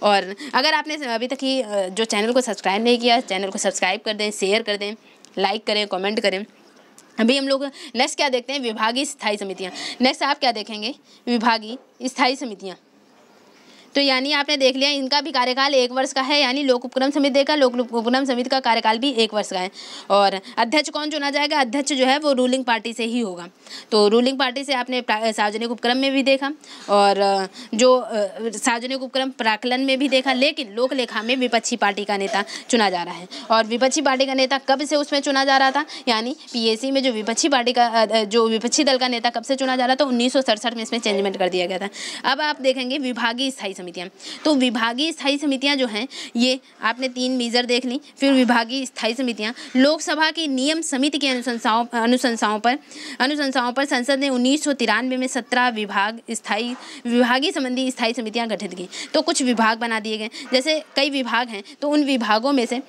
और अगर आपने अभी तक ही जो चैनल को सब्सक्राइब नहीं किया, चैनल को सब्सक्राइब कर दें, शेयर कर दें, लाइक करें, कमेंट करें। अभी हम लोग नेक्स्ट क्या देखते हैं? विभागीय स्थायी समितियाँ। नेक्स्ट आप क्या देखेंगे? विभागीय स्थायी समितियाँ। तो यानी आपने देख लिया इनका भी कार्यकाल 1 वर्ष का है, यानी लोक उपक्रम समिति देखा, लोक उपक्रम समिति का कार्यकाल भी 1 वर्ष का है। और अध्यक्ष कौन चुना जाएगा? अध्यक्ष जो है वो रूलिंग पार्टी से ही होगा। तो रूलिंग पार्टी से आपने सार्वजनिक उपक्रम में भी देखा और जो सार्वजनिक उपक्रम प्राक्कलन में भी देखा, लेकिन लोक लेखा में विपक्षी पार्टी का नेता चुना जा रहा है। और विपक्षी पार्टी का नेता कब से उसमें चुना जा रहा था? यानी पीएसी में जो विपक्षी पार्टी का जो विपक्षी दल का नेता कब से चुना जा रहा था? 1967 में इसमें चेंजमेंट कर दिया गया था। अब आप देखेंगे विभागीय स्थायी समितियाँ। तो विभागीय स्थायी समितियां जो हैं ये आपने 3 मेजर देख ली। फिर विभागीय स्थायी समितियां लोकसभा की नियम समिति के अनुशंसाओं पर संसद ने 1993 में 17 विभागीय संबंधी स्थायी समितियां गठित की। तो कुछ विभाग बना दिए गए, जैसे कई विभाग हैं तो उन विभागों में से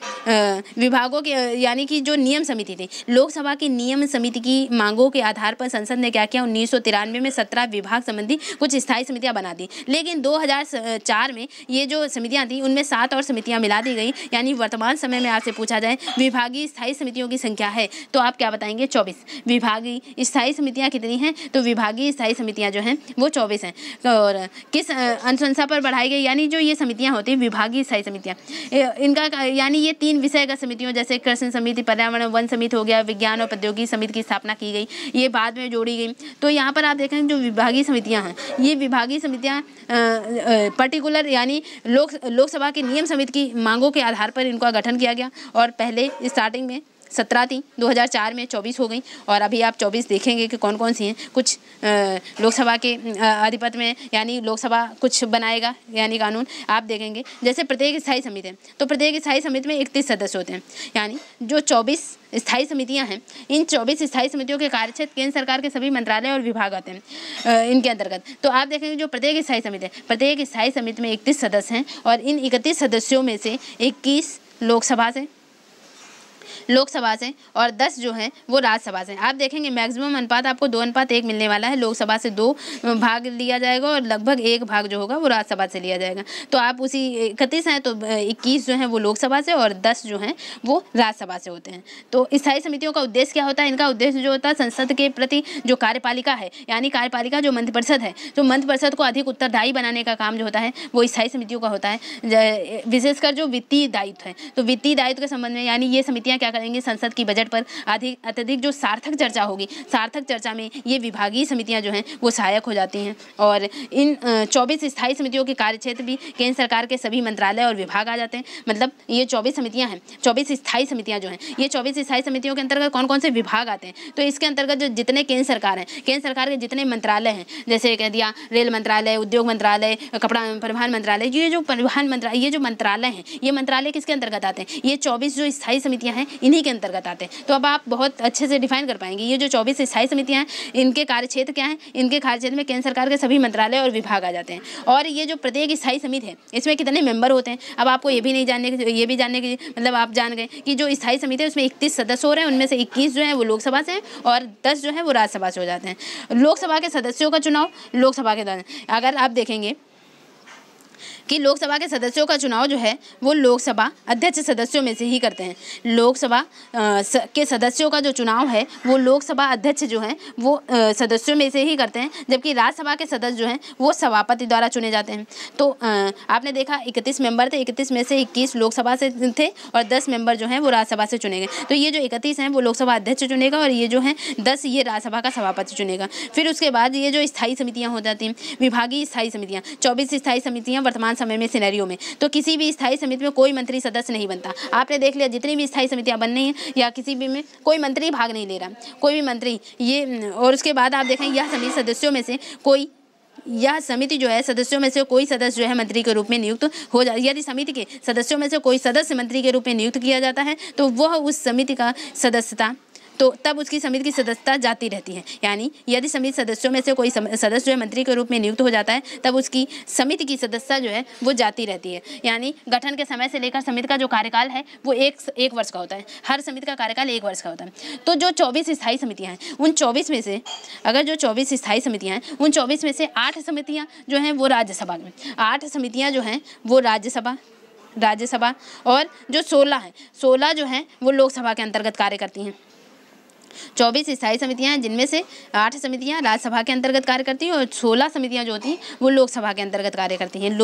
विभागों के यानी कि जो नियम समिति थी, लोकसभा की नियम समिति की मांगों के आधार पर संसद ने क्या किया? 1993 में 17 विभाग संबंधी कुछ स्थायी समितियां बना दी। लेकिन 2004 में ये जो समितियां थी उनमें 7 और समितियां मिला दी गई। यानी वर्तमान समय में आपसे पूछा जाए विभागीय स्थायी समितियों की संख्या है तो आप क्या बताएंगे? 24। विभागीय स्थायी समितियां कितनी हैं? तो विभागीय स्थायी समितियां जो हैं वो 24 हैं। और किस अनुशंसा पर बढ़ाई गई? यानी जो ये समितियां होती हैं विभागीय स्थायी समितियां, इनका यानी ये 3 विषयगत समितियों जैसे कृषि समिति, पर्यावरण वन समिति हो गया, विज्ञान और प्रौद्योगिकी समिति की स्थापना की गई, ये बाद में जोड़ी गई। तो यहाँ पर आप देखेंगे जो विभागीय समितियाँ हैं ये विभागीय समितियाँ पर्टिकुलर यानी लोकसभा की नियम समिति की मांगों के आधार पर इनका गठन किया गया। और पहले स्टार्टिंग में 17 थी, 2004 में 24 हो गई और अभी आप 24 देखेंगे कि कौन कौन सी हैं। कुछ लोकसभा के अधिपत्य में यानी लोकसभा कुछ बनाएगा यानी कानून आप देखेंगे। जैसे प्रत्येक स्थायी समिति है तो प्रत्येक स्थायी समिति में 31 सदस्य होते हैं, यानी जो 24 स्थायी समितियां हैं इन 24 स्थायी समितियों के कार्यक्षेत्र केंद्र सरकार के सभी मंत्रालय और विभाग आते हैं इनके अंतर्गत। तो आप देखेंगे जो प्रत्येक स्थायी समिति है, प्रत्येक स्थायी समिति में 31 सदस्य हैं और इन 31 सदस्यों में से 21 लोकसभा से और 10 जो हैं वो राज्यसभा से। आप देखेंगे मैक्सिमम अनुपात आपको 2:1 मिलने वाला है। लोकसभा से 2 भाग लिया जाएगा और लगभग 1 भाग जो होगा वो राज्यसभा से लिया जाएगा। तो आप उसी 31 हैं तो 21 जो हैं वो लोकसभा से और 10 जो हैं वो राज्यसभा से होते हैं। तो स्थायी समितियों का उद्देश्य क्या होता है? इनका उद्देश्य जो होता है संसद के प्रति जो कार्यपालिका है यानी कार्यपालिका जो मंत्रिपरिषद है, तो मंत्रिपरिषद को अधिक उत्तरदायी बनाने का काम जो होता है वो स्थायी समितियों का होता है। विशेषकर जो वित्तीय दायित्व है तो वित्तीय दायित्व के संबंध में यानी ये समितियाँ क्या करेंगे? संसद की बजट पर अत्यधिक जो सार्थक चर्चा होगी, सार्थक चर्चा में ये विभागीय समितियां जो हैं वो सहायक हो जाती हैं। और इन 24 स्थायी समितियों के कार्यक्षेत्र भी केंद्र सरकार के सभी मंत्रालय और विभाग आ जाते हैं। मतलब ये 24 समितियां हैं, 24 स्थायी समितियां जो हैं ये 24 स्थायी समितियों के अंतर्गत कौन कौन से विभाग आते हैं? तो इसके अंतर्गत जो जितने केंद्र सरकार हैं, केंद्र सरकार के जितने मंत्रालय हैं, जैसे कह दिया रेल मंत्रालय, उद्योग मंत्रालय, कपड़ा परिवहन मंत्रालय, ये जो परिवहन मंत्रालय, ये जो मंत्रालय हैं ये मंत्रालय किसके अंतर्गत आते हैं? ये 24 जो स्थायी समितियां हैं इन्हीं के अंतर्गत आते हैं। तो अब आप बहुत अच्छे से डिफाइन कर पाएंगे ये जो 24 स्थायी समितियां हैं इनके कार्यक्षेत्र क्या हैं? इनके कार्यक्षेत्र में केंद्र सरकार के सभी मंत्रालय और विभाग आ जाते हैं। और ये जो प्रत्येक स्थायी समिति है इसमें कितने मेंबर होते हैं? अब आपको ये भी जानने की मतलब आप जान गए कि जो स्थायी समिति है उसमें 31 सदस्य हो रहे हैं, उनमें से 21 जो है वो लोकसभा से हैं और 10 जो है वो राज्यसभा से हो जाते हैं। लोकसभा के सदस्यों का चुनाव लोकसभा के दौरान अगर आप देखेंगे कि लोकसभा के सदस्यों का चुनाव जो है वो लोकसभा अध्यक्ष सदस्यों में से ही करते हैं। लोकसभा के सदस्यों का जो चुनाव है वो लोकसभा अध्यक्ष जो हैं वो सदस्यों में से ही करते हैं, जबकि राज्यसभा के सदस्य जो हैं वो सभापति द्वारा चुने जाते हैं। तो आपने देखा 31 मेंबर थे, 31 में से 21 लोकसभा से थे और 10 मेंबर जो हैं वो राज्यसभा से चुने गए। तो ये जो 31 हैं वो लोकसभा अध्यक्ष चुनेगा और ये जो हैं 10 ये राज्यसभा का सभापति चुनेगा। फिर उसके बाद ये जो स्थायी समितियाँ हो जाती हैं, विभागीय स्थायी समितियाँ, 24 स्थायी समितियाँ वर्तमान समय में सिनेरियो में। तो किसी भी स्थायी समिति में कोई मंत्री सदस्य नहीं बनता। आपने देख लिया जितनी भी स्थायी समितियाँ बन रही हैं या किसी भी में कोई मंत्री भाग नहीं ले रहा, कोई भी मंत्री ये। और उसके बाद आप देखें यह समिति सदस्यों में से कोई, यह समिति जो है सदस्यों में से कोई सदस्य जो है मंत्री के रूप में नियुक्त हो जाए। यदि समिति के सदस्यों में से कोई सदस्य मंत्री के रूप में नियुक्त किया जाता है तो वह उस समिति का सदस्यता, तो तब उसकी समिति की सदस्यता जाती रहती है। यानी यदि समिति सदस्यों में से कोई सदस्य जो है मंत्री के रूप में नियुक्त हो जाता है तब उसकी समिति की सदस्यता जो है वो जाती रहती है। यानी गठन के समय से लेकर समिति का जो कार्यकाल है वो एक वर्ष का होता है। हर समिति का कार्यकाल 1 वर्ष का होता है। तो जो 24 स्थायी समितियाँ हैं उन 24 में से, अगर जो 24 स्थायी समितियाँ हैं उन 24 में से 8 समितियाँ जो हैं वो राज्यसभा में, 8 समितियाँ जो हैं वो राज्यसभा और जो 16 हैं, 16 जो हैं वो लोकसभा के अंतर्गत कार्य करती हैं। 24 स्थायी समितियां हैं जिनमें से 8 समितियां राज्यसभा के अंतर्गत कार्य करती हैं और 16 समितियां जो होती हैं वो लोकसभा के अंतर्गत कार्य करती हैं।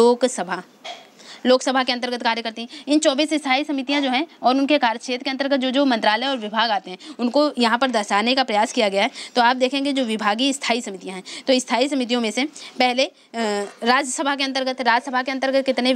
लोकसभा के अंतर्गत कार्य करती हैं। इन 24 स्थायी समितियां जो हैं और उनके कार्यक्षेत्र के अंतर्गत जो मंत्रालय और विभाग आते हैं उनको यहाँ पर दर्शाने का प्रयास किया गया है। तो आप देखेंगे जो विभागीय स्थायी समितियां हैं, तो स्थायी समितियों में से पहले राज्यसभा के अंतर्गत कितनी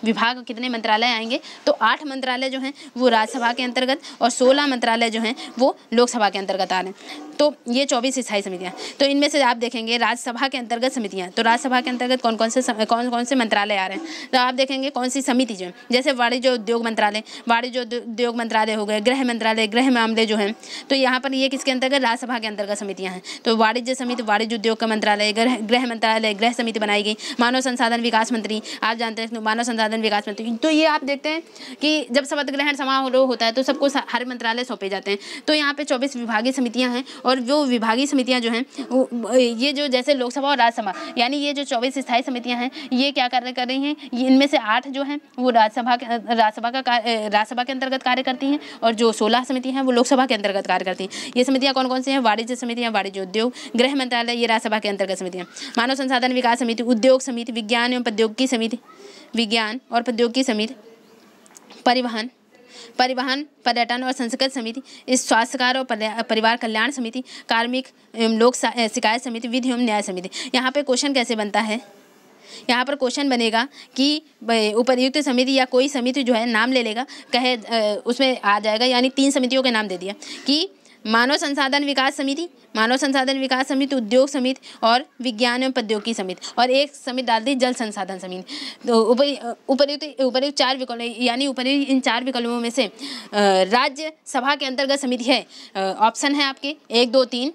विभाग, कितने मंत्रालय आएंगे, तो 8 मंत्रालय जो हैं वो राज्यसभा के अंतर्गत और 16 मंत्रालय जो हैं वो लोकसभा के अंतर्गत आ रहे हैं। तो ये 24 स्थायी समितियां। तो इनमें से आप देखेंगे राज्यसभा के अंतर्गत समितियां, तो राज्यसभा के अंतर्गत कौन से मंत्रालय आ रहे हैं। तो आप देखेंगे कौन सी समिति जो है, जैसे वाणिज्य उद्योग मंत्रालय हो गए, गृह मंत्रालय, गृह मामले जो हैं, तो यहाँ पर ये किसके अंतर्गत, राज्यसभा के अंतर्गत समितियाँ हैं। तो वाणिज्य समिति, वाणिज्य उद्योग का मंत्रालय, गृह मंत्रालय, गृह समिति बनाई गई। मानव संसाधन विकास मंत्री, आप जानते हैं मानव संसाधन विकास मंत्री। तो ये आप देखते हैं कि जब शपथ ग्रहण समारोह होता है तो सबको हर मंत्रालय सौंपे जाते हैं। तो यहाँ पे 24 विभागीय समितियाँ हैं और जो विभागीय समितियाँ जो हैं ये जो जैसे लोकसभा और राज्यसभा, यानी ये जो 24 स्थायी समितियाँ हैं ये क्या कर रही हैं, इनमें से 8 जो हैं वो राज्यसभा के अंतर्गत कार्य करती हैं और जो 16 समितियाँ हैं वो लोकसभा के अंतर्गत कार्य करती हैं। ये समितियाँ कौन कौन सी हैं, वाणिज्य समितियाँ, वाणिज्य उद्योग, गृह मंत्रालय, ये राज्यसभा के अंतर्गत समितियाँ। मानव संसाधन विकास समिति, उद्योग समिति, विज्ञान और प्रौद्योगिकी समिति, परिवहन, पर्यटन और संस्कृति समिति, इस स्वास्थ्य कार्य और परिवार कल्याण समिति, कार्मिक एवं लोक शिकायत समिति, विधि एवं न्याय समिति। यहाँ पे क्वेश्चन कैसे बनता है, यहाँ पर क्वेश्चन बनेगा कि उपर्युक्त समिति या कोई समिति जो है नाम ले लेगा, उसमें आ जाएगा, यानी 3 समितियों के नाम दे दिया कि मानव संसाधन विकास समिति, उद्योग समिति और विज्ञान एवं प्रौद्योगिकी समिति, और एक समिति डाल दी जल संसाधन समिति। तो उपर्युक्त 4 विकल्प, यानी उपर्युक्त इन 4 विकल्पों में से राज्यसभा के अंतर्गत समिति है। ऑप्शन है आपके 1, 2, 3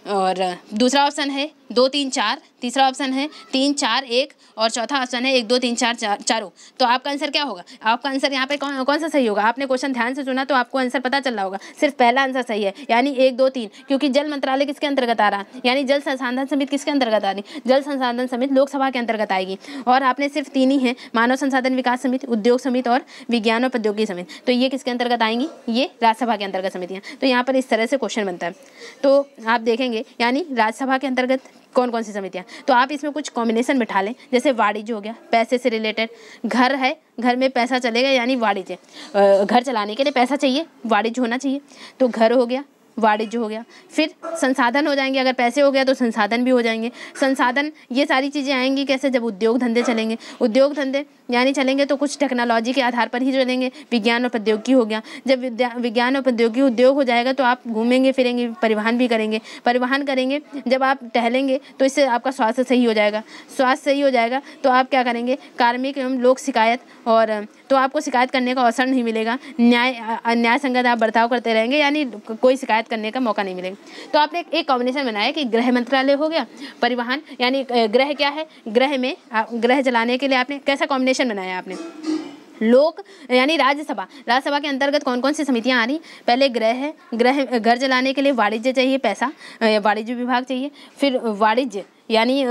और दूसरा ऑप्शन है 2, 3, 4, तीसरा ऑप्शन है 3, 4, 1 और चौथा ऑप्शन है 1, 2, 3, 4 चारों। तो आपका आंसर क्या होगा, आपका आंसर यहाँ पे कौन सा सही होगा। आपने क्वेश्चन ध्यान से सुना तो आपको आंसर पता चल रहा होगा, सिर्फ पहला आंसर सही है, यानी 1, 2, 3, क्योंकि जल मंत्रालय किसके अंतर्गत आ रहा है, यानी जल संसाधन समिति किसके अंतर्गत आ रही, जल संसाधन समिति लोकसभा के अंतर्गत आएगी। और आपने सिर्फ 3 ही है, मानव संसाधन विकास समिति, उद्योग समिति और विज्ञान और प्रौद्योगिकी समिति, तो ये किसके अंतर्गत आएंगी, ये राज्यसभा के अंतर्गत समितियाँ। तो यहाँ पर इस तरह से क्वेश्चन बनता है। तो आप देखेंगे यानी राज्यसभा के अंतर्गत कौन कौन सी समितियाँ, तो आप इसमें कुछ कॉम्बिनेशन बिठा लें, जैसे वाणिज्य हो गया, पैसे से रिलेटेड, घर है, घर में पैसा चलेगा यानी वाणिज्य, घर चलाने के लिए पैसा चाहिए, वाणिज्य होना चाहिए, तो घर हो गया, वाणिज्य हो गया। फिर संसाधन हो जाएंगे, अगर पैसे हो गया तो संसाधन भी हो जाएंगे। संसाधन ये सारी चीज़ें आएंगी कैसे, जब उद्योग धंधे चलेंगे, उद्योग धंधे यानी चलेंगे तो कुछ टेक्नोलॉजी के आधार पर ही चलेंगे। विज्ञान और प्रौद्योगिकी हो गया, जब विज्ञान और प्रौद्योगिकी उद्योग हो जाएगा तो आप घूमेंगे फिरेंगे, परिवहन भी करेंगे, परिवहन करेंगे, जब आप टहलेंगे तो इससे आपका स्वास्थ्य सही हो जाएगा, स्वास्थ्य सही हो जाएगा तो आप क्या करेंगे, कार्मिक एवं लोक शिकायत, और तो आपको शिकायत करने का अवसर नहीं मिलेगा, न्याय संगत आप बर्ताव करते रहेंगे, यानी कोई शिकायत करने का मौका नहीं मिलेगा। तो आपने एक कॉम्बिनेशन बनाया कि गृह मंत्रालय हो गया, परिवहन, यानी गृह क्या है, गृह में गृह चलाने के लिए आपने कैसा कॉम्बिनेशन बनाया, आपने लोक यानी राज्यसभा, राज्यसभा के अंतर्गत कौन कौन सी समितियां आ रही? पहले गृह है, घर जलाने के लिए वाणिज्य चाहिए, पैसा वाणिज्य विभाग चाहिए। फिर वाणिज्य यानी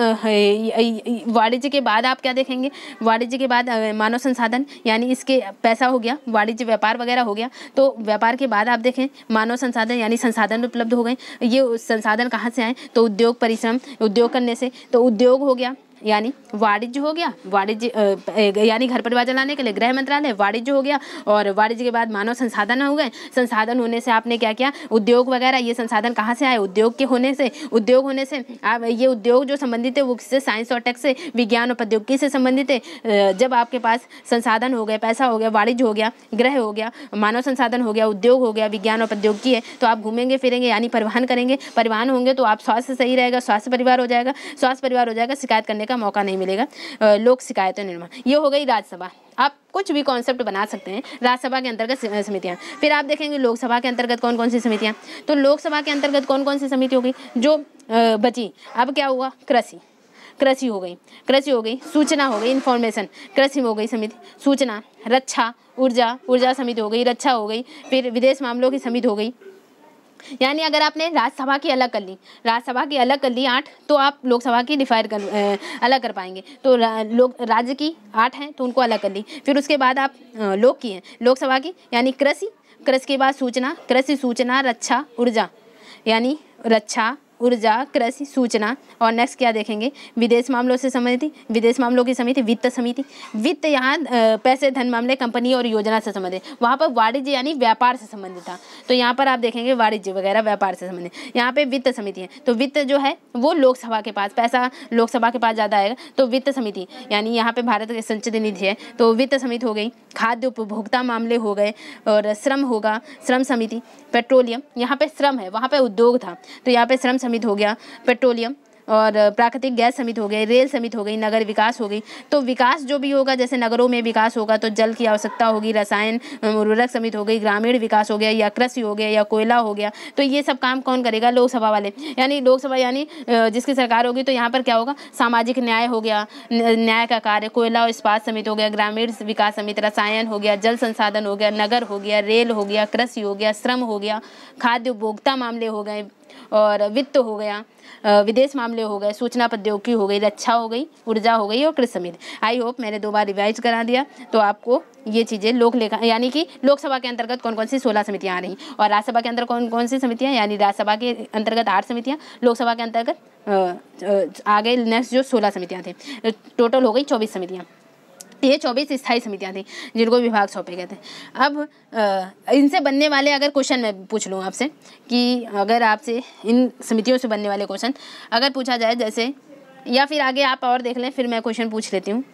वाणिज्य के बाद आप क्या देखेंगे? वाणिज्य के बाद मानव संसाधन यानी इसके पैसा हो गया, वाणिज्य व्यापार वगैरह हो गया। तो व्यापार के बाद आप देखें मानव संसाधन यानी संसाधन उपलब्ध हो गए। ये संसाधन कहाँ से आए? तो उद्योग परिश्रम, उद्योग करने से। तो उद्योग हो गया यानी वाणिज्य हो गया, वाणिज्य यानी घर परिवार चलाने के लिए गृह मंत्रालय, वाणिज्य हो गया। और वाणिज्य के बाद मानव संसाधन हो गए। संसाधन होने से आपने क्या किया? उद्योग वगैरह, ये संसाधन कहाँ से आए? उद्योग के होने से। उद्योग होने से आप ये उद्योग जो संबंधित है वो किससे? साइंस और टेक से, विज्ञान और प्रौद्योगिकी से संबंधित है। जब आपके पास संसाधन हो गए, पैसा हो गया, वाणिज्य हो गया, गृह हो गया, मानव संसाधन हो गया, उद्योग हो गया, विज्ञान और प्रौद्योगिकी है, तो आप घूमेंगे फिरेंगे यानी परिवहन करेंगे। परिवहन होंगे तो आप स्वास्थ्य सही रहेगा, स्वास्थ्य परिवार हो जाएगा, स्वास्थ्य परिवार हो जाएगा, शिकायत करने का मौका नहीं मिलेगा। लोक शिकायत निर्माण, ये हो गई राज्यसभा। आप कुछ भी कॉन्सेप्ट बना सकते हैं राज्यसभा के अंतर्गत समितियां। फिर आप देखेंगे लोकसभा के अंतर्गत कौन कौन सी समितियां। तो लोकसभा के अंतर्गत कौन कौन सी समिति होगी जो बची? अब क्या हुआ? कृषि हो गई, कृषि हो गई, सूचना हो गई, इंफॉर्मेशन, कृषि में हो गई समिति, सूचना, रक्षा, ऊर्जा समिति हो गई, रक्षा हो गई। फिर विदेश मामलों की समिति हो गई। यानी अगर आपने राज्यसभा की अलग कर ली, राज्यसभा की अलग कर ली 8, तो आप लोकसभा की अलग कर पाएंगे। तो राज्य की 8 हैं तो उनको अलग कर ली। फिर उसके बाद आप लोक की हैं, लोकसभा की यानी कृषि के बाद सूचना, कृषि, सूचना, रक्षा, ऊर्जा यानी रक्षा, ऊर्जा, कृषि, सूचना। और नेक्स्ट क्या देखेंगे? विदेश मामलों से संबंधित, विदेश मामलों की समिति, वित्त समिति। वित्त यहाँ पैसे, धन मामले, कंपनी और योजना से संबंधित। वहाँ पर वाणिज्य यानी व्यापार से संबंधित था, तो यहाँ पर आप देखेंगे वाणिज्य वगैरह व्यापार से संबंधित। यहाँ पे वित्त समिति है, तो वित्त जो है वो लोकसभा के पास, पैसा लोकसभा के पास ज़्यादा आएगा, तो वित्त समिति यानी यहाँ पे भारत के संचित निधि है, तो वित्त समिति हो गई। खाद्य उपभोक्ता मामले हो गए, और श्रम होगा, श्रम समिति। पेट्रोलियम, यहाँ पे श्रम है, वहाँ पे उद्योग था, तो यहाँ पे श्रम समिति हो गया। पेट्रोलियम और प्राकृतिक गैस समिति हो गई, रेल समिति हो गई, नगर विकास हो गई। तो विकास जो भी होगा, जैसे नगरों में विकास होगा तो जल की आवश्यकता होगी, रसायन उर्वरक समिति हो गई, ग्रामीण विकास हो गया, या कृषि हो गया, या कोयला हो गया। तो ये सब काम कौन करेगा? लोकसभा वाले। यानी लोकसभा यानी जिसकी सरकार होगी, तो यहाँ पर क्या होगा? सामाजिक न्याय हो गया, न्याय का कार्य, कोयला और इस्पात समिति हो गया, ग्रामीण विकास समिति, रसायन हो गया, जल संसाधन हो गया, नगर हो गया, रेल हो गया, कृषि हो गया, श्रम हो गया, खाद्य उपभोक्ता मामले हो गए, और वित्त हो गया, विदेश मामले हो गए, सूचना प्रौद्योगिकी हो गई, रक्षा हो गई, ऊर्जा हो गई, और कृषि समिति। आई होप मैंने 2 बार रिवाइज करा दिया, तो आपको ये चीज़ें लोकलेखा यानी कि लोकसभा के अंतर्गत कौन कौन सी 16 समितियां आ रही, और राज्यसभा के अंदर कौन कौन सी समितियां, यानी राज्यसभा के अंतर्गत 8 समितियां, लोकसभा के अंतर्गत आगे नेक्स्ट जो 16 समितियां थी, टोटल हो गई 24 समितियां। ये 24 स्थायी समितियां थी जिनको विभाग सौंपे गए थे। अब इनसे बनने वाले अगर क्वेश्चन मैं पूछ लूँ आपसे, कि अगर आपसे इन समितियों से बनने वाले क्वेश्चन अगर पूछा जाए, जैसे, या फिर आगे आप और देख लें, फिर मैं क्वेश्चन पूछ लेती हूँ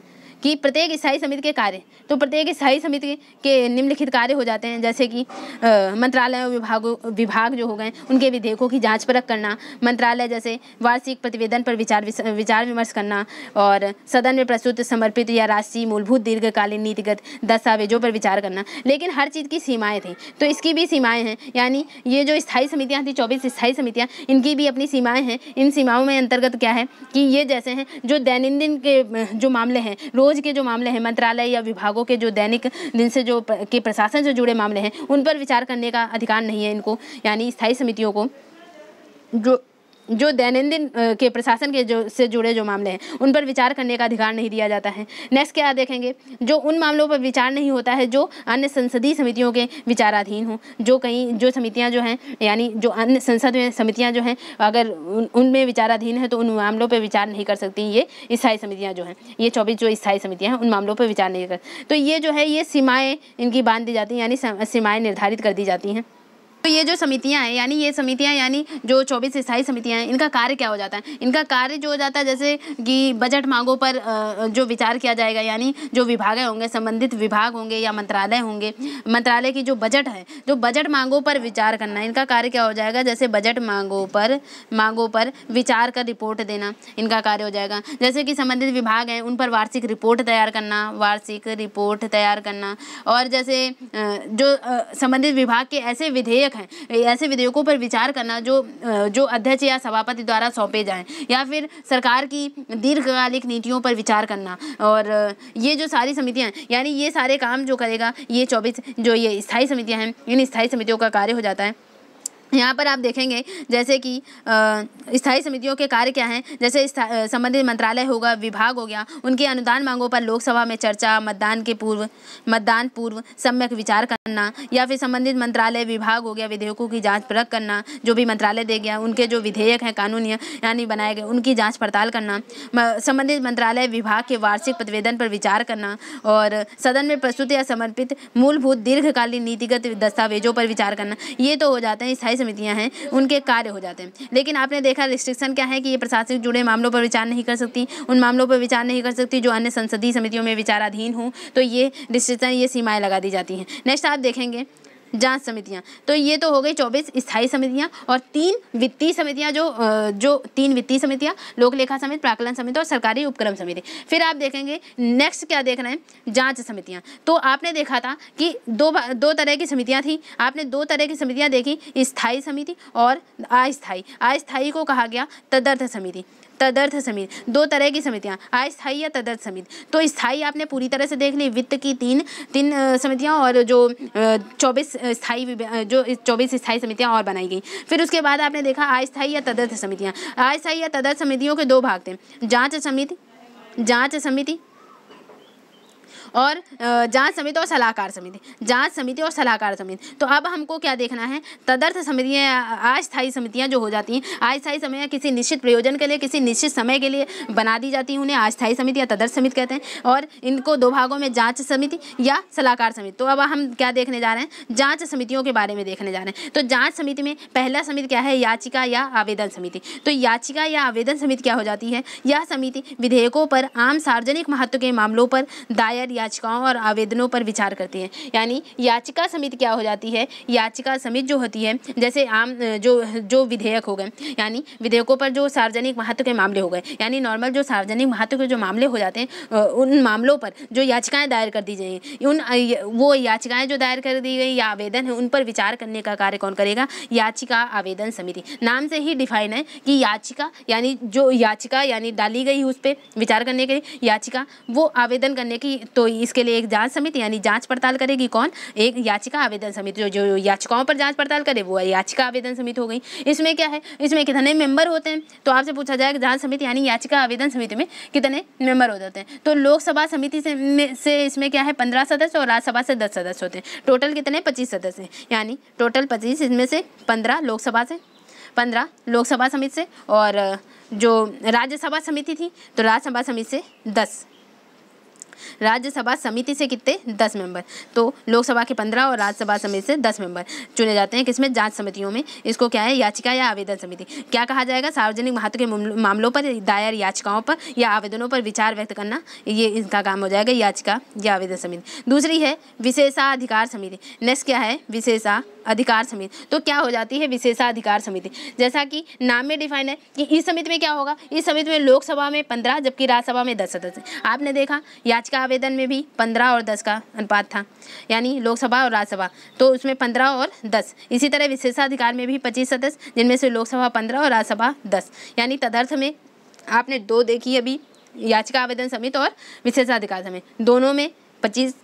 कि प्रत्येक स्थायी समिति के कार्य। तो प्रत्येक स्थायी समिति के निम्नलिखित कार्य हो जाते हैं, जैसे कि मंत्रालय और विभाग जो हो गए उनके विधेयकों की जांच परख करना, मंत्रालय जैसे वार्षिक प्रतिवेदन पर विचार विमर्श करना, और सदन में प्रस्तुत समर्पित या राष्ट्रीय मूलभूत दीर्घकालीन नीतिगत दस्तावेजों पर विचार करना। लेकिन हर चीज़ की सीमाएँ थी, तो इसकी भी सीमाएँ हैं। यानी ये जो स्थायी समितियाँ थी, 24 स्थायी समितियाँ, इनकी भी अपनी सीमाएँ हैं। इन सीमाओं में अंतर्गत क्या है कि ये जैसे हैं जो दैनंदिन के जो मामले हैं, रोज के जो मामले हैं, मंत्रालय या विभागों के जो दैनिक दिन से जो के प्रशासन से जुड़े मामले हैं, उन पर विचार करने का अधिकार नहीं है इनको। यानी स्थायी समितियों को जो दैनंदिन के प्रशासन के जो से जुड़े जो मामले हैं उन पर विचार करने का अधिकार नहीं दिया जाता है। नेक्स्ट क्या देखेंगे? जो उन मामलों पर विचार नहीं होता है जो अन्य संसदीय समितियों के विचाराधीन हो। जो समितियां जो हैं, यानी जो अन्य संसद में समितियां जो हैं, अगर उनमें विचाराधीन है तो उन मामलों पर विचार नहीं कर सकती ये स्थायी समितियाँ जो हैं। ये 24 जो स्थायी समितियाँ हैं उन मामलों पर विचार नहीं कर, तो ये जो है ये सीमाएँ इनकी बांध दी जाती हैं, यानी सीमाएँ निर्धारित कर दी जाती हैं। तो ये जो समितियां हैं, यानी ये समितियां यानी जो 24 स्थायी समितियां हैं, इनका कार्य क्या हो जाता है? इनका कार्य जो हो जाता है, जैसे कि बजट मांगों पर जो विचार किया जाएगा, यानी जो विभाग होंगे, संबंधित विभाग होंगे या मंत्रालय होंगे, मंत्रालय की जो बजट है, जो बजट मांगों पर विचार करना, इनका कार्य क्या हो जाएगा? जैसे बजट मांगों पर विचार कर रिपोर्ट देना, इनका कार्य हो जाएगा। जैसे कि संबंधित विभाग हैं उन पर वार्षिक रिपोर्ट तैयार करना, और जैसे जो संबंधित विभाग के ऐसे विधेयक विधेयक हैं, ऐसे विधेयकों पर विचार करना जो अध्यक्ष या सभापति द्वारा सौंपे जाएं, या फिर सरकार की दीर्घकालिक नीतियों पर विचार करना। और ये जो सारी समितियां हैं, यानी ये सारे काम जो करेगा ये 24 जो ये स्थायी समितियां हैं, इन स्थायी समितियों का कार्य हो जाता है। यहाँ पर आप देखेंगे जैसे कि स्थायी समितियों के कार्य क्या हैं, जैसे संबंधित मंत्रालय होगा, विभाग हो गया, उनकी अनुदान मांगों पर लोकसभा में चर्चा, मतदान पूर्व सम्यक विचार करना, या फिर संबंधित मंत्रालय विभाग हो गया, विधेयकों की जांच परख करना, जो भी मंत्रालय दे गया उनके जो विधेयक हैं कानून यानी बनाए गए उनकी जाँच पड़ताल करना, संबंधित मंत्रालय विभाग के वार्षिक प्रतिवेदन पर विचार करना, और सदन में प्रस्तुत या समर्पित मूलभूत दीर्घकालीन नीतिगत दस्तावेजों पर विचार करना। ये तो हो जाते हैं स्थायी समितियां हैं, उनके कार्य हो जाते हैं। लेकिन आपने देखा रिस्ट्रिक्शन क्या है कि ये प्रशासनिक जुड़े मामलों पर विचार नहीं कर सकती, उन मामलों पर विचार नहीं कर सकती जो अन्य संसदीय समितियों में विचाराधीन हों, तो ये रिस्ट्रिक्शन, ये सीमाएं लगा दी जाती हैं। नेक्स्ट आप देखेंगे जांच समितियां, तो ये तो हो गई 24 स्थायी समितियां और 3 वित्तीय समितियां, जो 3 वित्तीय समितियां, लोक लेखा समिति, प्राक्कलन समिति और सरकारी उपक्रम समिति। फिर आप देखेंगे नेक्स्ट क्या देख रहे हैं, जांच समितियां। तो आपने देखा था कि दो तरह की समितियां थी, आपने 2 तरह की समितियां देखी, स्थायी समिति और अस्थायी। अस्थायी को कहा गया तदर्थ समिति। 2 तरह की समितियां, अस्थायी या तदर्थ समिति। तो स्थायी आपने पूरी तरह से देख ली, वित्त की 3 समितियां, और जो 24 स्थायी समितियां और बनाई गई। फिर उसके बाद आपने देखा अस्थायी या तदर्थ समितियां। अस्थायी या तदर्थ समितियों के 2 भाग थे, जांच समिति और जांच समिति और सलाहकार समिति। तो अब हमको क्या देखना है, तदर्थ समितियां, अस्थायी समितियां जो हो जाती हैं, अस्थायी समितियां किसी निश्चित प्रयोजन के लिए, किसी निश्चित समय के लिए बना दी जाती हैं, उन्हें अस्थायी समिति या तदर्थ समिति कहते हैं। और इनको 2 भागों में, जांच समिति या सलाहकार समिति। तो अब हम क्या देखने जा रहे हैं, जांच समितियों के बारे में देखने जा रहे हैं। तो जांच समिति में पहला समिति क्या है, याचिका या आवेदन समिति। तो याचिका या आवेदन समिति क्या हो जाती है, यह समिति विधेयकों पर, आम सार्वजनिक महत्व के मामलों पर दायर याचिकाओं और आवेदनों पर विचार करती है। यानी याचिका समिति क्या हो जाती है, याचिका समिति जो होती है, जैसे आम जो विधेयक हो गए, यानी विधेयकों पर जो सार्वजनिक महत्व के मामले हो गए, यानी नॉर्मल जो सार्वजनिक महत्व के जो मामले हो जाते हैं, उन मामलों पर जो याचिकाएं दायर कर दी जाएंगी, वो याचिकाएं जो दायर कर दी गई या आवेदन है, उन पर विचार करने का कार्य कौन करेगा, याचिका आवेदन समिति। नाम से ही डिफाइन है कि याचिका यानी जो याचिका यानी डाली गई उस पर विचार करने के लिए याचिका, वो आवेदन करने की, तो इसके लिए एक जांच समिति यानी जांच पड़ताल करेगी कौन, एक याचिका आवेदन समिति। जो याचिकाओं पर जांच पड़ताल करे वो याचिका आवेदन समिति हो गई। इसमें क्या है, इसमें कितने मेंबर होते हैं, तो आपसे पूछा जाएगा जांच समिति यानी याचिका आवेदन समिति में कितने मेंबर हो जाते हैं। तो लोकसभा समिति से इसमें क्या है 15 सदस्य और राज्यसभा से 10 सदस्य होते हैं। टोटल कितने 25 सदस्य, यानी टोटल 25, इसमें से 15 लोकसभा से, 15 लोकसभा समिति से, और जो राज्यसभा समिति थी तो राज्यसभा समिति से 10, राज्यसभा समिति से कितने 10 मेंबर। तो लोकसभा के 15 और राज्यसभा समिति से 10 मेंबर चुने जाते हैं, किसमें, जांच समितियों में। इसको क्या है, याचिका या आवेदन समिति। क्या कहा जाएगा, सार्वजनिक महत्व के मामलों पर दायर याचिकाओं पर या आवेदनों पर विचार व्यक्त करना, ये इनका काम हो जाएगा, याचिका या आवेदन समिति। दूसरी है विशेषाधिकार समिति। नेक्स्ट क्या है, विशेषाधिकार समिति। तो क्या हो जाती है विशेषाधिकार समिति, जैसा कि नाम में डिफाइन है कि इस समिति में क्या होगा, इस समिति में लोकसभा में 15 जबकि राज्यसभा में 10 सदस्य। आपने देखा याचिका आवेदन में भी 15 और 10 का अनुपात था, यानी लोकसभा और राज्यसभा, तो उसमें 15 और 10। इसी तरह विशेषाधिकार में भी 25 सदस्य, जिनमें से लोकसभा 15 और राज्यसभा 10। यानी तदर्थ में आपने 2 देखी अभी, याचिका आवेदन समिति और विशेषाधिकार समिति, दोनों में 25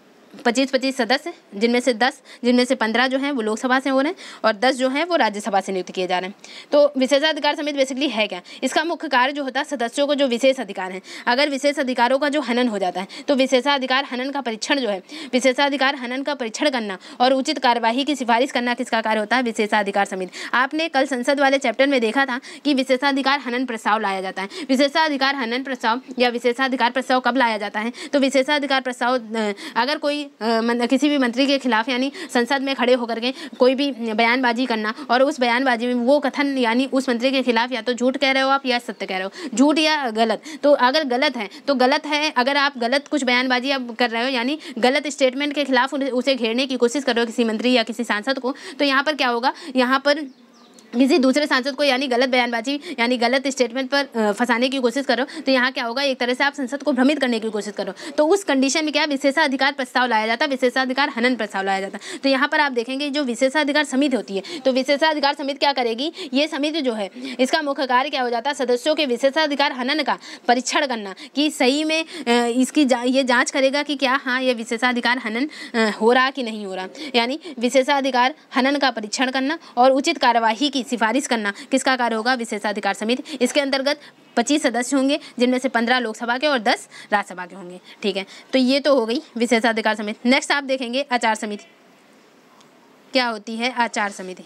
सदस्य, जिनमें से 15 जो हैं वो लोकसभा से हो रहे हैं और 10 जो हैं वो राज्यसभा से नियुक्त किए जा रहे हैं। तो विशेषाधिकार समिति बेसिकली है क्या, इसका मुख्य कार्य जो होता है सदस्यों को जो विशेष अधिकार हैं, अगर विशेष अधिकारों का जो हनन हो जाता है तो विशेषाधिकार हनन का परीक्षण जो है, विशेषाधिकार हनन का परीक्षण करना और उचित कार्यवाही की सिफारिश करना किसका कार्य होता है, विशेषाधिकार समिति। आपने कल संसद वाले चैप्टर में देखा था कि विशेषाधिकार हनन प्रस्ताव लाया जाता है। विशेषाधिकार हनन प्रस्ताव या विशेषाधिकार प्रस्ताव कब लाया जाता है, तो विशेषाधिकार प्रस्ताव अगर कोई किसी भी मंत्री के खिलाफ यानी संसद में खड़े होकर के कोई भी बयानबाजी करना और उस बयानबाजी में वो कथन यानी उस मंत्री के खिलाफ या तो झूठ कह रहे हो आप या सत्य कह रहे हो, झूठ या गलत। तो अगर गलत है तो गलत है, अगर आप गलत कुछ बयानबाजी आप कर रहे हो यानी गलत स्टेटमेंट के खिलाफ उसे घेरने की कोशिश कर रहे हो किसी मंत्री या किसी सांसद को, तो यहाँ पर क्या होगा, यहाँ पर किसी दूसरे सांसद को यानी गलत बयानबाजी यानी गलत स्टेटमेंट पर फंसाने की कोशिश करो, तो यहाँ क्या होगा, एक तरह से आप संसद को भ्रमित करने की कोशिश करो, तो उस कंडीशन में क्या विशेषाधिकार प्रस्ताव लाया जाता है, विशेषाधिकार हनन प्रस्ताव लाया जाता है। तो यहाँ पर आप देखेंगे जो विशेषाधिकार समिति होती है, तो विशेषाधिकार समिति क्या करेगी, ये समिति जो है इसका मुख्य कार्य क्या हो जाता है, सदस्यों के विशेषाधिकार हनन का परीक्षण करना, कि सही में इसकी ये जाँच करेगा कि क्या हाँ ये विशेषाधिकार हनन हो रहा कि नहीं हो रहा, यानी विशेषाधिकार हनन का परीक्षण करना और उचित कार्यवाही की सिफारिश करना किसका कार्य होगा, विशेषाधिकार समिति। इसके अंतर्गत 25 सदस्य होंगे, जिनमें से 15 लोकसभा के और 10 राज्यसभा के होंगे। ठीक है, तो ये तो हो गई विशेषाधिकार समिति। नेक्स्ट आप देखेंगे आचार समिति। क्या होती है आचार समिति?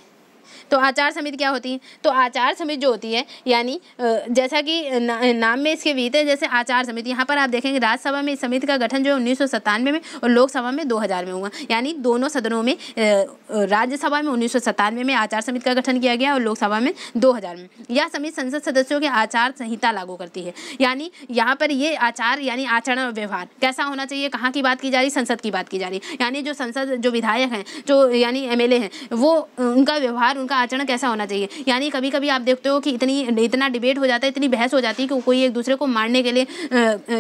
तो आचार समिति क्या होती है, तो आचार समिति जो होती है यानी जैसा कि नाम में इसके विहित है, जैसे आचार समिति, यहाँ पर आप देखेंगे राज्यसभा में इस समिति का गठन जो 1997 में और लोकसभा में 2000 में हुआ, यानी दोनों सदनों में राज्यसभा में 1997 में आचार समिति का गठन किया गया और लोकसभा में 2000 में। यह समिति संसद सदस्यों के आचार संहिता लागू करती है, यानी यहाँ पर ये आचार यानी आचरण और व्यवहार कैसा होना चाहिए, कहाँ की बात की जा रही, संसद की बात की जा रही, यानी जो संसद जो विधायक हैं जो यानी MLA हैं वो उनका व्यवहार उनका आचरण कैसा होना चाहिए। यानी कभी कभी आप देखते हो कि इतना डिबेट हो जाता है, इतनी बहस हो जाती है कि कोई एक दूसरे को मारने के लिए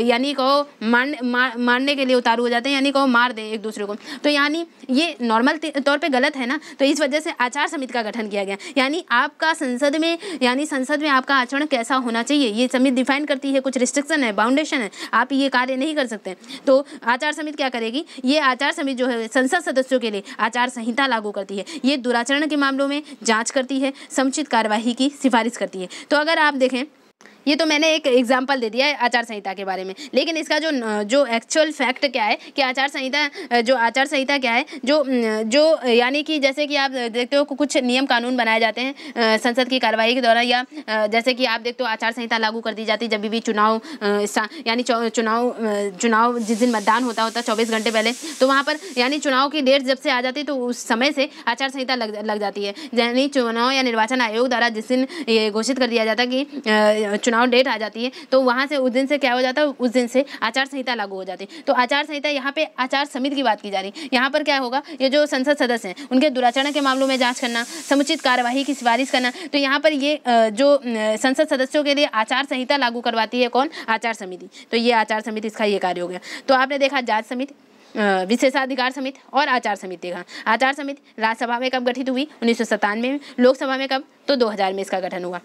यानी कहो मारने के लिए उतारू हो जाते हैं, यानी कहो मार दे एक दूसरे को, तो यानी ये नॉर्मल तौर पे गलत है ना। तो इस वजह से आचार समिति का गठन किया गया, यानी आपका संसद में आपका आचरण कैसा होना चाहिए ये समिति डिफाइन करती है, कुछ रिस्ट्रिक्शन है, बाउंडेशन है, आप ये कार्य नहीं कर सकते। तो आचार समिति क्या करेगी, ये आचार समिति जो है संसद सदस्यों के लिए आचार संहिता लागू करती है, ये दुराचरण के मामलों में जांच करती है, समुचित कार्यवाही की सिफारिश करती है। तो अगर आप देखें, ये तो मैंने एक एग्जाम्पल दे दिया है आचार संहिता के बारे में, लेकिन इसका जो एक्चुअल फैक्ट क्या है कि आचार संहिता क्या है, जो यानी कि जैसे कि आप देखते हो कुछ नियम कानून बनाए जाते हैं संसद की कार्यवाही के दौरान, या जैसे कि आप देखते हो आचार संहिता लागू कर दी जाती है जब भी चुनाव यानी चुनाव जिस दिन मतदान होता 24 घंटे पहले, तो वहाँ पर यानी चुनाव की डेट जब से आ जाती है तो उस समय से आचार संहिता लग जाती है, यानी चुनाव या निर्वाचन आयोग द्वारा जिस दिन ये घोषित कर दिया जाता है कि चुनाव डेट आ जाती है, तो वहाँ से उस दिन से क्या हो जाता है, उस दिन से आचार संहिता लागू हो जाती है। तो आचार संहिता यहाँ पे आचार समिति की बात की जा रही है, यहाँ पर क्या होगा, ये जो संसद सदस्य हैं उनके दुराचरण के मामलों में जांच करना, समुचित कार्यवाही की सिफारिश करना। तो यहाँ पर ये जो संसद सदस्यों के लिए आचार संहिता लागू करवाती है कौन, आचार समिति। तो ये आचार समिति इसका ये कार्य हो गया। तो आपने देखा जांच समिति, विशेषाधिकार समिति और आचार समिति देखा। आचार समिति राज्यसभा में कब गठित हुई, 1997 में, लोकसभा में कब, तो 2000 में इसका गठन हुआ।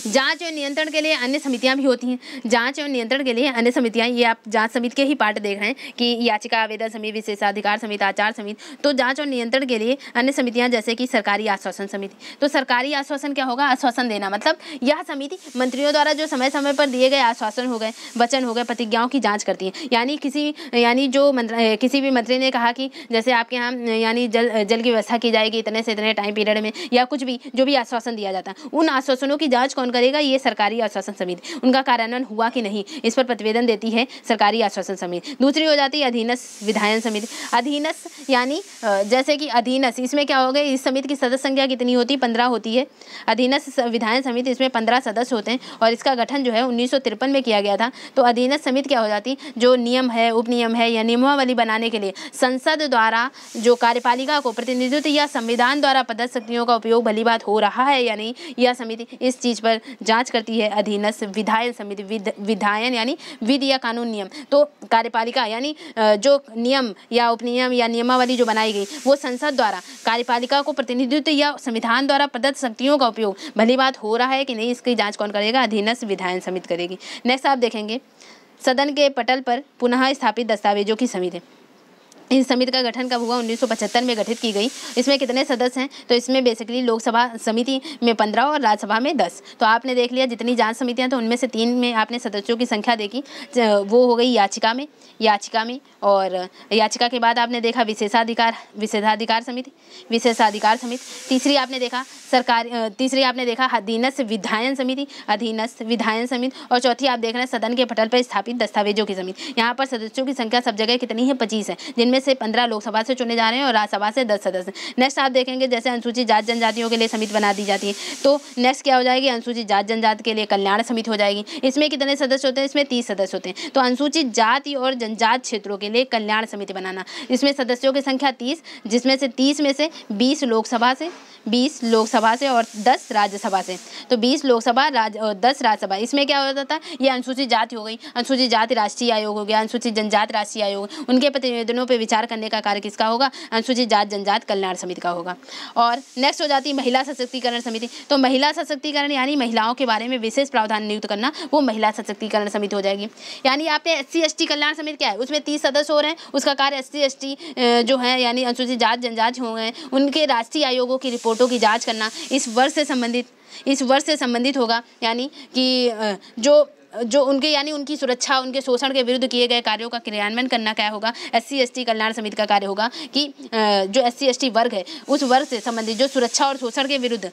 जांच और नियंत्रण के लिए अन्य समितियां भी होती हैं। जांच और नियंत्रण के लिए अन्य समितियां, ये आप जांच समिति के ही पार्ट देख रहे हैं कि याचिका आवेदन समिति, विशेषाधिकार समिति, आचार समिति। तो जांच और नियंत्रण के लिए अन्य समितियां जैसे कि सरकारी आश्वासन समिति। तो सरकारी आश्वासन क्या होगा, आश्वासन देना, मतलब यह समिति मंत्रियों द्वारा जो समय समय पर दिए गए आश्वासन हो गए, वचन हो गए, प्रतिज्ञाओं की जाँच करती है। यानी किसी भी मंत्री ने कहा कि जैसे आपके यहाँ यानी जल की व्यवस्था की जाएगी इतने से इतने टाइम पीरियड में, या कुछ भी जो भी आश्वासन दिया जाता है, उन आश्वासनों की जाँच कौन करेगा, ये सरकारी आश्वासन समिति। उनका कार्यान्वयन हुआ कि नहीं इस पर प्रतिवेदन देती है सरकारी आश्वासन समिति। दूसरी हो जाती है अधीनस्थ विधायन समिति। अधीनस्थ यानी जैसे कि अधीनस्थ, इसमें क्या हो गया, इस समिति की सदस्य संख्या कितनी होती है, 15 होती है। अधीनस्थ विधायन समिति, इसमें 15 सदस्य होते हैं और इसका गठन जो है 1953 में किया गया था। तो अधीनस्थ समिति क्या हो जाती, जो नियम है, उपनियम है या नियमावली बनाने के लिए संसद द्वारा जो कार्यपालिका को प्रतिनिधित्व या संविधान द्वारा प्रदत्त शक्तियों का उपयोग भली बात हो रहा है या नहीं, यह समिति इस चीज पर जांच करती है। अधीनस्थ विधायन समिति, विधायन यानी विधि या कानून नियम, तो कार्यपालिका यानी जो नियम या उपनियम या नियमावली जो बनाई गई वो संसद द्वारा कार्यपालिका को प्रतिनिधित्व या संविधान द्वारा प्रदत्त शक्तियों का उपयोग भली बात हो रहा है कि नहीं, इसकी जांच कौन करेगा, अधीनस्थ विधायन समिति करेगी। नेक्स्ट आप देखेंगे सदन के पटल पर पुनः स्थापित दस्तावेजों की समिति। इस समिति का गठन कब हुआ, 1975 में गठित की गई। इसमें कितने सदस्य हैं, तो इसमें बेसिकली लोकसभा समिति में 15 और राज्यसभा में 10। तो आपने देख लिया जितनी जांच समितियां, तो उनमें से 3 में आपने सदस्यों की संख्या देखी, वो हो गई याचिका में, और याचिका के बाद आपने देखा विशेषाधिकार समिति। तीसरी आपने देखा अधीनस्थ विधायन समिति, और चौथी आप देख रहे हैं सदन के पटल पर स्थापित दस्तावेजों की समिति। यहाँ पर सदस्यों की संख्या सब जगह कितनी है, 25 है, जिनमें से 15 लोकसभा से चुने जा रहे हैं और राज्यसभा से 10 सदस्य। नेक्स्ट आप देखेंगे जैसे अनुसूचित जाति जनजातियों के लिए समिति बना दी जाती है, तो नेक्स्ट क्या हो जाएगी, अनुसूचित जाति जनजाति के लिए कल्याण समिति हो जाएगी। इसमें कितने सदस्य होते हैं, इसमें 30 सदस्य होते हैं। तो अनुसूचित जाति और जनजाति क्षेत्रों के लिए कल्याण समिति बनाना, इसमें सदस्यों की संख्या 30, जिसमें से 30 में से 20 लोकसभा से और 10 राज्यसभा से। तो 20 लोकसभा और 10 राज्यसभा। इसमें क्या हो जाता है, ये अनुसूचित जाति हो गई, अनुसूचित जाति राष्ट्रीय आयोग हो गया, अनुसूचित जनजाति राष्ट्रीय आयोग, उनके प्रतिवेदनों पर विचार करने का कार्य किसका होगा, अनुसूचित जाति जनजाति कल्याण समिति का होगा। और नेक्स्ट हो जाती है महिला सशक्तिकरण समिति। तो महिला सशक्तिकरण यानी महिलाओं के बारे में विशेष प्रावधान नियुक्त करना, वो महिला सशक्तिकरण समिति हो जाएगी। यानी आपने SC/ST कल्याण समिति क्या है, उसमें 30 सदस्य हो रहे हैं, उसका कार्य SC/ST जो है यानी अनुसूचित जाति जनजाति हो गए, उनके राष्ट्रीय आयोगों की रिपोर्टों की जाँच करना इस वर्ष से संबंधित होगा। यानी कि जो उनके यानी उनकी सुरक्षा, उनके शोषण के विरुद्ध किए गए कार्यों का क्रियान्वयन करना क्या होगा, SC/ST कल्याण समिति का कार्य होगा कि जो SC/ST वर्ग है उस वर्ग से संबंधित जो सुरक्षा और शोषण के विरुद्ध,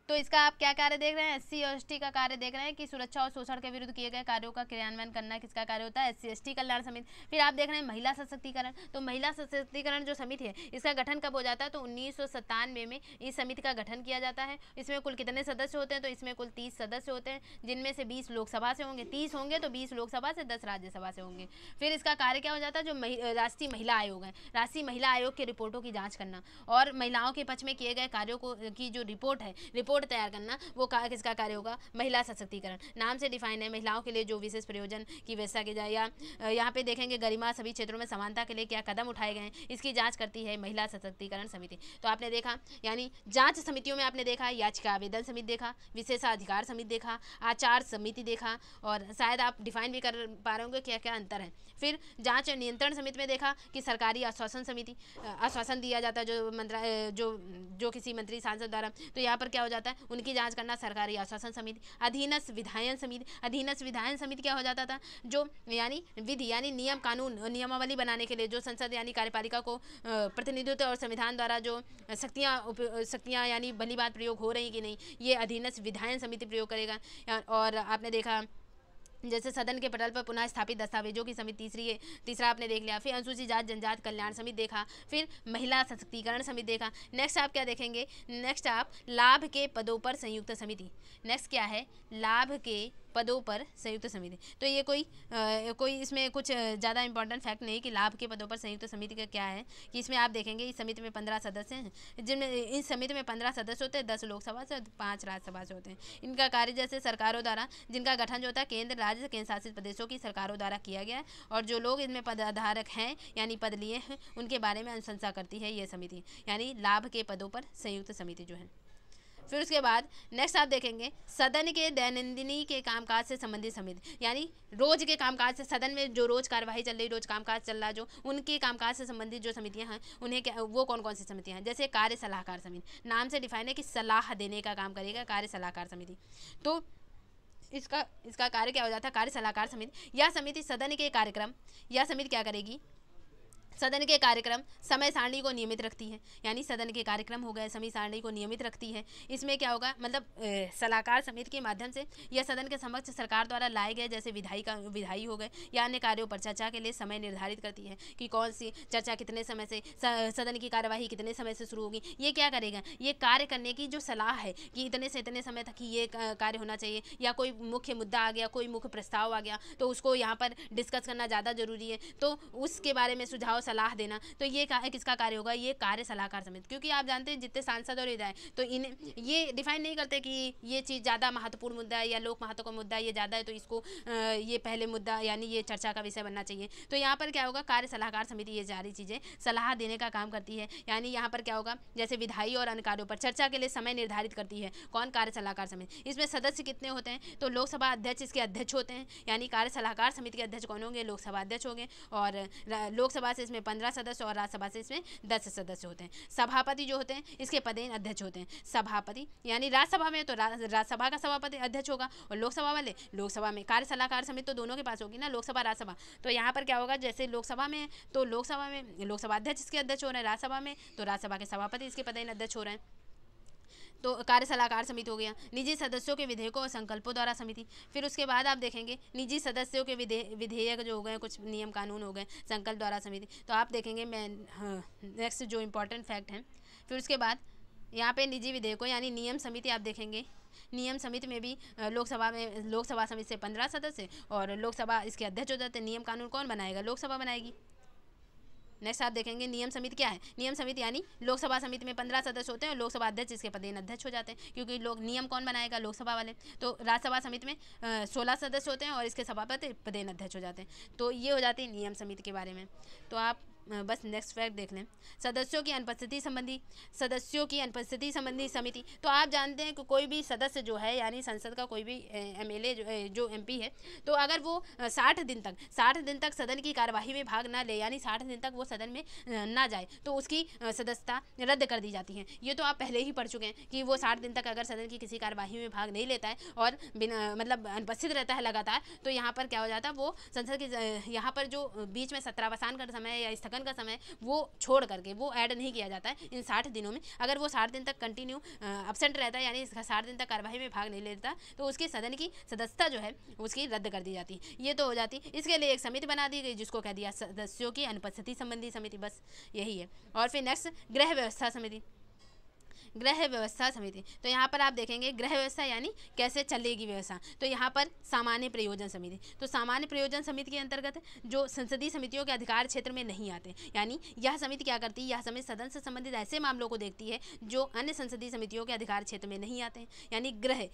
तो इसका आप क्या कार्य देख रहे हैं, SC और ST का कार्य देख रहे हैं कि सुरक्षा और शोषण के विरुद्ध किए गए कार्यों का क्रियान्वयन करना किसका कार्य होता है, SC/ST कल्याण समिति। फिर आप देख रहे हैं महिला सशक्तिकरण। तो महिला सशक्तिकरण जो समिति है इसका गठन कब हो जाता है, तो 1997 में इस समिति का गठन किया जाता है। इसमें कुल कितने सदस्य होते हैं, तो इसमें कुल 30 सदस्य होते हैं, जिनमें से 20 लोकसभा से होंगे, 30 होंगे तो 20 लोकसभा से 10 राज्यसभा से होंगे। फिर इसका कार्य क्या हो जाता है, जो राष्ट्रीय महिला आयोग है, राष्ट्रीय महिला आयोग के रिपोर्टों की जाँच करना और महिलाओं के पक्ष में किए गए कार्यों की जो रिपोर्ट तैयार करना, वो किसका कार्य होगा, महिला सशक्तिकरण। नाम से डिफाइन है, महिलाओं के लिए जो विशेष प्रयोजन की व्यवस्था की जाए, या यहाँ पे देखेंगे गरिमा सभी क्षेत्रों में समानता के लिए क्या कदम उठाए गए हैं, इसकी जांच करती है महिला सशक्तिकरण समिति। तो आपने देखा यानी जांच समितियों में आपने देखा याचिका आवेदन समिति देखा, विशेषाधिकार समिति देखा, आचार समिति देखा, और शायद आप डिफाइन भी कर पा रहे होंगे क्या क्या अंतर है। फिर जांच नियंत्रण समिति में देखा कि सरकारी आश्वासन समिति, आश्वासन दिया जाता है जो किसी मंत्री सांसद द्वारा, तो यहाँ पर क्या हो जाता है, उनकी जांच करना सरकारी आश्वासन समिति। अधीनस्थ विधायन समिति, अधीनस्थ विधायन समिति क्या हो जाता था, जो यानी विधि यानी नियम कानून नियमावली बनाने के लिए जो संसद यानी कार्यपालिका को प्रतिनिधित्व और संविधान द्वारा जो शक्तियाँ यानी भली बात प्रयोग हो रही कि नहीं, ये अधीनस्थ विधायन समिति प्रयोग करेगा। और आपने देखा जैसे सदन के पटल पर पुनः स्थापित दस्तावेजों की समिति तीसरा आपने देख लिया। फिर अनुसूचित जाति जनजाति कल्याण समिति देखा, फिर महिला सशक्तिकरण समिति देखा। नेक्स्ट आप क्या देखेंगे, नेक्स्ट आप लाभ के पदों पर संयुक्त समिति। नेक्स्ट क्या है, लाभ के पदों पर संयुक्त समिति। तो ये कोई इसमें कुछ ज़्यादा इंपॉर्टेंट फैक्ट नहीं कि लाभ के पदों पर संयुक्त समिति का क्या है, कि इसमें आप देखेंगे इस समिति में 15 सदस्य हैं, जिनमें इस समिति में 15 सदस्य होते हैं, 10 लोकसभा से 5 राज्यसभा से होते हैं। इनका कार्य जैसे सरकारों द्वारा, जिनका गठन जो होता है केंद्र राज्य केंद्र शासित प्रदेशों की सरकारों द्वारा किया गया है, और जो लोग इनमें पदाधारक हैं यानी पद लिए हैं उनके बारे में अनुशंसा करती है ये समिति, यानी लाभ के पदों पर संयुक्त समिति जो है। फिर उसके बाद नेक्स्ट आप देखेंगे सदन के दैनंदिनी के कामकाज से संबंधित समिति, यानी रोज के कामकाज से, सदन में जो रोज कार्यवाही चल रही, रोज कामकाज चल रहा, जो उनके कामकाज से संबंधित जो समितियां हैं उन्हें क्या, वो कौन कौन सी समितियां हैं, जैसे कार्य सलाहकार समिति। नाम से डिफाइन है कि सलाह देने का काम करेगा कार्य सलाहकार समिति। तो इसका कार्य क्या हो जाता है, कार्य सलाहकार समिति। यह समिति सदन के कार्यक्रम, यह समिति क्या करेगी, सदन के कार्यक्रम समय सारणी को नियमित रखती है, यानी सदन के कार्यक्रम हो गए समय सारणी को नियमित रखती है। इसमें क्या होगा, मतलब सलाहकार समिति के माध्यम से यह सदन के समक्ष सरकार द्वारा लाए गए जैसे विधायी हो गए या अन्य कार्यों पर चर्चा के लिए समय निर्धारित करती है कि कौन सी चर्चा कितने समय से, सदन की कार्यवाही कितने समय से शुरू होगी। ये क्या करेगा, ये कार्य करने की जो सलाह है कि इतने से इतने समय तक ही ये कार्य होना चाहिए, या कोई मुख्य मुद्दा आ गया, कोई मुख्य प्रस्ताव आ गया तो उसको यहाँ पर डिस्कस करना ज़्यादा जरूरी है, तो उसके बारे में सुझाव सलाह देना, तो ये किसका कार्य होगा, ये कार्य सलाहकार समिति। क्योंकि आप जानते हैं जितने सांसद और विधायक तो इन्हें ये डिफाइन नहीं करते कि ये चीज़ ज़्यादा महत्वपूर्ण मुद्दा है या लोक महत्व का मुद्दा ये ज़्यादा है तो इसको ये पहले मुद्दा यानी ये चर्चा का विषय बनना चाहिए। तो यहाँ पर क्या होगा, कार्य सलाहकार समिति ये सारी चीज़ें सलाह देने का काम करती है। यानी यहाँ पर क्या होगा, जैसे विधायी और अन्य कार्यों पर चर्चा के लिए समय निर्धारित करती है कौन, कार्य सलाहकार समिति। इसमें सदस्य कितने होते हैं, तो लोकसभा अध्यक्ष इसके अध्यक्ष होते हैं, यानी कार्य सलाहकार समिति के अध्यक्ष कौन होंगे, लोकसभा अध्यक्ष होंगे। और लोकसभा से इसमें 15 सदस्य और राज्यसभा से इसमें 10 सदस्य होते हैं। सभापति जो होते हैं इसके पदेन अध्यक्ष होते हैं। सभापति यानी राज्यसभा में तो राज्यसभा का सभापति अध्यक्ष होगा, और लोकसभा वाले लोकसभा में। कार्य सलाहकार समिति तो दोनों के पास होगी ना, लोकसभा राज्यसभा। तो यहाँ पर क्या होगा, जैसे लोकसभा में तो लोकसभा में लोकसभा अध्यक्ष इसके अध्यक्ष हो रहे हैं, राज्यसभा में तो राज्यसभा के सभापति इसके पदेन अध्यक्ष हो रहे हैं। तो कार्य सलाहकार समिति हो गया। निजी सदस्यों के विधेयकों और संकल्पों द्वारा समिति। फिर उसके बाद आप देखेंगे निजी सदस्यों के विधेयक जो हो गए, कुछ नियम कानून हो गए, संकल्प द्वारा समिति। तो आप देखेंगे मैं नेक्स्ट जो इम्पोर्टेंट फैक्ट हैं। फिर उसके बाद यहाँ पे निजी विधेयकों यानी नियम समिति आप देखेंगे। नियम समिति में भी लोकसभा समिति से 15 सदस्य और लोकसभा इसके अध्यक्ष हो जाते हैं। नियम कानून कौन बनाएगा? लोकसभा बनाएगी। नेक्स्ट आप देखेंगे नियम समिति क्या है? नियम समिति यानी लोकसभा समिति में 15 सदस्य होते हैं और लोकसभा अध्यक्ष इसके पदेन अध्यक्ष हो जाते हैं, क्योंकि लोग नियम कौन बनाएगा? लोकसभा वाले। तो राज्यसभा समिति में 16 सदस्य होते हैं और इसके सभापति पदेन अध्यक्ष हो जाते हैं। तो ये हो जाती है नियम समिति के बारे में। तो आप बस नेक्स्ट फैक्ट देख लें। सदस्यों की अनुपस्थिति संबंधी समिति। तो आप जानते हैं कि कोई भी सदस्य जो है यानी संसद का कोई भी एमएलए जो एमपी है, तो अगर वो 60 दिन तक सदन की कार्यवाही में भाग ना ले यानी 60 दिन तक वो सदन में ना जाए तो उसकी सदस्यता रद्द कर दी जाती है। ये तो आप पहले ही पढ़ चुके हैं कि वो 60 दिन तक अगर सदन की किसी कार्यवाही में भाग नहीं लेता है और बिना मतलब अनुपस्थित रहता है लगातार, तो यहाँ पर क्या हो जाता है, वो संसद की यहाँ पर जो बीच में सत्रावसान का समय या स्थगन का समय वो छोड़ करके वो ऐड नहीं किया जाता है इन 60 दिनों में। अगर वो 60 दिन तक कंटिन्यू एब्सेंट रहता है यानी 60 दिन तक कार्यवाही में भाग नहीं लेता, तो उसकी सदन की सदस्यता जो है उसकी रद्द कर दी जाती है। ये तो हो जाती। इसके लिए एक समिति बना दी गई जिसको कह दिया सदस्यों की अनुपस्थिति संबंधी समिति। बस यही है। और फिर नेक्स्ट गृह व्यवस्था समिति। तो यहाँ पर आप देखेंगे गृह व्यवस्था यानी कैसे चलेगी व्यवस्था। तो यहाँ पर सामान्य प्रयोजन समिति। तो सामान्य प्रयोजन समिति के अंतर्गत जो संसदीय समितियों के अधिकार क्षेत्र में नहीं आते, यानी यह समिति क्या करती है, यह समिति सदन से संबंधित ऐसे मामलों को देखती है जो अन्य संसदीय समितियों के अधिकार क्षेत्र में नहीं आते हैं। यानी गृह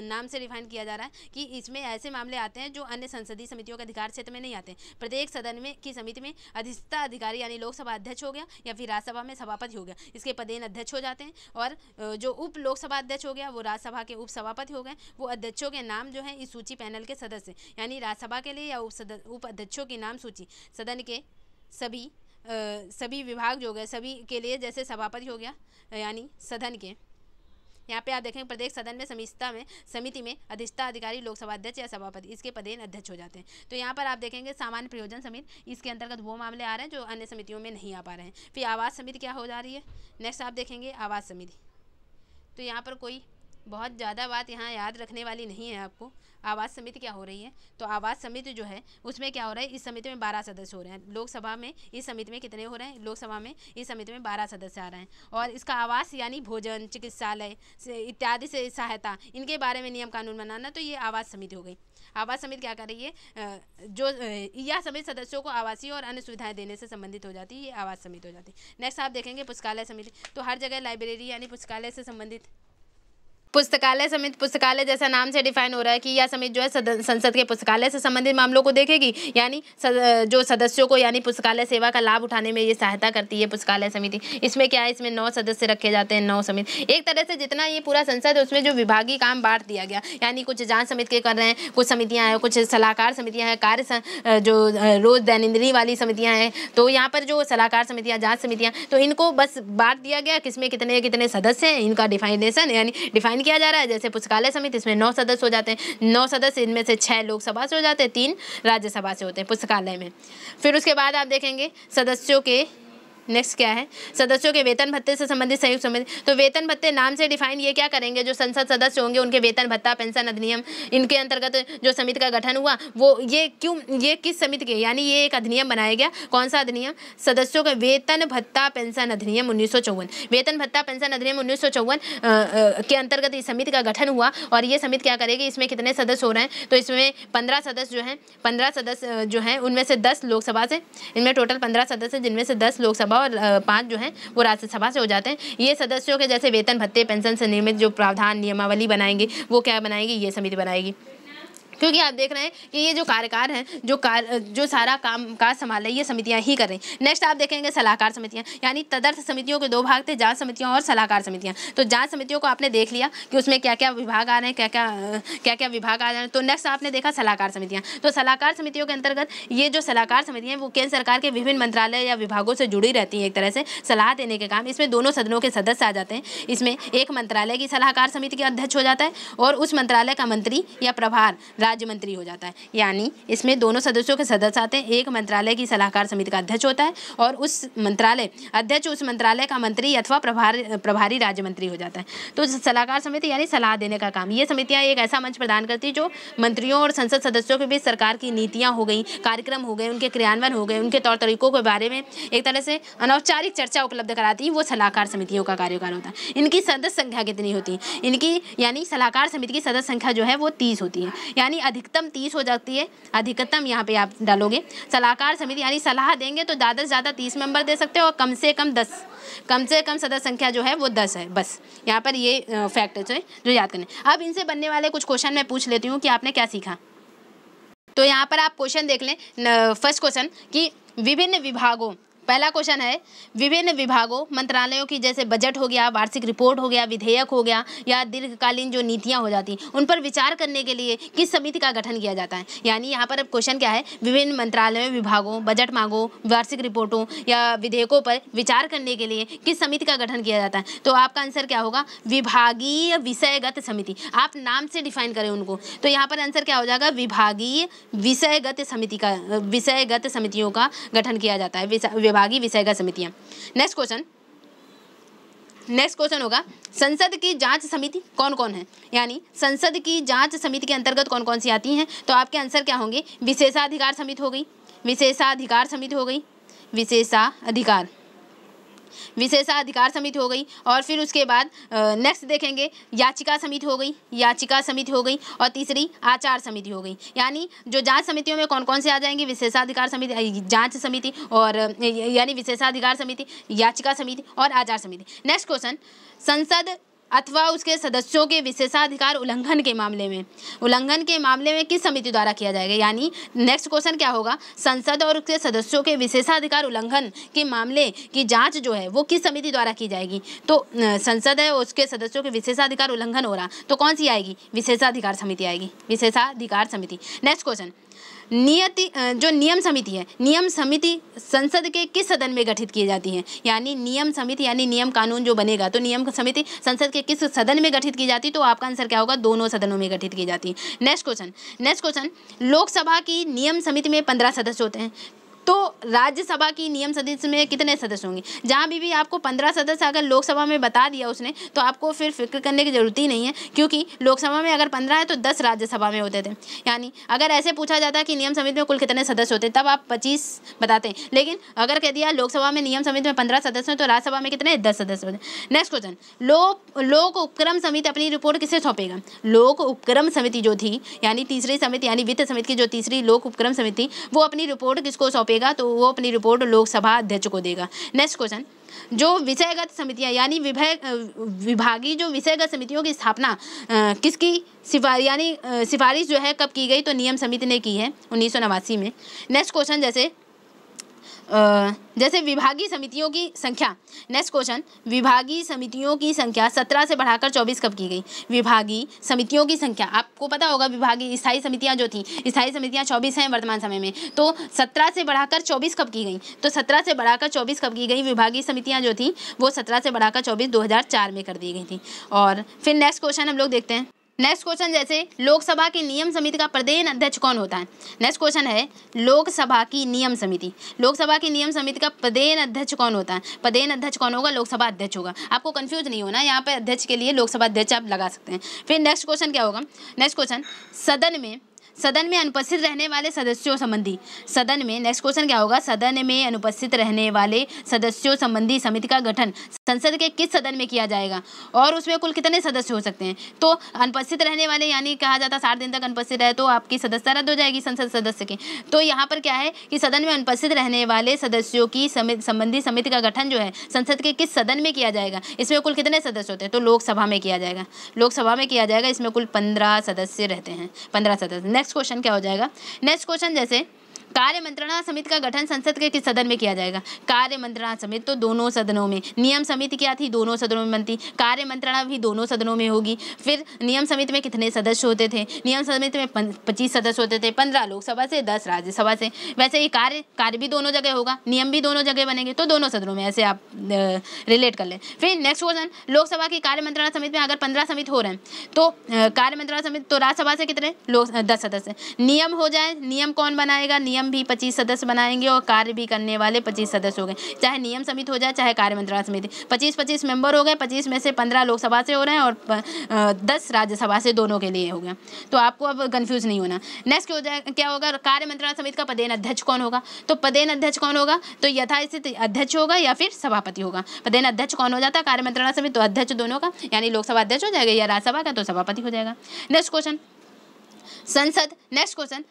नाम से डिफाइन किया जा रहा है कि इसमें ऐसे मामले आते हैं जो अन्य संसदीय समितियों के अधिकार क्षेत्र में नहीं आते। प्रत्येक सदन में की समिति में अधिष्ठता अधिकारी यानी लोकसभा अध्यक्ष हो गया या फिर राज्यसभा में सभापति हो गया, इसके पदेन अध्यक्ष हो जाते हैं। और जो उप लोकसभा अध्यक्ष हो गया वो राज्यसभा के उप सभापति हो गए। वो अध्यक्षों के नाम जो है इस सूची पैनल के सदस्य यानी राज्यसभा के लिए या उप अध्यक्षों की नाम सूची सदन के सभी विभाग जो गए सभी के लिए, जैसे सभापति हो गया यानी सदन के। यहाँ पे आप देखेंगे प्रत्येक सदन में समिति में अधिष्ठता अधिकारी लोकसभा अध्यक्ष या सभापति इसके पदेन अध्यक्ष हो जाते हैं। तो यहाँ पर आप देखेंगे सामान्य प्रयोजन समिति, इसके अंतर्गत वो मामले आ रहे हैं जो अन्य समितियों में नहीं आ पा रहे हैं। फिर आवास समिति क्या हो जा रही है? नेक्स्ट आप देखेंगे आवास समिति। तो यहाँ पर कोई बहुत ज़्यादा बात यहाँ याद रखने वाली नहीं है आपको। आवास समिति क्या हो रही है? तो आवास समिति जो है उसमें क्या हो रहा है, इस समिति में 12 सदस्य हो रहे हैं। लोकसभा में इस समिति में कितने हो रहे हैं? लोकसभा में इस समिति में 12 सदस्य आ रहे हैं। और इसका आवास यानी भोजन, चिकित्सालय इत्यादि से सहायता, इनके बारे में नियम कानून बनाना, तो ये आवास समिति हो गई। आवास समिति क्या कर रही है? जो यह समिति सदस्यों को आवासीय और अन्य सुविधाएं देने से संबंधित हो जाती है, ये आवास समिति हो जाती है। नेक्स्ट आप देखेंगे पुस्तकालय समिति। तो हर जगह लाइब्रेरी यानी पुस्तकालय से संबंधित पुस्तकालय समिति, पुस्तकालय जैसा नाम से डिफाइन हो रहा है कि यह समिति जो है संसद के पुस्तकालय से संबंधित मामलों को देखेगी, यानी जो सदस्यों को यानी पुस्तकालय सेवा का लाभ उठाने में ये सहायता करती है पुस्तकालय समिति। इसमें क्या है, इसमें 9 सदस्य रखे जाते हैं, 9 समिति। एक तरह से जितना ये पूरा संसद है उसमें जो विभागीय काम बांट दिया गया, यानी कुछ जांच समिति के कर रहे हैं, कुछ समितियाँ हैं, कुछ सलाहकार समितियाँ हैं, कार्य जो रोज दैनंदिनी वाली समितियाँ हैं। तो यहाँ पर जो सलाहकार समितियाँ, जाँच समितियाँ, तो इनको बस बांट दिया गया किसमें कितने कितने सदस्य हैं, इनका डिफाइनेशन यानी डिफाइन किया जा रहा है। जैसे पुस्तकालय समिति इसमें 9 सदस्य हो जाते हैं, 9 सदस्य, इनमें से 6 लोकसभा से हो जाते हैं, 3 राज्यसभा से होते हैं पुस्तकालय में। फिर उसके बाद आप देखेंगे सदस्यों के नेक्स्ट क्या है, सदस्यों के वेतन भत्ते से संबंधित संयुक्त समिति। तो वेतन भत्ते नाम से डिफाइन ये क्या करेंगे, जो संसद सदस्य होंगे उनके वेतन भत्ता, पेंशन अधिनियम, इनके अंतर्गत जो समिति का गठन हुआ वो ये किस समिति के, यानी ये एक अधिनियम बनाया गया। कौन सा अधिनियम? सदस्यों के वेतन भत्ता पेंशन अधिनियम 1954। वेतन भत्ता पेंशन अधिनियम 1954 के अंतर्गत इस समिति का गठन हुआ। और ये समिति क्या करेगी, इसमें कितने सदस्य हो रहे हैं, तो इसमें 15 सदस्य जो हैं, 15 सदस्य जो हैं उनमें से 10 लोकसभा से, इनमें टोटल 15 सदस्य जिनमें से 10 लोकसभा और 5 जो हैं वो राज्यसभा से हो जाते हैं। ये सदस्यों के जैसे वेतन भत्ते पेंशन से निर्मित जो प्रावधान नियमावली बनाएंगे वो क्या बनाएगी, ये समिति बनाएगी। क्योंकि आप देख रहे हैं कि ये जो कार्यकार हैं, जो सारा काम काज संभाल रही है, ये समितियां ही कर रही हैं। नेक्स्ट आप देखेंगे सलाहकार समितियां, यानी तदर्थ समितियों के 2 भाग थे, जांच समितियां और सलाहकार समितियां। तो जांच समितियों को आपने देख लिया कि उसमें क्या क्या विभाग आ रहे हैं, क्या क्या विभाग आ रहे हैं। तो नेक्स्ट आपने देखा सलाहकार समितियां। तो सलाहकार समितियों के अंतर्गत ये जो सलाहकार समितियां वो केंद्र सरकार के विभिन्न मंत्रालय या विभागों से जुड़ी रहती हैं, एक तरह से सलाह देने के काम। इसमें दोनों सदनों के सदस्य आ जाते हैं। इसमें एक मंत्रालय की सलाहकार समिति के अध्यक्ष हो जाता है और उस मंत्रालय का मंत्री या प्रभार राज्य मंत्री हो जाता है। यानी इसमें दोनों सदस्यों के सदस्य आते हैं, एक मंत्रालय की सलाहकार समिति का अध्यक्ष होता है और उस मंत्रालय अध्यक्ष उस मंत्रालय का मंत्री अथवा प्रभारी राज्य मंत्री हो जाता है। तो सलाहकार समिति यानी सलाह देने का काम। ये समितियाँ एक ऐसा मंच प्रदान करती है जो मंत्रियों और संसद सदस्यों के बीच सरकार की नीतियाँ हो गई, कार्यक्रम हो गए, उनके क्रियान्वयन हो गए, उनके तौर तरीकों के बारे में एक तरह से अनौपचारिक चर्चा उपलब्ध कराती है। वो सलाहकार समितियों का कार्यकाल होता है। इनकी सदस्य संख्या कितनी होती है? इनकी यानी सलाहकार समिति की सदस्य संख्या जो है वो 30 होती है, यानी अधिकतम 30 हो जाती है। अधिकतम यहाँ पे आप डालोगे सलाहकार समिति यानी सलाह देंगे तो ज़्यादा से ज़्यादा 30 मेंबर दे सकते हो और कम से कम 10, कम से कम सदस्य संख्या जो है वो 10 है। बस यहाँ पर ये फैक्ट है जो याद करने। अब इनसे बनने वाले कुछ क्वेश्चन मैं पूछ लेती हूँ कि आपने क्या सीखा। तो यहाँ पर आप क्वेश्चन देख लें। फर्स्ट क्वेश्चन कि विभिन्न विभागों, पहला क्वेश्चन है विभिन्न विभागों मंत्रालयों की जैसे बजट हो गया, वार्षिक रिपोर्ट हो गया, विधेयक हो गया या दीर्घकालीन जो नीतियां हो जाती उन पर विचार करने के लिए किस समिति का गठन किया जाता है। यानी यहाँ पर अब क्वेश्चन क्या है, विभिन्न मंत्रालयों, विभागों, बजट मांगों, वार्षिक रिपोर्टों या विधेयकों पर विचार करने के लिए किस समिति का गठन किया जाता है। तो आपका आंसर क्या होगा, विभागीय विषयगत समिति। आप नाम से डिफाइन करें उनको, तो यहाँ पर आंसर क्या हो जाएगा, विभागीय विषयगत समिति का, विषयगत समितियों का गठन किया जाता है, विभागीय विषयगत समितियां। नेक्स्ट क्वेश्चन होगा संसद की जांच समिति कौन कौन है। यानी संसद की जांच समिति के अंतर्गत कौन कौन सी आती हैं। तो आपके आंसर क्या होंगे, विशेषाधिकार समिति हो गई, विशेषाधिकार समिति हो गई, विशेषाधिकार समिति हो गई। और फिर उसके बाद नेक्स्ट देखेंगे याचिका समिति हो गई, याचिका समिति हो गई। और तीसरी आचार समिति हो गई। यानी जो जांच समितियों में कौन कौन से आ जाएंगे, विशेषाधिकार समिति, जांच समिति और यानी विशेषाधिकार समिति, याचिका समिति और आचार समिति। नेक्स्ट क्वेश्चन, संसद अथवा उसके सदस्यों के विशेषाधिकार उल्लंघन के मामले में किस समिति द्वारा किया जाएगा। यानी नेक्स्ट क्वेश्चन क्या होगा, संसद और उसके सदस्यों के विशेषाधिकार उल्लंघन के मामले की जांच जो है वो किस समिति द्वारा की जाएगी। तो संसद है, उसके सदस्यों के विशेषाधिकार उल्लंघन हो रहा तो कौन सी आएगी, विशेषाधिकार समिति आएगी, विशेषाधिकार समिति। नेक्स्ट क्वेश्चन, जो नियम समिति है, नियम समिति संसद के किस सदन में गठित की जाती है। यानी नियम समिति यानी नियम कानून जो बनेगा, तो नियम समिति संसद के किस सदन में गठित की जाती है। तो आपका आंसर क्या होगा, दोनों सदनों में गठित की जाती है। नेक्स्ट क्वेश्चन, लोकसभा की नियम समिति में 15 सदस्य होते हैं, तो राज्यसभा की नियम समिति में कितने सदस्य होंगे। जहाँ भी आपको 15 सदस्य अगर लोकसभा में बता दिया उसने, तो आपको फिर फिक्र करने की जरूरत ही नहीं है, क्योंकि लोकसभा में अगर 15 है तो 10 राज्यसभा में होते थे। यानी अगर ऐसे पूछा जाता कि नियम समिति में कुल कितने सदस्य होते तब आप 25 बताते हैं, लेकिन अगर कह दिया लोकसभा में नियम समिति में 15 सदस्य हैं तो राज्यसभा में कितने, 10 सदस्य होते हैं। नेक्स्ट क्वेश्चन, लोक उपक्रम समिति अपनी रिपोर्ट किसे सौंपेगा। लोक उपक्रम समिति जो थी, यानी तीसरी समिति यानी वित्त समिति की जो तीसरी लोक उपक्रम समिति, वो अपनी रिपोर्ट किसको सौंपेगा। तो वो अपनी रिपोर्ट लोकसभा अध्यक्ष को देगा। नेक्स्ट क्वेश्चन, जो विषयगत समितियां यानी विभागीय जो विषयगत समितियों की स्थापना किसकी सिफारिश जो है कब की गई। तो नियम समिति ने की है 1989 में। नेक्स्ट क्वेश्चन, जैसे विभागीय समितियों की संख्या। नेक्स्ट क्वेश्चन, विभागीय समितियों की संख्या 17 से बढ़ाकर 24 कब की गई। विभागीय समितियों की संख्या आपको पता होगा, विभागीय स्थायी समितियां जो थी, स्थायी समितियां 24 हैं वर्तमान समय में, तो 17 से बढ़ाकर 24 कब की गई। तो 17 से बढ़ाकर 24 कब की गई। विभागीय समितियां जो थी वो 17 से बढ़ाकर 24 2004 में कर दी गई थी। और फिर नेक्स्ट क्वेश्चन हम लोग देखते हैं। नेक्स्ट क्वेश्चन, जैसे लोकसभा की नियम समिति का प्रदेन अध्यक्ष कौन होता है। नेक्स्ट क्वेश्चन है लोकसभा की नियम समिति का प्रदेन अध्यक्ष कौन होता है। प्रदेन अध्यक्ष कौन होगा, लोकसभा अध्यक्ष होगा। आपको कंफ्यूज नहीं होना, यहाँ पे अध्यक्ष के लिए लोकसभा अध्यक्ष आप लगा सकते हैं। फिर नेक्स्ट क्वेश्चन क्या होगा, नेक्स्ट क्वेश्चन, सदन में अनुपस्थित रहने वाले सदस्यों संबंधी नेक्स्ट क्वेश्चन क्या होगा, सदन में अनुपस्थित रहने वाले सदस्यों संबंधी समिति का गठन संसद के किस सदन में किया जाएगा और उसमें कुल कितने सदस्य हो सकते हैं। तो अनुपस्थित रहने वाले यानी कहा जाता 60 दिन तक अनुपस्थित रहे तो आपकी सदस्यता रद्द हो जाएगी संसद सदस्य की। तो यहाँ पर क्या है कि सदन में अनुपस्थित रहने वाले सदस्यों की संबंधी समिति का गठन जो है संसद के किस सदन में किया जाएगा, इसमें कुल कितने सदस्य होते हैं। तो लोकसभा में किया जाएगा, इसमें कुल 15 सदस्य रहते हैं, 15 सदस्य। नेक्स्ट क्वेश्चन क्या हो जाएगा, नेक्स्ट क्वेश्चन, जैसे कार्य मंत्रणा समिति का गठन संसद के किस सदन में किया जाएगा? कार्य मंत्रणा समिति तो दोनों सदनों में, नियम समिति क्या थी? दोनों सदनों में बनती, कार्य मंत्रणा भी दोनों सदनों में होगी। फिर नियम समिति में कितने सदस्य होते थे? नियम समिति में 25 सदस्य होते थे, 15 लोकसभा से, 10 राज्यसभा से। वैसे ही कार्य भी दोनों जगह होगा, नियम भी दोनों जगह बनेंगे, तो दोनों सदनों में, ऐसे आप रिलेट कर लें। फिर नेक्स्ट क्वेश्चन, लोकसभा की कार्य मंत्रणा समिति में अगर 15 समिति हो रहे हैं तो कार्य मंत्रणा समिति, तो राज्यसभा से कितने? 10 सदस्य। नियम हो जाए, नियम कौन बनाएगा? नियम भी 25 सदस्य बनाएंगे और कार्य भी करने वाले 25 सदस्य हो गए। चाहे नियम समिति हो जाए चाहे कार्य मंत्रणा समिति, 25 मेंबर हो गए, 25 में से 15 लोकसभा से हो रहे हैं और 10 राज्यसभा से, दोनों के लिए हो गया। तो आपको अब कंफ्यूज नहीं होना। नेक्स्ट क्या होगा? कार्य मंत्रणा समिति का पदेन अध्यक्ष कौन होगा? तो पदेन अध्यक्ष कौन होगा? तो यथास्थित अध्यक्ष होगा या फिर सभापति होगा। पदेन अध्यक्ष कौन हो जाता है कार्य मंत्रणा समिति? तो अध्यक्ष दोनों का, यानी लोकसभा अध्यक्ष हो जाएगा या राज्यसभा का तो सभापति हो जाएगा। नेक्स्ट क्वेश्चन,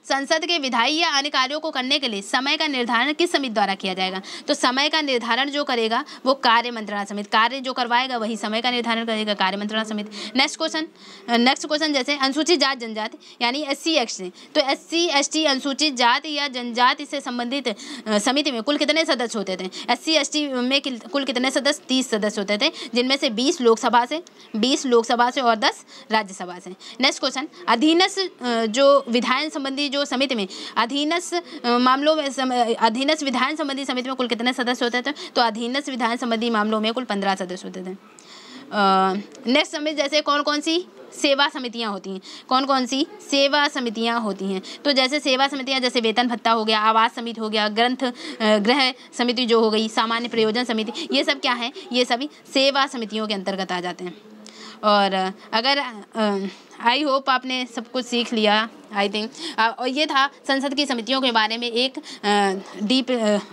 संसद के विधायी या अन्य कार्यों को करने के लिए समय का निर्धारण किस समिति द्वारा किया जाएगा? तो समय का निर्धारण जो करेगा वो कार्य मंत्रणा समिति, कार्य जो करवाएगा वही समय का निर्धारण करेगा, कार्य मंत्रणा समिति। नेक्स्ट क्वेश्चन जैसे अनुसूचित जाति जनजाति यानी SC ST, तो SC ST अनुसूचित जाति या जनजाति से संबंधित समिति में कुल कितने सदस्य होते थे? SC ST में कुल कितने सदस्य? 30 सदस्य होते थे, जिनमें से 20 लोकसभा से और 10 राज्यसभा से। नेक्स्ट क्वेश्चन, अधीनस्थ जो विधायन संबंधी जो समिति में, अधीनस्थ मामलों में अधीनस्थ विधायन संबंधी समिति में कुल कितने सदस्य होते थे? तो अधीनस्थ विधायन संबंधी मामलों में कुल 15 सदस्य होते थे। नेक्स्ट समिति जैसे कौन कौन सी सेवा समितियां होती हैं? कौन कौन सी सेवा समितियां होती हैं? तो जैसे सेवा समितियां जैसे वेतन भत्ता हो गया, आवास समिति हो गया, गृह समिति जो हो गई, सामान्य प्रयोजन समिति, ये सब क्या है? ये सभी सेवा समितियों के अंतर्गत आ जाते हैं। और अगर आई होप आपने सब कुछ सीख लिया, आई थिंक। और ये था संसद की समितियों के बारे में एक डीप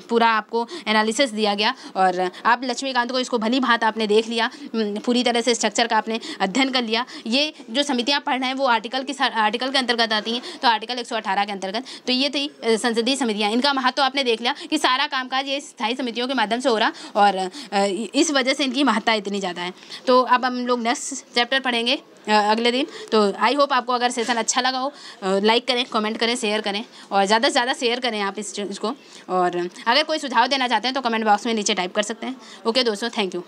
पूरा आपको एनालिसिस दिया गया। और आप लक्ष्मीकांत को इसको भली भांति आपने देख लिया, पूरी तरह से स्ट्रक्चर का आपने अध्ययन कर लिया। ये जो समितियां पढ़ रहे हैं वो आर्टिकल के अंतर्गत आती हैं, तो आर्टिकल 118 के अंतर्गत। तो ये थी संसदीय समितियाँ, इनका महत्व तो आपने देख लिया कि सारा कामकाज ये स्थायी समितियों के माध्यम से हो रहा, और इस वजह से इनकी महत्ता इतनी ज़्यादा है। तो अब हम लोग नेक्स्ट चैप्टर पढ़ेंगे अगले दिन। तो आई होप आपको अगर सेशन अच्छा लगा हो, लाइक करें, कमेंट करें, शेयर करें, और ज़्यादा से ज़्यादा शेयर करें आप इस चीज़ को। और अगर कोई सुझाव देना चाहते हैं तो कमेंट बॉक्स में नीचे टाइप कर सकते हैं। ओके दोस्तों, थैंक यू।